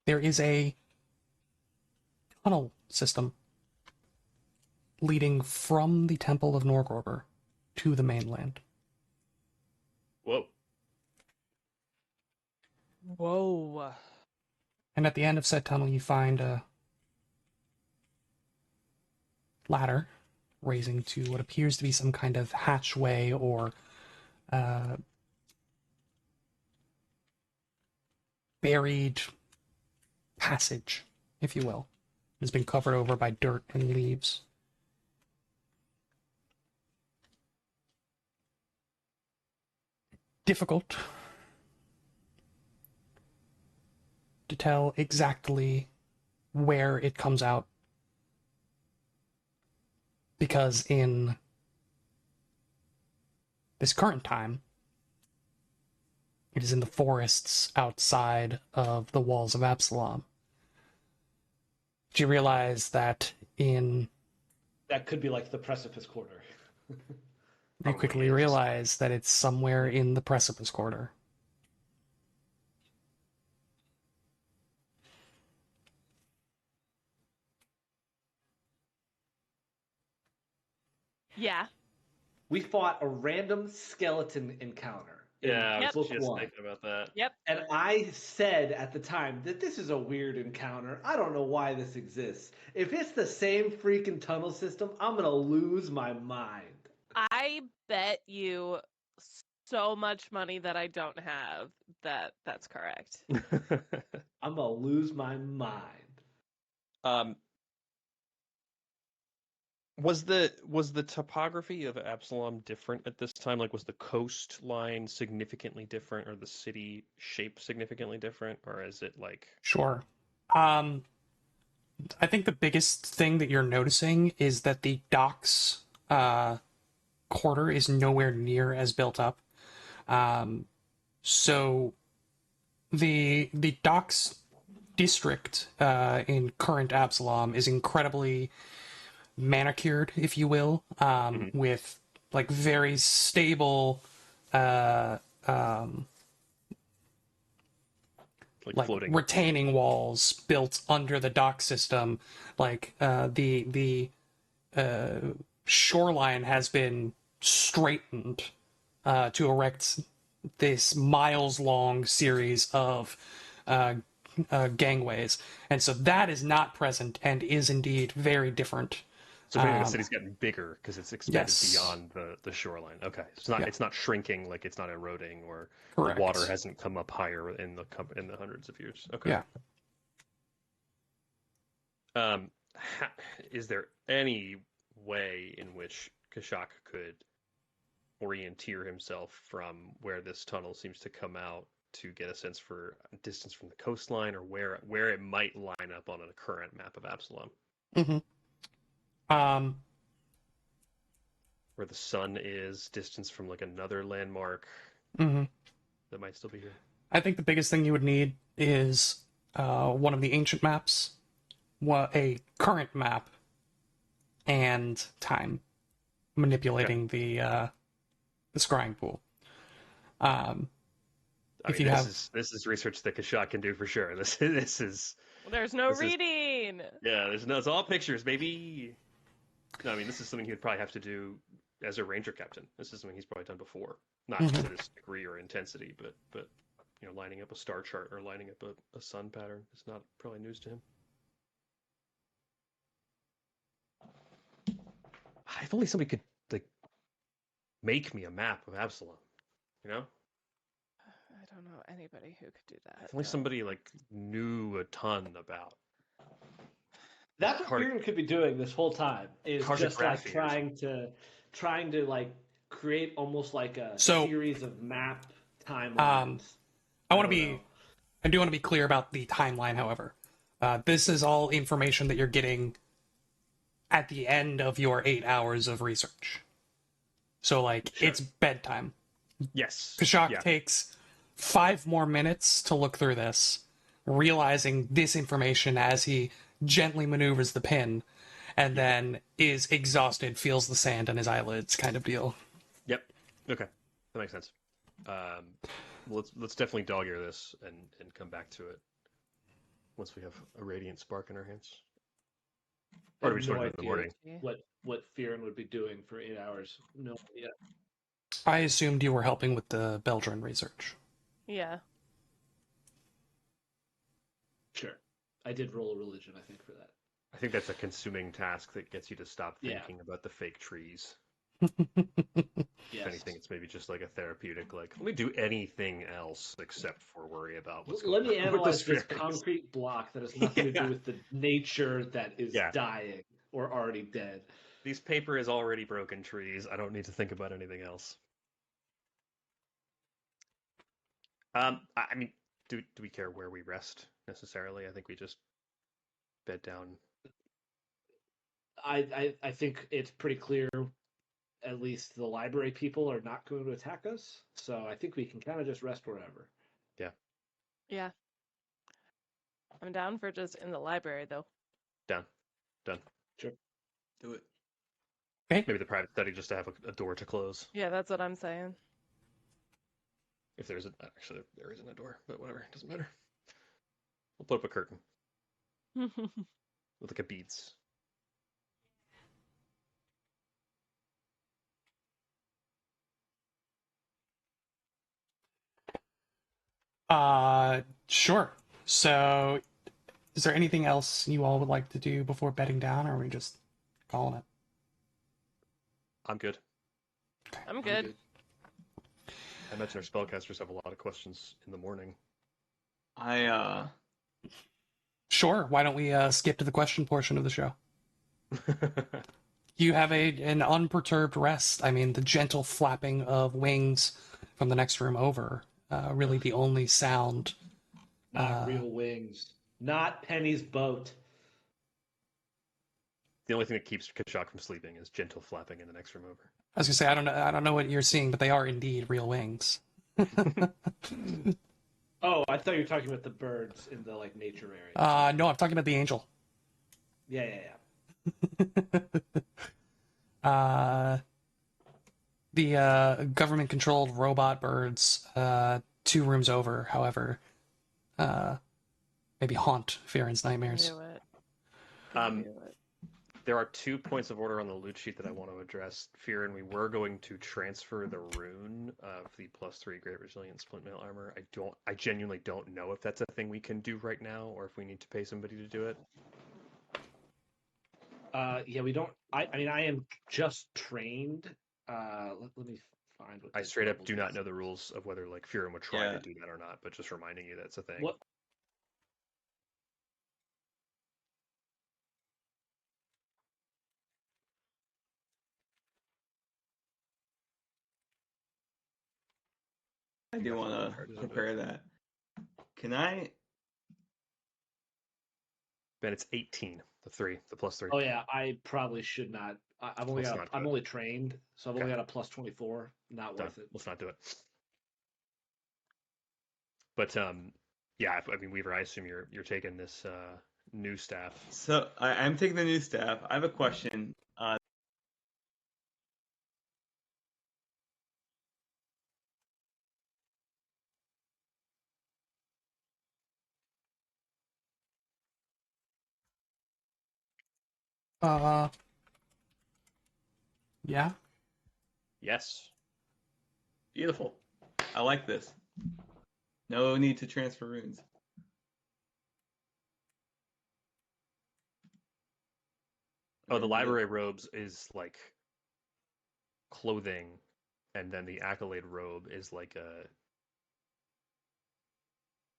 There is a tunnel system leading from the Temple of Norgorber to the mainland. Whoa. Whoa. And at the end of said tunnel, you find a ladder raising to what appears to be some kind of hatchway or buried passage, if you will. It has been covered over by dirt and leaves. Difficult to tell exactly where it comes out, because in this current time, it is in the forests outside of the walls of Absalom. Do you realize that that could be like the Precipice Quarter? You quickly realize that it's somewhere in the Precipice Quarter. Yeah. We fought a random skeleton encounter. Yeah, I was just thinking about that. Yep. And I said at the time that this is a weird encounter. I don't know why this exists. If it's the same freaking tunnel system, I'm going to lose my mind. I bet you so much money that I don't have that that's correct. I'm going to lose my mind. Was the topography of Absalom different at this time? Like, was the coastline significantly different, or the city shape significantly different, or is it like... Sure. I think the biggest thing that you're noticing is that the docks quarter is nowhere near as built up. So the docks district in current Absalom is incredibly manicured, if you will, with like very stable like floating retaining walls built under the dock system. Like the shoreline has been straightened to erect this miles-long series of gangways, and so that is not present and is indeed very different. So the city's getting bigger because it's expanded beyond the shoreline. Okay, it's not shrinking, like it's not eroding, or the water hasn't come up higher in the hundreds of years. Okay. Yeah. Is there any way in which Kashak could orienteer himself from where this tunnel seems to come out to get a sense for distance from the coastline, or where it might line up on a current map of Absalom? Mm-hmm. Where the sun is, distance from like another landmark that might still be here. I think the biggest thing you would need is one of the ancient maps, a current map, and time, manipulating the scrying pool. This is research that Kashak can do for sure. This is. Well, there's no reading. It's all pictures, baby. No, I mean, this is something he'd probably have to do as a ranger captain. This is something he's probably done before, not to this degree or intensity, but lining up a star chart or lining up a sun pattern is not probably news to him. If only somebody could make me a map of Absalom, I don't know anybody who could do that. If only somebody knew a ton about. That's what Fearon could be doing this whole time, is just trying to create almost like a series of map timelines. I want to be I do want to be clear about the timeline, however. This is all information that you're getting at the end of your 8 hours of research. So, like, sure. It's bedtime. Yes. Kashak takes 5 more minutes to look through this, realizing this information as he gently maneuvers the pin, and then is exhausted, feels the sand on his eyelids, kind of deal. Yep. Okay. That makes sense. Let's definitely dog ear this and come back to it once we have a radiant spark in our hands. Or do we start in the morning? What Fearon would be doing for 8 hours? No idea. I assumed you were helping with the Beldrin research. Yeah. Sure. I did roll a religion, I think, for that. I think that's a consuming task that gets you to stop thinking about the fake trees. If anything, it's maybe just like a therapeutic, like, let me do anything else except for worry about what's going on. Let me analyze this concrete block that has nothing to do with the nature that is dying or already dead. These paper is already broken trees. I don't need to think about anything else. I mean, do we care where we rest necessarily? I think we just bed down. I think it's pretty clear. At least the library people are not going to attack us, so I think we can kind of just rest wherever. Yeah. Yeah. I'm down for just in the library, though. Done. Sure. Do it. Okay. Maybe the private study just to have a door to close. Yeah, that's what I'm saying. If there's actually there isn't a door, but whatever, it doesn't matter. We'll put up a curtain with like a beads. Sure. So, is there anything else you all would like to do before bedding down, or are we just calling it? I'm good. I'm good. I imagine our spellcasters have a lot of questions in the morning. Sure. Why don't we skip to the question portion of the show? You have an unperturbed rest. I mean, the gentle flapping of wings from the next room over. Really the only sound. Not real wings. Not Penny's boat. The only thing that keeps Kashak from sleeping is gentle flapping in the next room over. I was gonna say, I don't know what you're seeing, but they are indeed real wings. Oh, I thought you were talking about the birds in the nature area. No, I'm talking about the angel. Yeah. The government-controlled robot birds, 2 rooms over, however, maybe haunt Fearon's nightmares. Knew it. There are 2 points of order on the loot sheet that I want to address. Fearon, we were going to transfer the rune of the +3 Great Resilience Splint Mail Armor. I genuinely don't know if that's a thing we can do right now, or if we need to pay somebody to do it. Yeah, we don't. I mean, I am just trained. Let me find what. I straight up do not know the rules of whether Fearon would try to do that or not, but just reminding you that's a thing. What? I do want to prepare that. Can I? Ben, it's 18. The +3. Oh yeah, I probably should not. I'm only trained, so I've only got a +24. Not worth it. Let's not do it. But yeah, I mean, Weaver, I assume you're taking this new staff. So I'm taking the new staff. I have a question. Yeah. Yes. Beautiful. I like this. No need to transfer runes. Oh, the library robes is like clothing, and then the accolade robe is like a.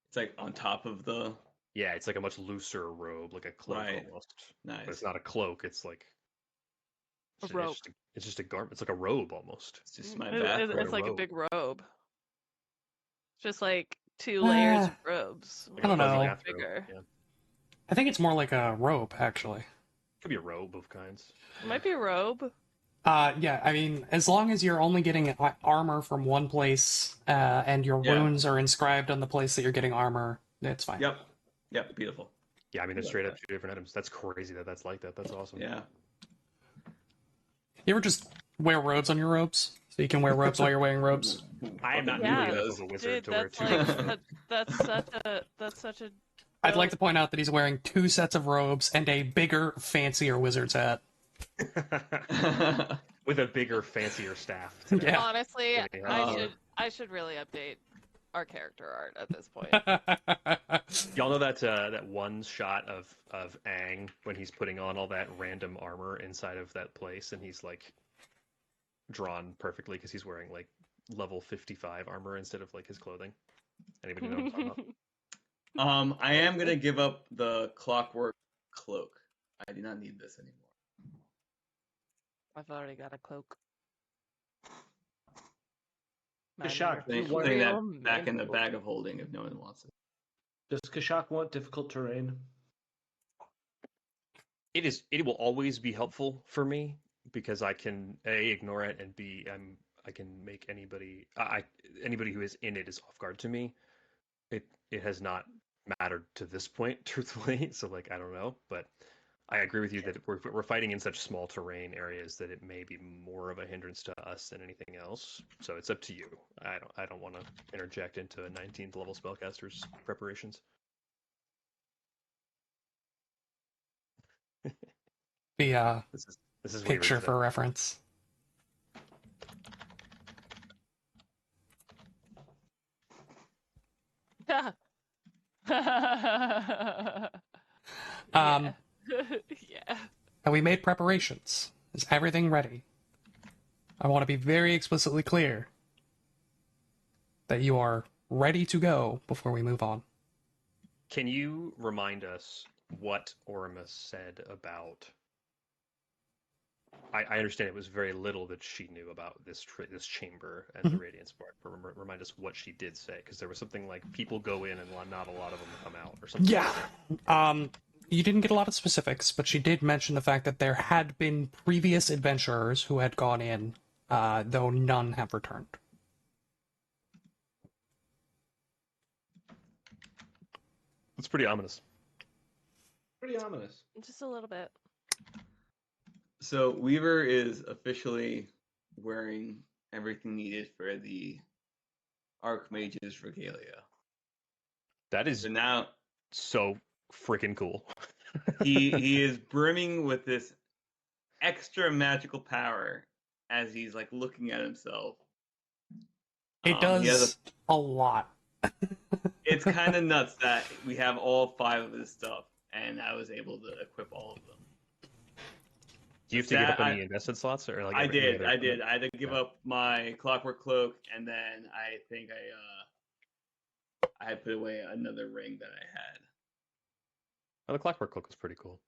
It's like on top of the. Yeah, it's like a much looser robe, like a cloak almost. Nice. But it's not a cloak. It's like a robe. It's just a garment. It's like a robe almost. It's just my back. It's like a big robe. Just like 2 layers of robes. I don't know. Bigger. Yeah. I think it's more like a robe, actually. Could be a robe of kinds. It might be a robe. Yeah, I mean, as long as you're only getting armor from one place, and your runes are inscribed on the place that you're getting armor, it's fine. Yep, beautiful. Yeah, I mean, there's straight up 2 different items. That's crazy that's like that. That's awesome. Yeah. You ever just wear robes on your robes? So you can wear robes while you're wearing robes? I am not nearly enough of a wizard to wear 2 robes. That's such a... I'd like to point out that he's wearing 2 sets of robes and a bigger, fancier wizard's hat. With a bigger, fancier staff. Yeah. Honestly, I should really update our character art at this point. Y'all know that one shot of Aang when he's putting on all that random armor inside of that place, and he's like drawn perfectly because he's wearing like level 55 armor instead of like his clothing. Anybody know what I'm talking about? I am gonna give up the clockwork cloak. I do not need this anymore. I've already got a cloak. Kashak, putting that back in the bag of holding if no one wants it. Does Kashak want difficult terrain? It will always be helpful for me because I can A, ignore it, and B, I can make anybody who is in it is off guard to me. It has not mattered to this point, truthfully. So like I don't know, but I agree with you that we're fighting in such small terrain areas that it may be more of a hindrance to us than anything else. So it's up to you. I don't want to interject into a 19th level spellcaster's preparations. The this is picture for reference. Yeah. Yeah. And we made preparations. Is everything ready? I want to be very explicitly clear that you are ready to go before we move on. Can you remind us what Orma said about... I understand it was very little that she knew about this chamber and the Radiant Spark, but remind us what she did say, because there was something like people go in and not a lot of them come out, or something. Yeah. You didn't get a lot of specifics, but she did mention the fact that there had been previous adventurers who had gone in, though none have returned. It's pretty ominous. Pretty ominous. Just a little bit. So Weaver is officially wearing everything needed for the Archmage's regalia. That is now so freaking cool. he is brimming with this extra magical power as he's like looking at himself. It does a lot. It's kind of nuts that we have all 5 of this stuff, and I was able to equip all of them. Do you have to give up any invested slots, or like? I did. I had to give up my clockwork cloak, and then I think I had put away another ring that I had. Oh, the clockwork cloak was pretty cool.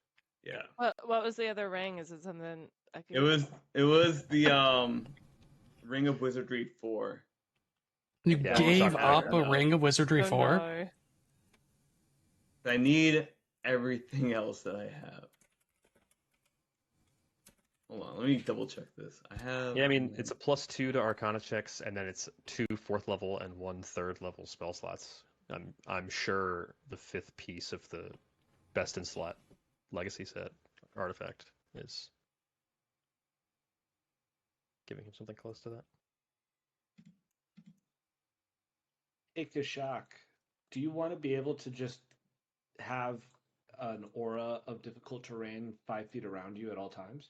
Yeah. What was the other ring? Is it something I could... It was the Ring of Wizardry 4. You gave up a Ring of Wizardry 4? No. I need everything else that I have. Hold on, let me double check this. I have. Yeah, I mean it's a +2 to Arcana checks, and then it's 2 4th level and 1 3rd level spell slots. I'm sure the 5th piece of the best in slot legacy set artifact is giving him something close to that. Hey Kashak, do you want to be able to just have an aura of difficult terrain 5 feet around you at all times?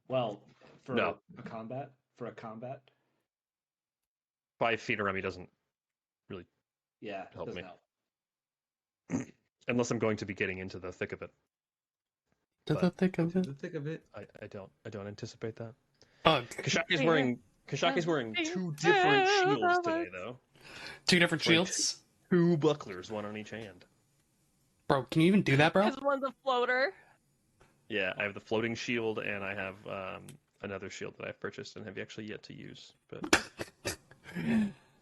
Well, for a combat? 5 feet around me doesn't really help me. Unless I'm going to be getting into the thick of it. The thick of it? The thick of it? I don't anticipate that. Kashak is wearing 2 different shields today, though. 2 different shields? 2 bucklers, 1 on each hand. Bro, can you even do that, bro? Because one's a floater. Yeah, I have the floating shield, and I have another shield that I've purchased and have actually yet to use. But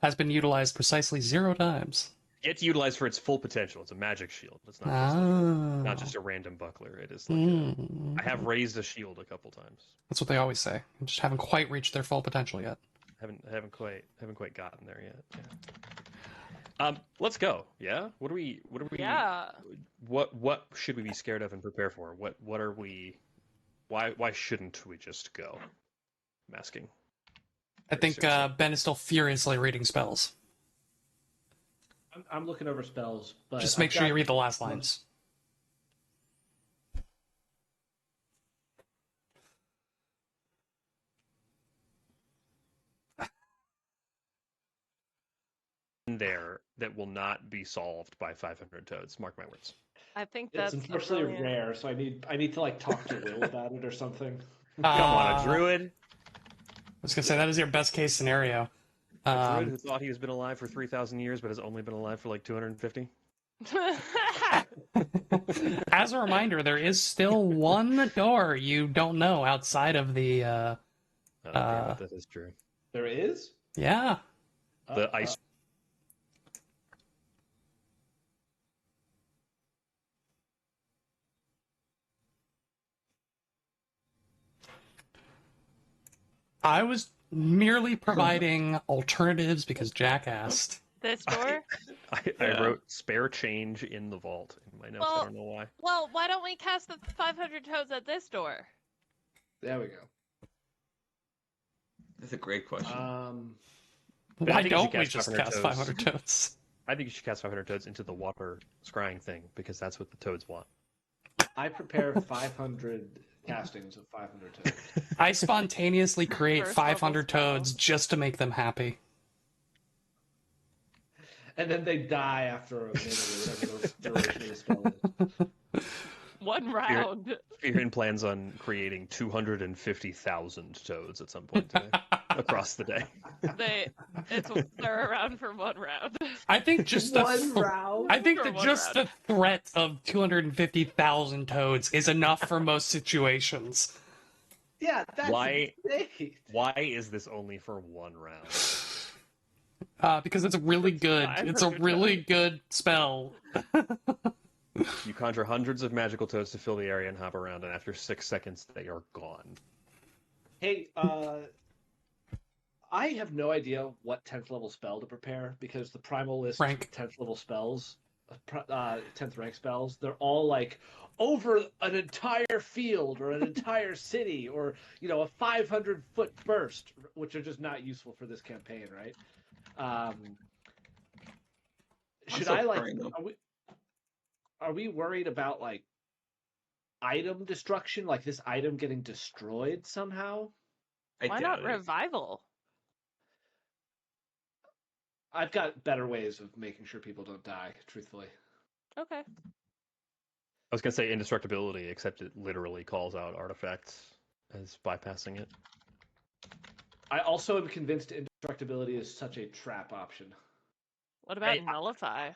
has been utilized precisely 0 times. Get to utilize for its full potential. It's a magic shield. It's not just a random buckler. It is like I have raised a shield a couple times. That's what they always say. I just haven't quite reached their full potential yet. Haven't quite gotten there yet. Yeah. Let's go. Yeah. What are we? Yeah. What should we be scared of and prepare for? What are we? Why shouldn't we just go? I'm asking. I think Ben is still furiously reading spells. I'm looking over spells, but just make sure you read the last lines. There that will not be solved by 500 toads. Mark my words. I think that's it's unfortunately rare, so I need to like talk to Will about it or something. Come on, a druid. I was gonna say that is your best case scenario. A druid who thought he's been alive for 3,000 years, but has only been alive for like 250. As a reminder, there is still one door you don't know outside of the. That is true. There is. Yeah. The ice. I was merely providing alternatives because Jack asked. This door? I wrote spare change in the vault in my notes. I don't know why. Well, why don't we cast the 500 toads at this door? There we go. That's a great question. Why don't we just cast 500 toads? I think you should cast 500 toads into the water scrying thing because that's what the toads want. I prepare 500 castings of 500 toads. I spontaneously create 500 toads just to make them happy. And then they die after a minute or whatever the duration of the spell is. One round. Fearin plans on creating 250,000 toads at some point today, across the day. They're around for one round. I think just one round. I think that just the threat of 250,000 toads is enough for most situations. Yeah, that's why is this only for one round? Because it's really good. It's a really good spell. You conjure hundreds of magical toads to fill the area and hop around, and after 6 seconds, they are gone. Hey, I have no idea what 10th level spell to prepare because the primal list of 10th level spells, 10th rank spells, they're all like over an entire field or an entire city or, a 500-foot burst, which are just not useful for this campaign, right? Should I like? Are we worried about like item destruction, like this item getting destroyed somehow? Why not revival? I've got better ways of making sure people don't die, truthfully. Okay. I was gonna say indestructibility, except it literally calls out artifacts as bypassing it. I also am convinced indestructibility is such a trap option. What about nullify?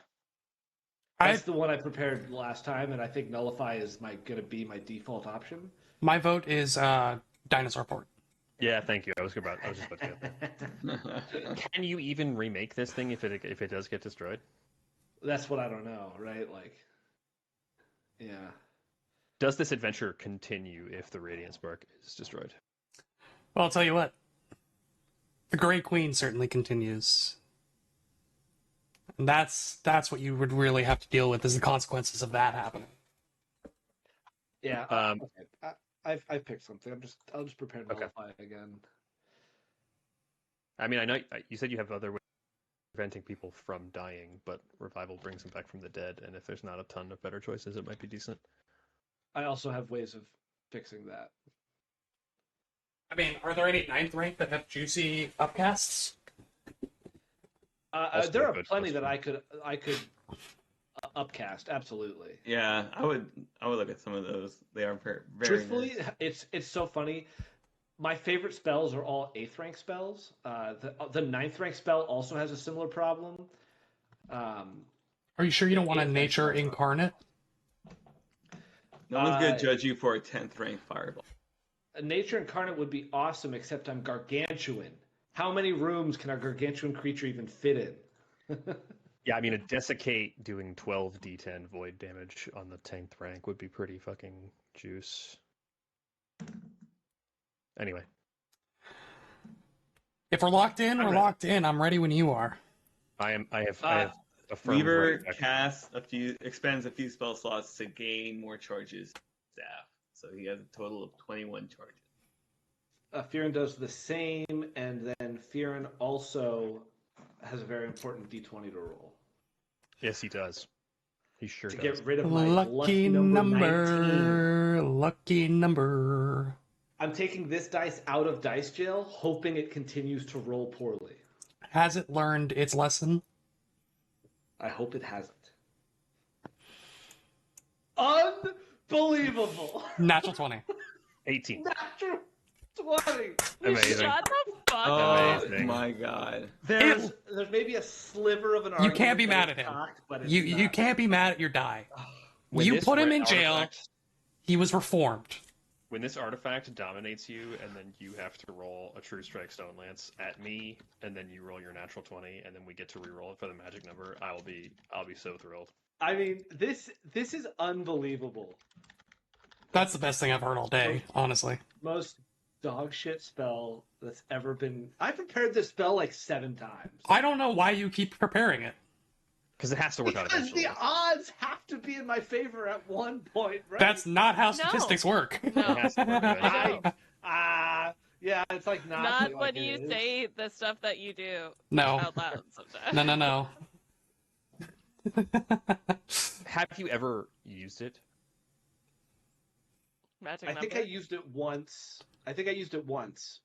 That's the one I prepared last time, and I think nullify is gonna be my default option. My vote is dinosaur port. Yeah, thank you. I was just about to get there. Can you even remake this thing if it does get destroyed? That's what I don't know, right? Like, yeah. Does this adventure continue if the Radiant Spark is destroyed? Well, I'll tell you what. The Grey Queen certainly continues. And that's what you would really have to deal with is the consequences of that happening. Yeah. Okay. I've picked something. I'll just prepare to nullify again. I mean, I know you said you have other ways of preventing people from dying, but revival brings them back from the dead, and if there's not a ton of better choices, it might be decent. I also have ways of fixing that. I mean, are there any 9th rank that have juicy upcasts? There are plenty that I could upcast. Absolutely. Yeah, I would look at some of those. They are very truthfully nice. It's so funny. My favorite spells are all 8th rank spells. The 9th rank spell also has a similar problem. Are you sure you don't want a nature incarnate? No one's gonna judge you for a 10th rank fireball. A nature incarnate would be awesome, except I'm gargantuan. How many rooms can our gargantuan creature even fit in? Yeah, I mean, a Desiccate doing 12 d10 void damage on the 10th rank would be pretty fucking juice. Anyway. If we're locked in, we're locked in. I'm ready when you are. I have Weaver expends a few spell slots to gain more charges staff. So he has a total of 21 charges. Fearon does the same, and then Fearon also has a very important d20 to roll. Yes, he does. He sure does. To get rid of my lucky number 19. Lucky number. I'm taking this dice out of dice jail, hoping it continues to roll poorly. Has it learned its lesson? I hope it hasn't. Unbelievable! Natural 20. 18. Natural 20! Amazing. Shut the fuck up. Amazing. My God. There's maybe a sliver of an argument. You can't be mad at him. You can't be mad at your die. You put him in jail. He was reformed. When this artifact dominates you, and then you have to roll a True Strike Stone Lance at me, and then you roll your natural 20, and then we get to re-roll it for the magic number, I'll be so thrilled. I mean, this is unbelievable. That's the best thing I've heard all day, honestly. Most dog shit spell that's ever been. I prepared this spell like 7 times. I don't know why you keep preparing it. Because it has to work out eventually. Because the odds have to be in my favor at one point, right? That's not how statistics work. No. It has to work eventually. Yeah, it's like not when you say the stuff that you do out loud sometimes. No. Have you ever used it? I think I used it once.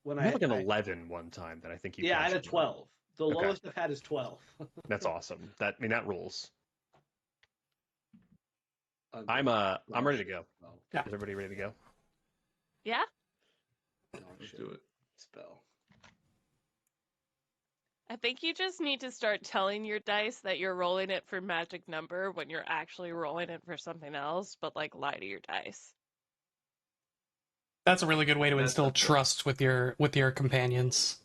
When I had like an 11 one time that I think you. Yeah, I had a 12. The lowest I've had is 12. That's awesome. That rules. I'm ready to go. Yeah. Is everybody ready to go? Yeah. Let's do it. Spell. I think you just need to start telling your dice that you're rolling it for magic number when you're actually rolling it for something else, but like lie to your dice. That's a really good way to instill trust with your companions.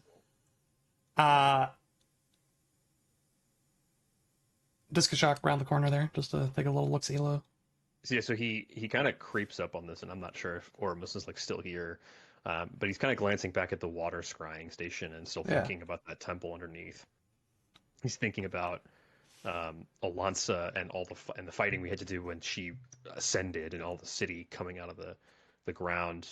Does Kashak around the corner there, just to take a little look-see low? So he kind of creeps up on this, and I'm not sure if Ormus is like still here, but he's kind of glancing back at the water scrying station and still thinking about that temple underneath. He's thinking about Alonsa and the fighting we had to do when she ascended, and all the city coming out of the ground.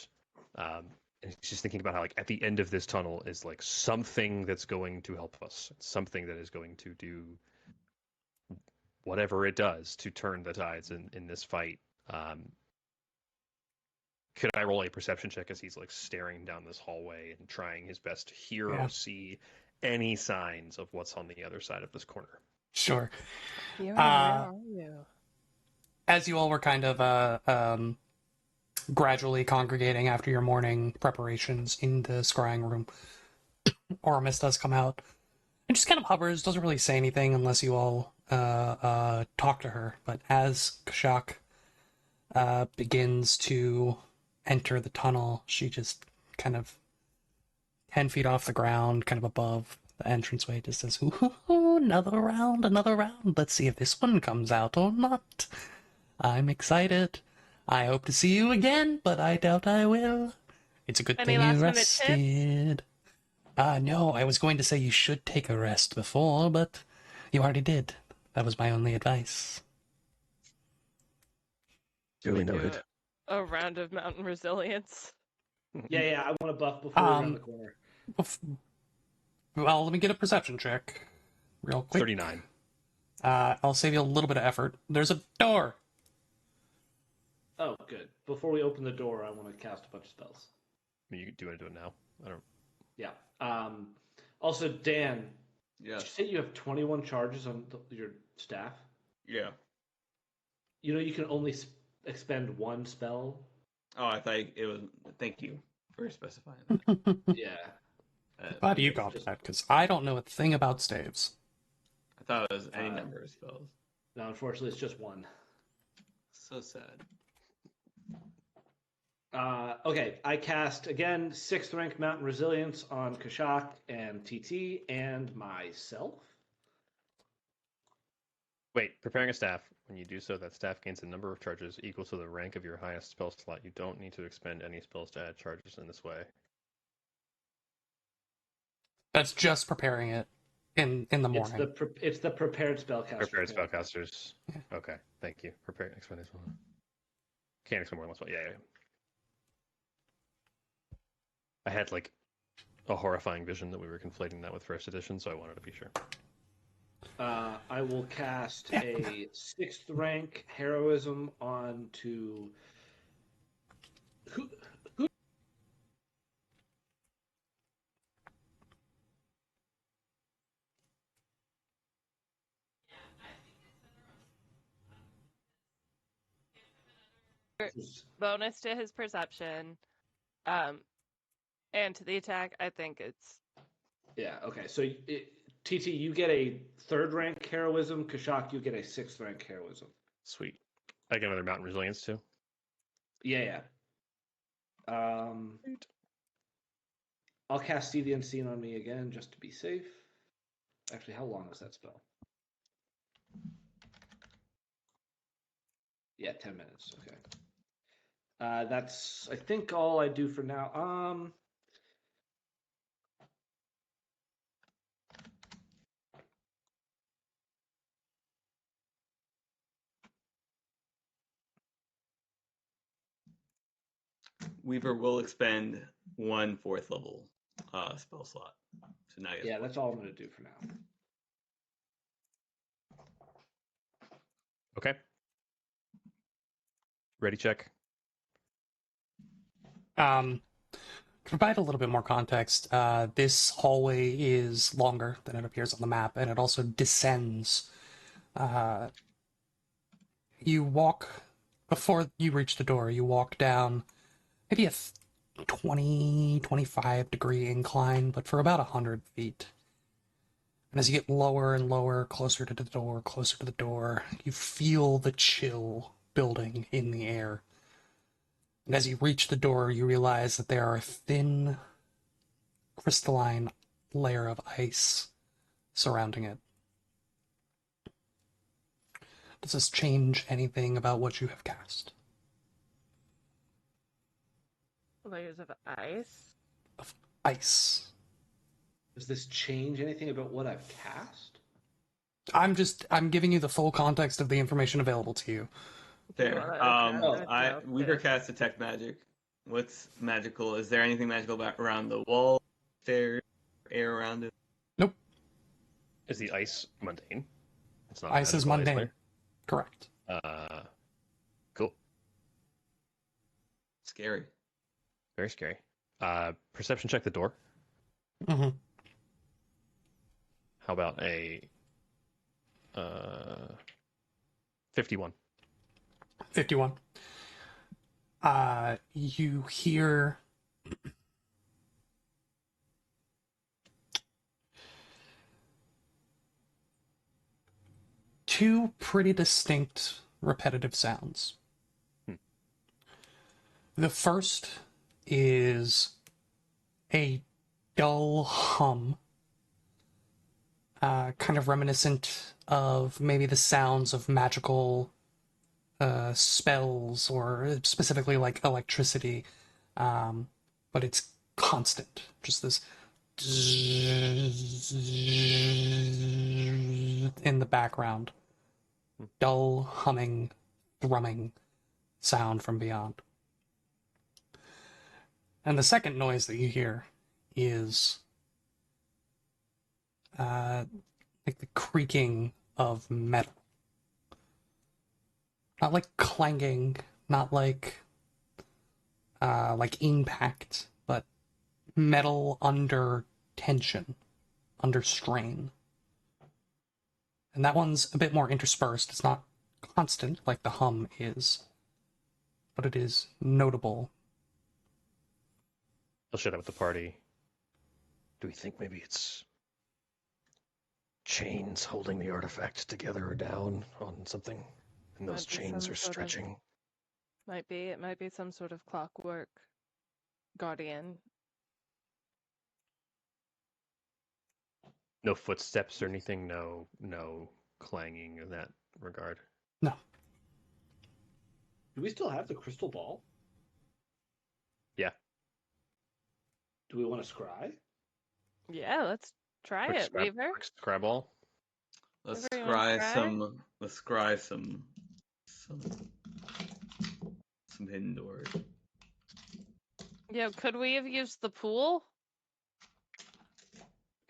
And he's just thinking about how, like, at the end of this tunnel is like something that's going to help us, something that is going to do whatever it does to turn the tides in this fight. Could I roll a perception check as he's like staring down this hallway and trying his best to hear or see any signs of what's on the other side of this corner? Sure. Where are you? As you all were kind of gradually congregating after your morning preparations in the scrying room, Ormus does come out and just kind of hovers, doesn't really say anything unless you all talk to her. But as Kashak begins to enter the tunnel, she just kind of 10 feet off the ground, kind of above the entranceway, just says, "Ooh, another round. Let's see if this one comes out or not. I'm excited. I hope to see you again, but I doubt I will. It's a good thing you rested." No, I was going to say you should take a rest before, but you already did. That was my only advice. Duly noted. A round of mountain resilience. Yeah, I want to buff before we around the corner. Well, let me get a perception check real quick. 39. I'll save you a little bit of effort. There's a door. Oh, good. Before we open the door, I want to cast a bunch of spells. I mean, do you want to do it now? I don't. Yeah. Also, Dan. Yeah. Did you say you have 21 charges on your staff? Yeah. You know you can only expend one spell. Oh, I thought it was. Thank you for specifying that. Yeah. Glad you got that, because I don't know a thing about staves. I thought it was any number of spells. No, unfortunately, it's just one. So sad. Okay, I cast, again, 6th rank Mountain Resilience on Kashak and TT and myself. Wait, preparing a staff. When you do so, that staff gains a number of charges equal to the rank of your highest spell slot. You don't need to expend any spells to add charges in this way. That's just preparing it in the morning. It's the prepared spellcaster. Prepared spellcasters. Yeah. Okay, thank you. Prepared expend as well. Can't expend more than one spell. Yeah. I had like a horrifying vision that we were conflating that with first edition, so I wanted to be sure. I will cast a 6th rank heroism onto who. Bonus to his perception, and to the attack. I think it's. Yeah. Okay. So TT, you get a 3rd rank heroism. Kashak, you get a 6th rank heroism. Sweet. I get another mountain resilience too. Yeah. I'll cast See the Unseen on me again just to be safe. Actually, how long is that spell? Yeah, 10 minutes. Okay. That's, I think, all I do for now. Weaver will expend 1 4th level spell slot. So now yeah, that's all I'm going to do for now. Okay. Ready, check. To provide a little bit more context, this hallway is longer than it appears on the map, and it also descends. You walk, before you reach the door, you walk down maybe a 20-25 degree incline, but for about 100 feet. And as you get lower and lower, closer to the door, you feel the chill building in the air. And as you reach the door, you realize that there are a thin, crystalline layer of ice surrounding it. Does this change anything about what you have cast? Layers of ice? Of ice. Does this change anything about what I've cast? I'm giving you the full context of the information available to you. Fair. Weaver cast detect magic. What's magical? Is there anything magical around the wall, stairs, air around it? Nope. Is the ice mundane? It's not ice is mundane. Ice correct. Cool. Scary. Very scary. Perception check the door. Mm-hmm. How about a 51? 51. You hear two pretty distinct repetitive sounds. The first is a dull hum, kind of reminiscent of maybe the sounds of magical spells, or specifically like electricity, but it's constant, just this in the background, dull humming, thrumming sound from beyond. And the second noise that you hear is like the creaking of metal. Not like clanging, not like impact, but metal under tension, under strain. And that one's a bit more interspersed. It's not constant like the hum is, but it is notable. I'll share that with the party. Do we think maybe it's chains holding the artifact together or down on something? And those chains are stretching. It might be some sort of clockwork guardian. No footsteps or anything, no clanging of that regard. No. Do we still have the crystal ball? Yeah. Do we want to scry? Yeah, let's try Quick it, Weaver. Quick scry ball. Let's Everyone scry scry? some. Let's scry some hidden doors. Yeah, could we have used the pool?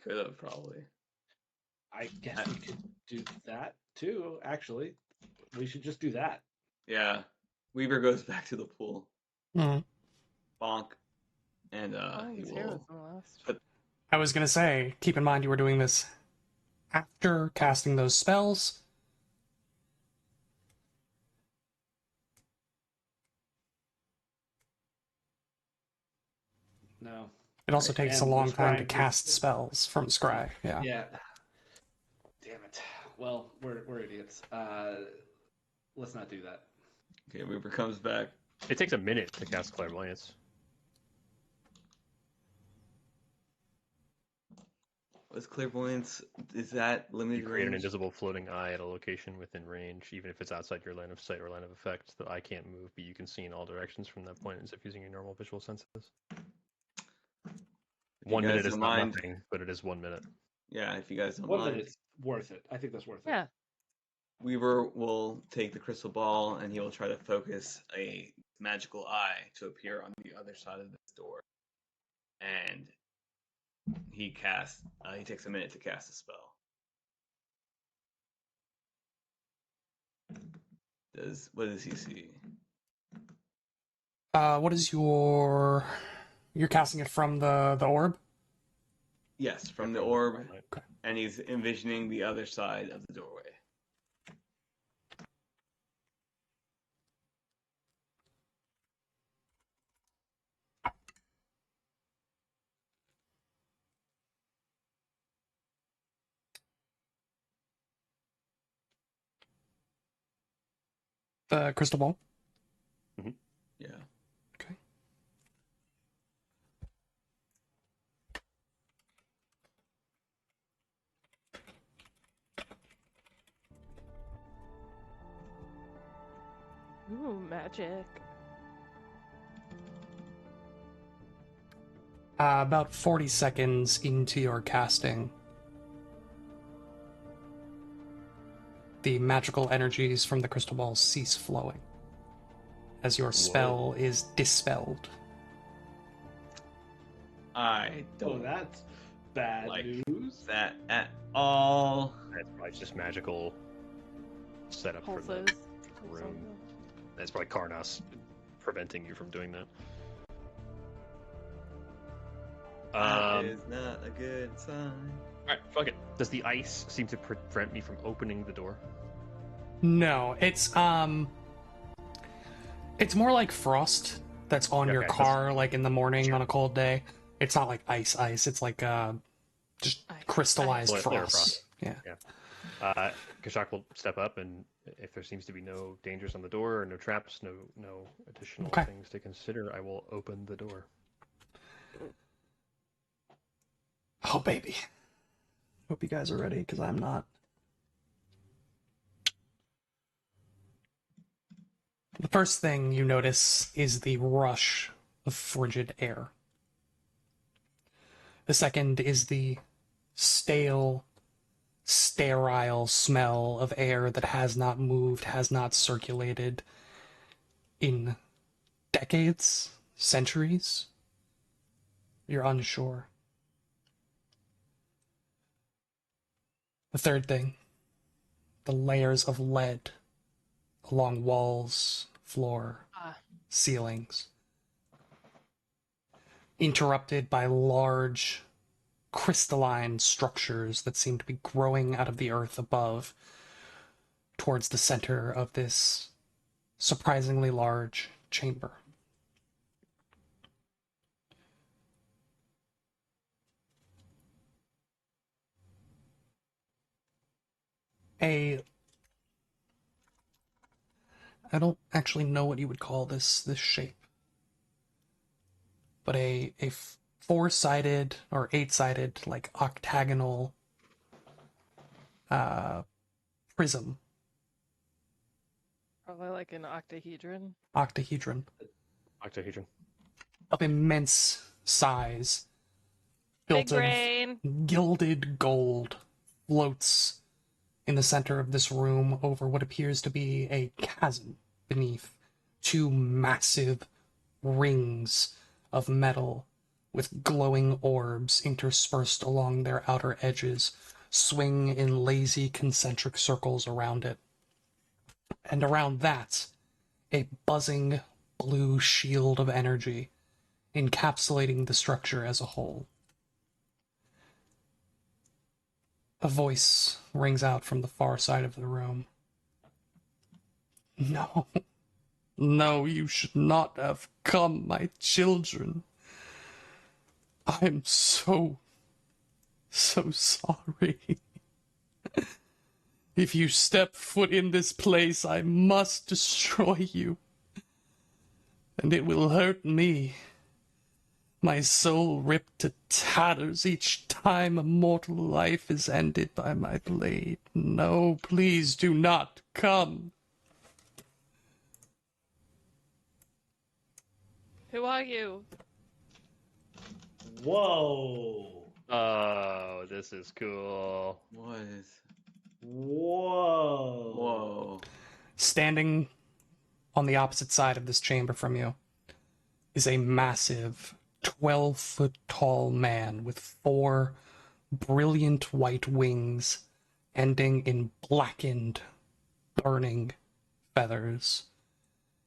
Could have probably. I guess we could do that too. Actually, we should just do that. Yeah, Weaver goes back to the pool. Mm. Bonk, and he will. I was gonna say, keep in mind you were doing this after casting those spells. No. It also takes a long time to cast spells from Scry. Yeah. Yeah. Damn it. Well, we're idiots. Let's not do that. Okay, Weaver comes back. It takes a minute to cast Clairvoyance. What's Clairvoyance? Is that limited? You create an range? invisible floating eye at a location within range, even if it's outside your line of sight or line of effect. The eye can't move, but you can see in all directions from that point as if using your normal visual senses. 1 minute is not nothing, but it is 1 minute. Yeah, if you guys don't 1 mind. minute's worth it. I think that's worth it. Yeah. Weaver will take the crystal ball and he will try to focus a magical eye to appear on the other side of this door. And he takes a minute to cast a spell. What does he see? What is you're casting it from the orb? Yes, from the orb, okay. And he's envisioning the other side of the doorway. The crystal ball? Mm-hmm. Yeah. Okay. Ooh, magic. About 40 seconds into your casting, the magical energies from the crystal ball cease flowing as your spell is dispelled. I don't. Oh, that's bad news. That at all. That's probably just magical setup for the room. That's probably Karnas preventing you from doing that. That is not a good sign. Alright, fuck it. Does the ice seem to prevent me from opening the door? No, it's more like frost that's on your car, like in the morning on a cold day. It's not like ice. It's like just crystallized frost. Yeah. Kashak will step up, and if there seems to be no dangers on the door or no traps, no additional things to consider, I will open the door. Oh, baby. Hope you guys are ready, because I'm not. The first thing you notice is the rush of frigid air. The second is the stale, sterile smell of air that has not moved, has not circulated in decades, centuries. You're unsure. The third thing, the layers of lead along walls, floor, ceilings, interrupted by large crystalline structures that seem to be growing out of the earth above towards the center of this surprisingly large chamber. I don't actually know what you would call this shape, but a four-sided or eight-sided, like octagonal prism Probably like an octahedron. Octahedron. Octahedron. Of immense size. Big Built brain. of gilded gold. Floats in the center of this room over what appears to be a chasm beneath. Two massive rings of metal with glowing orbs interspersed along their outer edges swing in lazy concentric circles around it. And around that, a buzzing blue shield of energy encapsulating the structure as a whole. A voice rings out from the far side of the room. No. No, you should not have come, my children. I'm so sorry. If you step foot in this place, I must destroy you. And it will hurt me. My soul ripped to tatters each time a mortal life is ended by my blade. No, please do not come. Who are you? Whoa. Oh, this is cool. Whoa. Standing on the opposite side of this chamber from you is a massive 12-foot tall man with 4 brilliant white wings ending in blackened, burning feathers.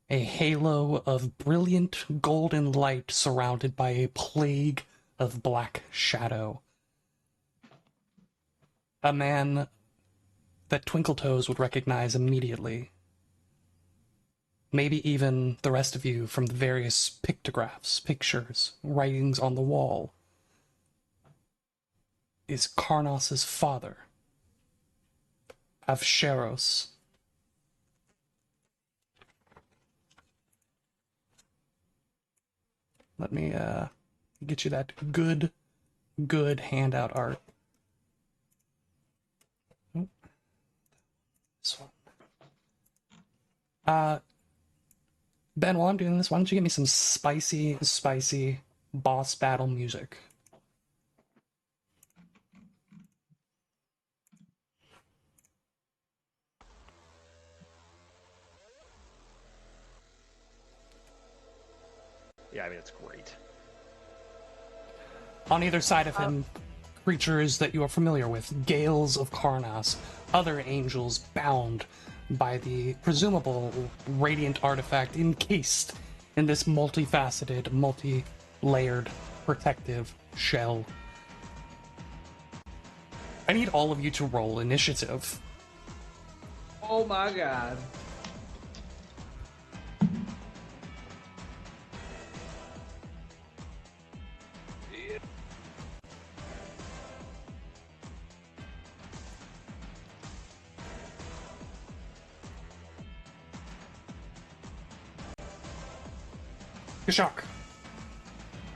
A halo of brilliant golden light surrounded by a plague of black shadow. A man that Twinkletoes would recognize immediately. Maybe even the rest of you from the various pictographs, pictures, writings on the wall. Is Karnos' father, Avsheros. Let me get you that good handout art. Oh. This one. Ben, while I'm doing this, why don't you give me some spicy boss battle music? Yeah, I mean, it's great. On either side of him, creatures that you are familiar with, Gales of Karnos, other angels bound by the presumable radiant artifact encased in this multifaceted, multi-layered protective shell. I need all of you to roll initiative. Oh my god. Kashak.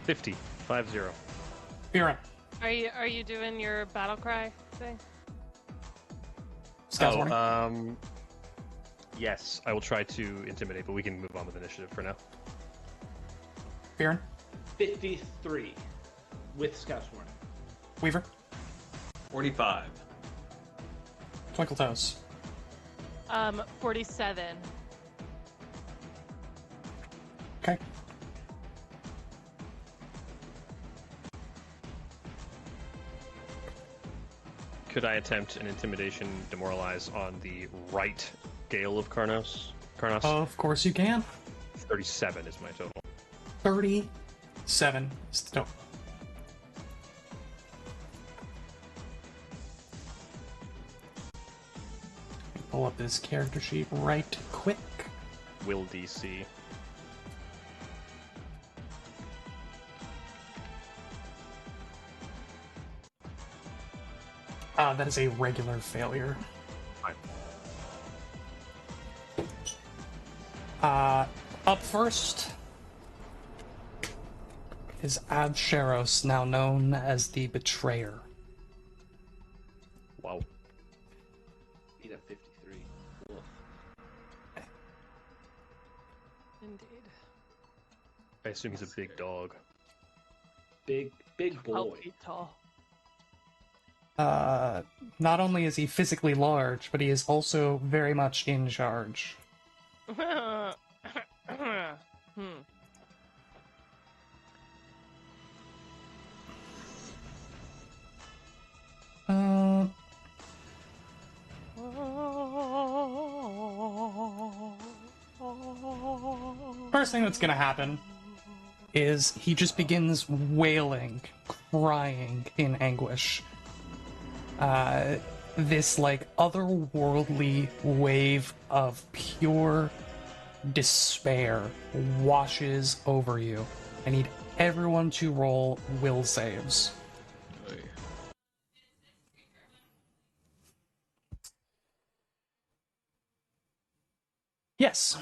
50. 5-0. Viren. Are you doing your battle cry thing? Scout's warning. Yes, I will try to intimidate, but we can move on with initiative for now. Viren. 53 with Scout's warning. Weaver. 45. Twinkletoes. 47. Okay. Could I attempt an intimidation demoralize on the right Gale of Karnos? Of course you can. 37 is my total. 37 is the total. Pull up this character sheet right quick. Will DC. That is a regular failure. Fine. Up first is Avsheros, now known as the Betrayer. Wow. Beat up 53. Woof. I assume he's a big dog. Big boy. 12 feet tall. Not only is he physically large, but he is also very much in charge. First thing that's gonna happen is he just begins wailing, crying in anguish. This like otherworldly wave of pure despair washes over you. I need everyone to roll will saves. Yes.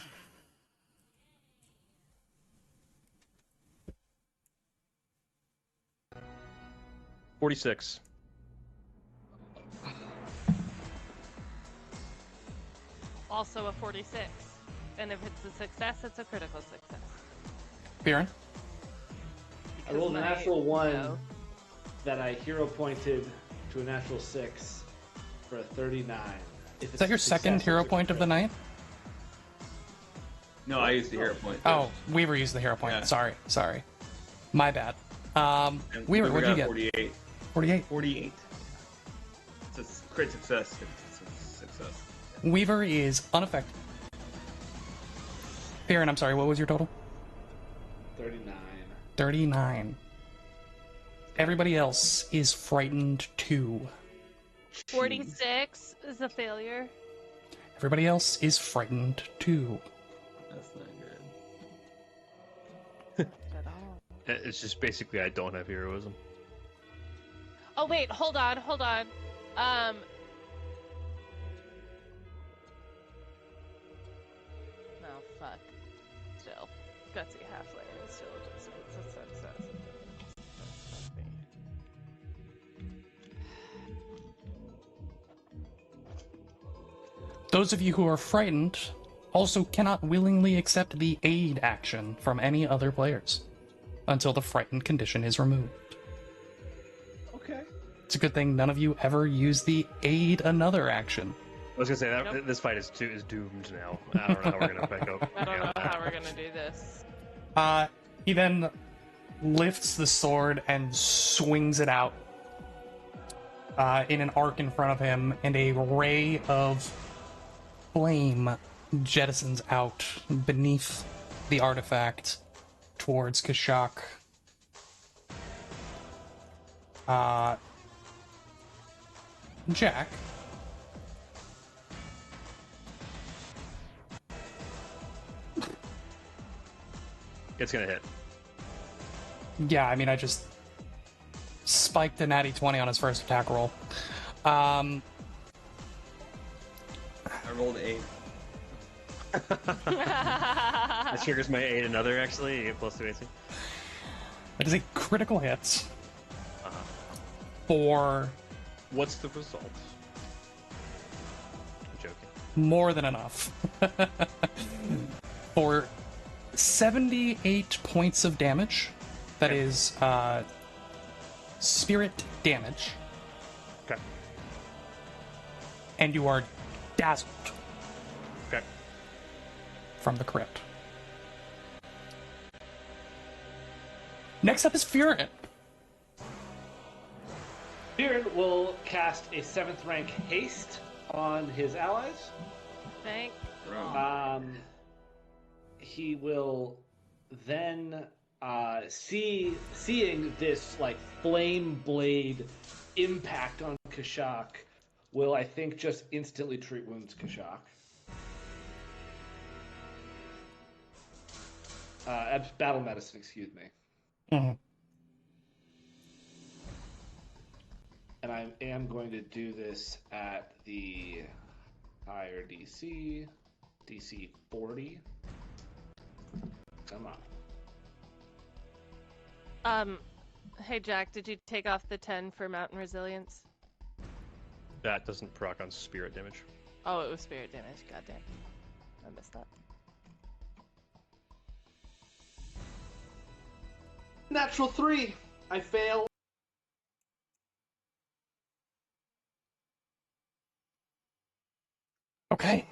$46. Also a 46. And if it's a success, it's a critical success. Viren? I rolled a natural 1 that I hero pointed to a natural 6 for a 39. Is that your second hero point of the night? No, I used the hero point. Oh, Weaver used the hero point. Yeah. Sorry. My bad. Weaver, what'd you get? 48. 48? 48. It's a great success. It's a success. Weaver is unaffected. Viren, I'm sorry, what was your total? 39. 39. Everybody else is frightened too. 46 is a failure. Everybody else is frightened too. That's not good. It's just basically I don't have heroism. Oh wait, hold on. Oh fuck. Still. Gutsy halfling still just it's a success. Those of you who are frightened also cannot willingly accept the aid action from any other players until the frightened condition is removed. Okay. It's a good thing none of you ever use the aid another action. I was gonna say that this fight is doomed now. I don't know how we're gonna back up. I don't know how we're gonna do this. He then lifts the sword and swings it out in an arc in front of him, and a ray of flame jettisons out beneath the artifact towards Kashak. Jack. It's gonna hit. Yeah, I mean, I just spiked a natty 20 on his first attack roll. I rolled 8. That triggers my 8 another, actually. 8 plus 2 AC. That is a critical hit. For... What's the result? I'm joking. More than enough. For 78 points of damage. That is, spirit damage. Okay. And you are dazzled. Okay. From the crit. Next up is Furin. Furin will cast a 7th rank haste on his allies. Thank He will then seeing this like flame blade impact on Kashak, will I think just instantly treat wounds Kashak. Battle medicine, excuse me. Mm-hmm. And I am going to do this at the higher DC 40. Come on. Hey Jack, did you take off the 10 for mountain resilience? That doesn't proc on spirit damage. Oh, it was spirit damage. Goddamn. I missed that. Natural 3. I fail. Okay.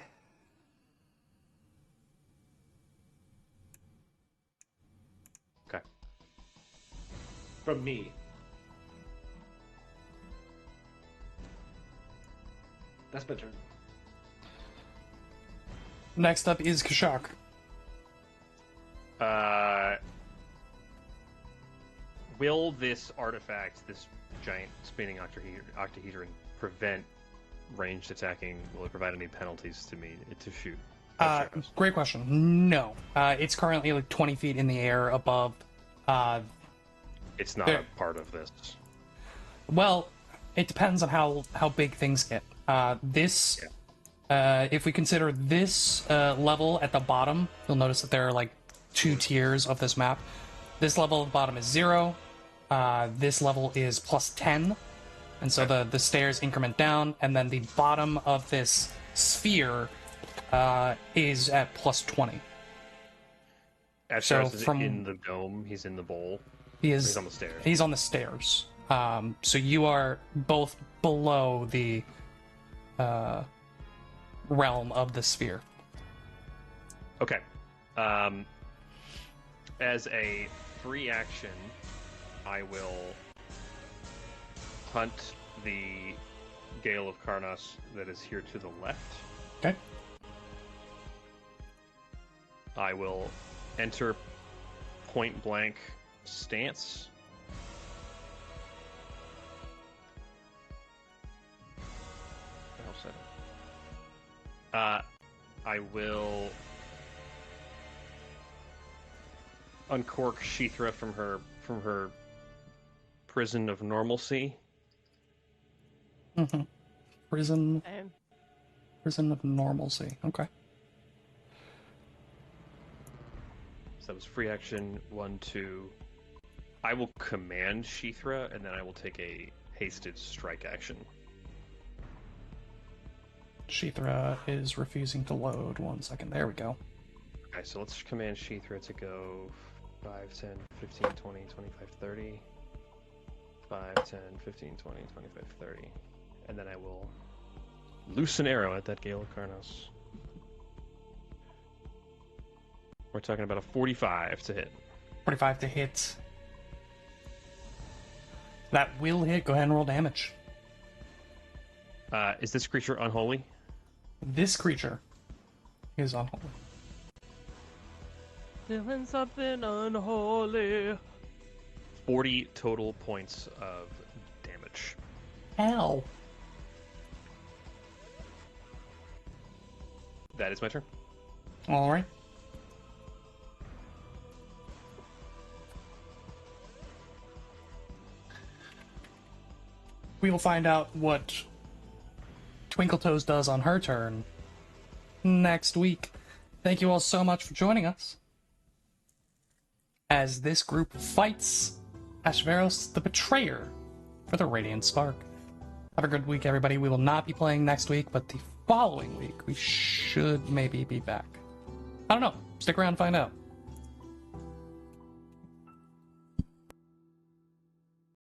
Okay. From me. That's my turn. Next up is Kashak. Will this artifact, this giant spinning octahedron, prevent ranged attacking? Will it provide any penalties to me to shoot? Great question. No. It's currently like 20 feet in the air above. It's not a part of this. Well, it depends on how big things get. If we consider this level at the bottom, you'll notice that there are like 2 tiers of this map. This level at the bottom is 0. This level is +10. And so the stairs increment down, and then the bottom of this sphere is at +20. Ashtaroth is in the dome, he's in the bowl. He's on the stairs. He's on the stairs. So you are both below the realm of the sphere. Okay. As a free action, I will hunt the Gale of Karnos that is here to the left. Okay. I will enter point blank stance. I will uncork Sheethra from her prison of normalcy. Mm-hmm. Prison of normalcy. Okay. So that was free action 1, 2. I will command Sheethra, and then I will take a hasted strike action. Sheethra is refusing to load. 1 second. There we go. Okay, so let's command Sheethra to go 5, 10, 15, 20, 25, 30. 5, 10, 15, 20, 25, 30. And then I will loose an arrow at that Gale of Karnos. We're talking about a 45 to hit. 45 to hit. That will hit. Go ahead and roll damage. Is this creature unholy? This creature is unholy. Doing something unholy. 40 total points of damage. Ow. That is my turn. All right. We will find out what Twinkletoes does on her turn next week. Thank you all so much for joining us as this group fights Ashvaros the Betrayer for the Radiant Spark. Have a good week, everybody. We will not be playing next week, but the following week we should maybe be back. I don't know. Stick around and find out.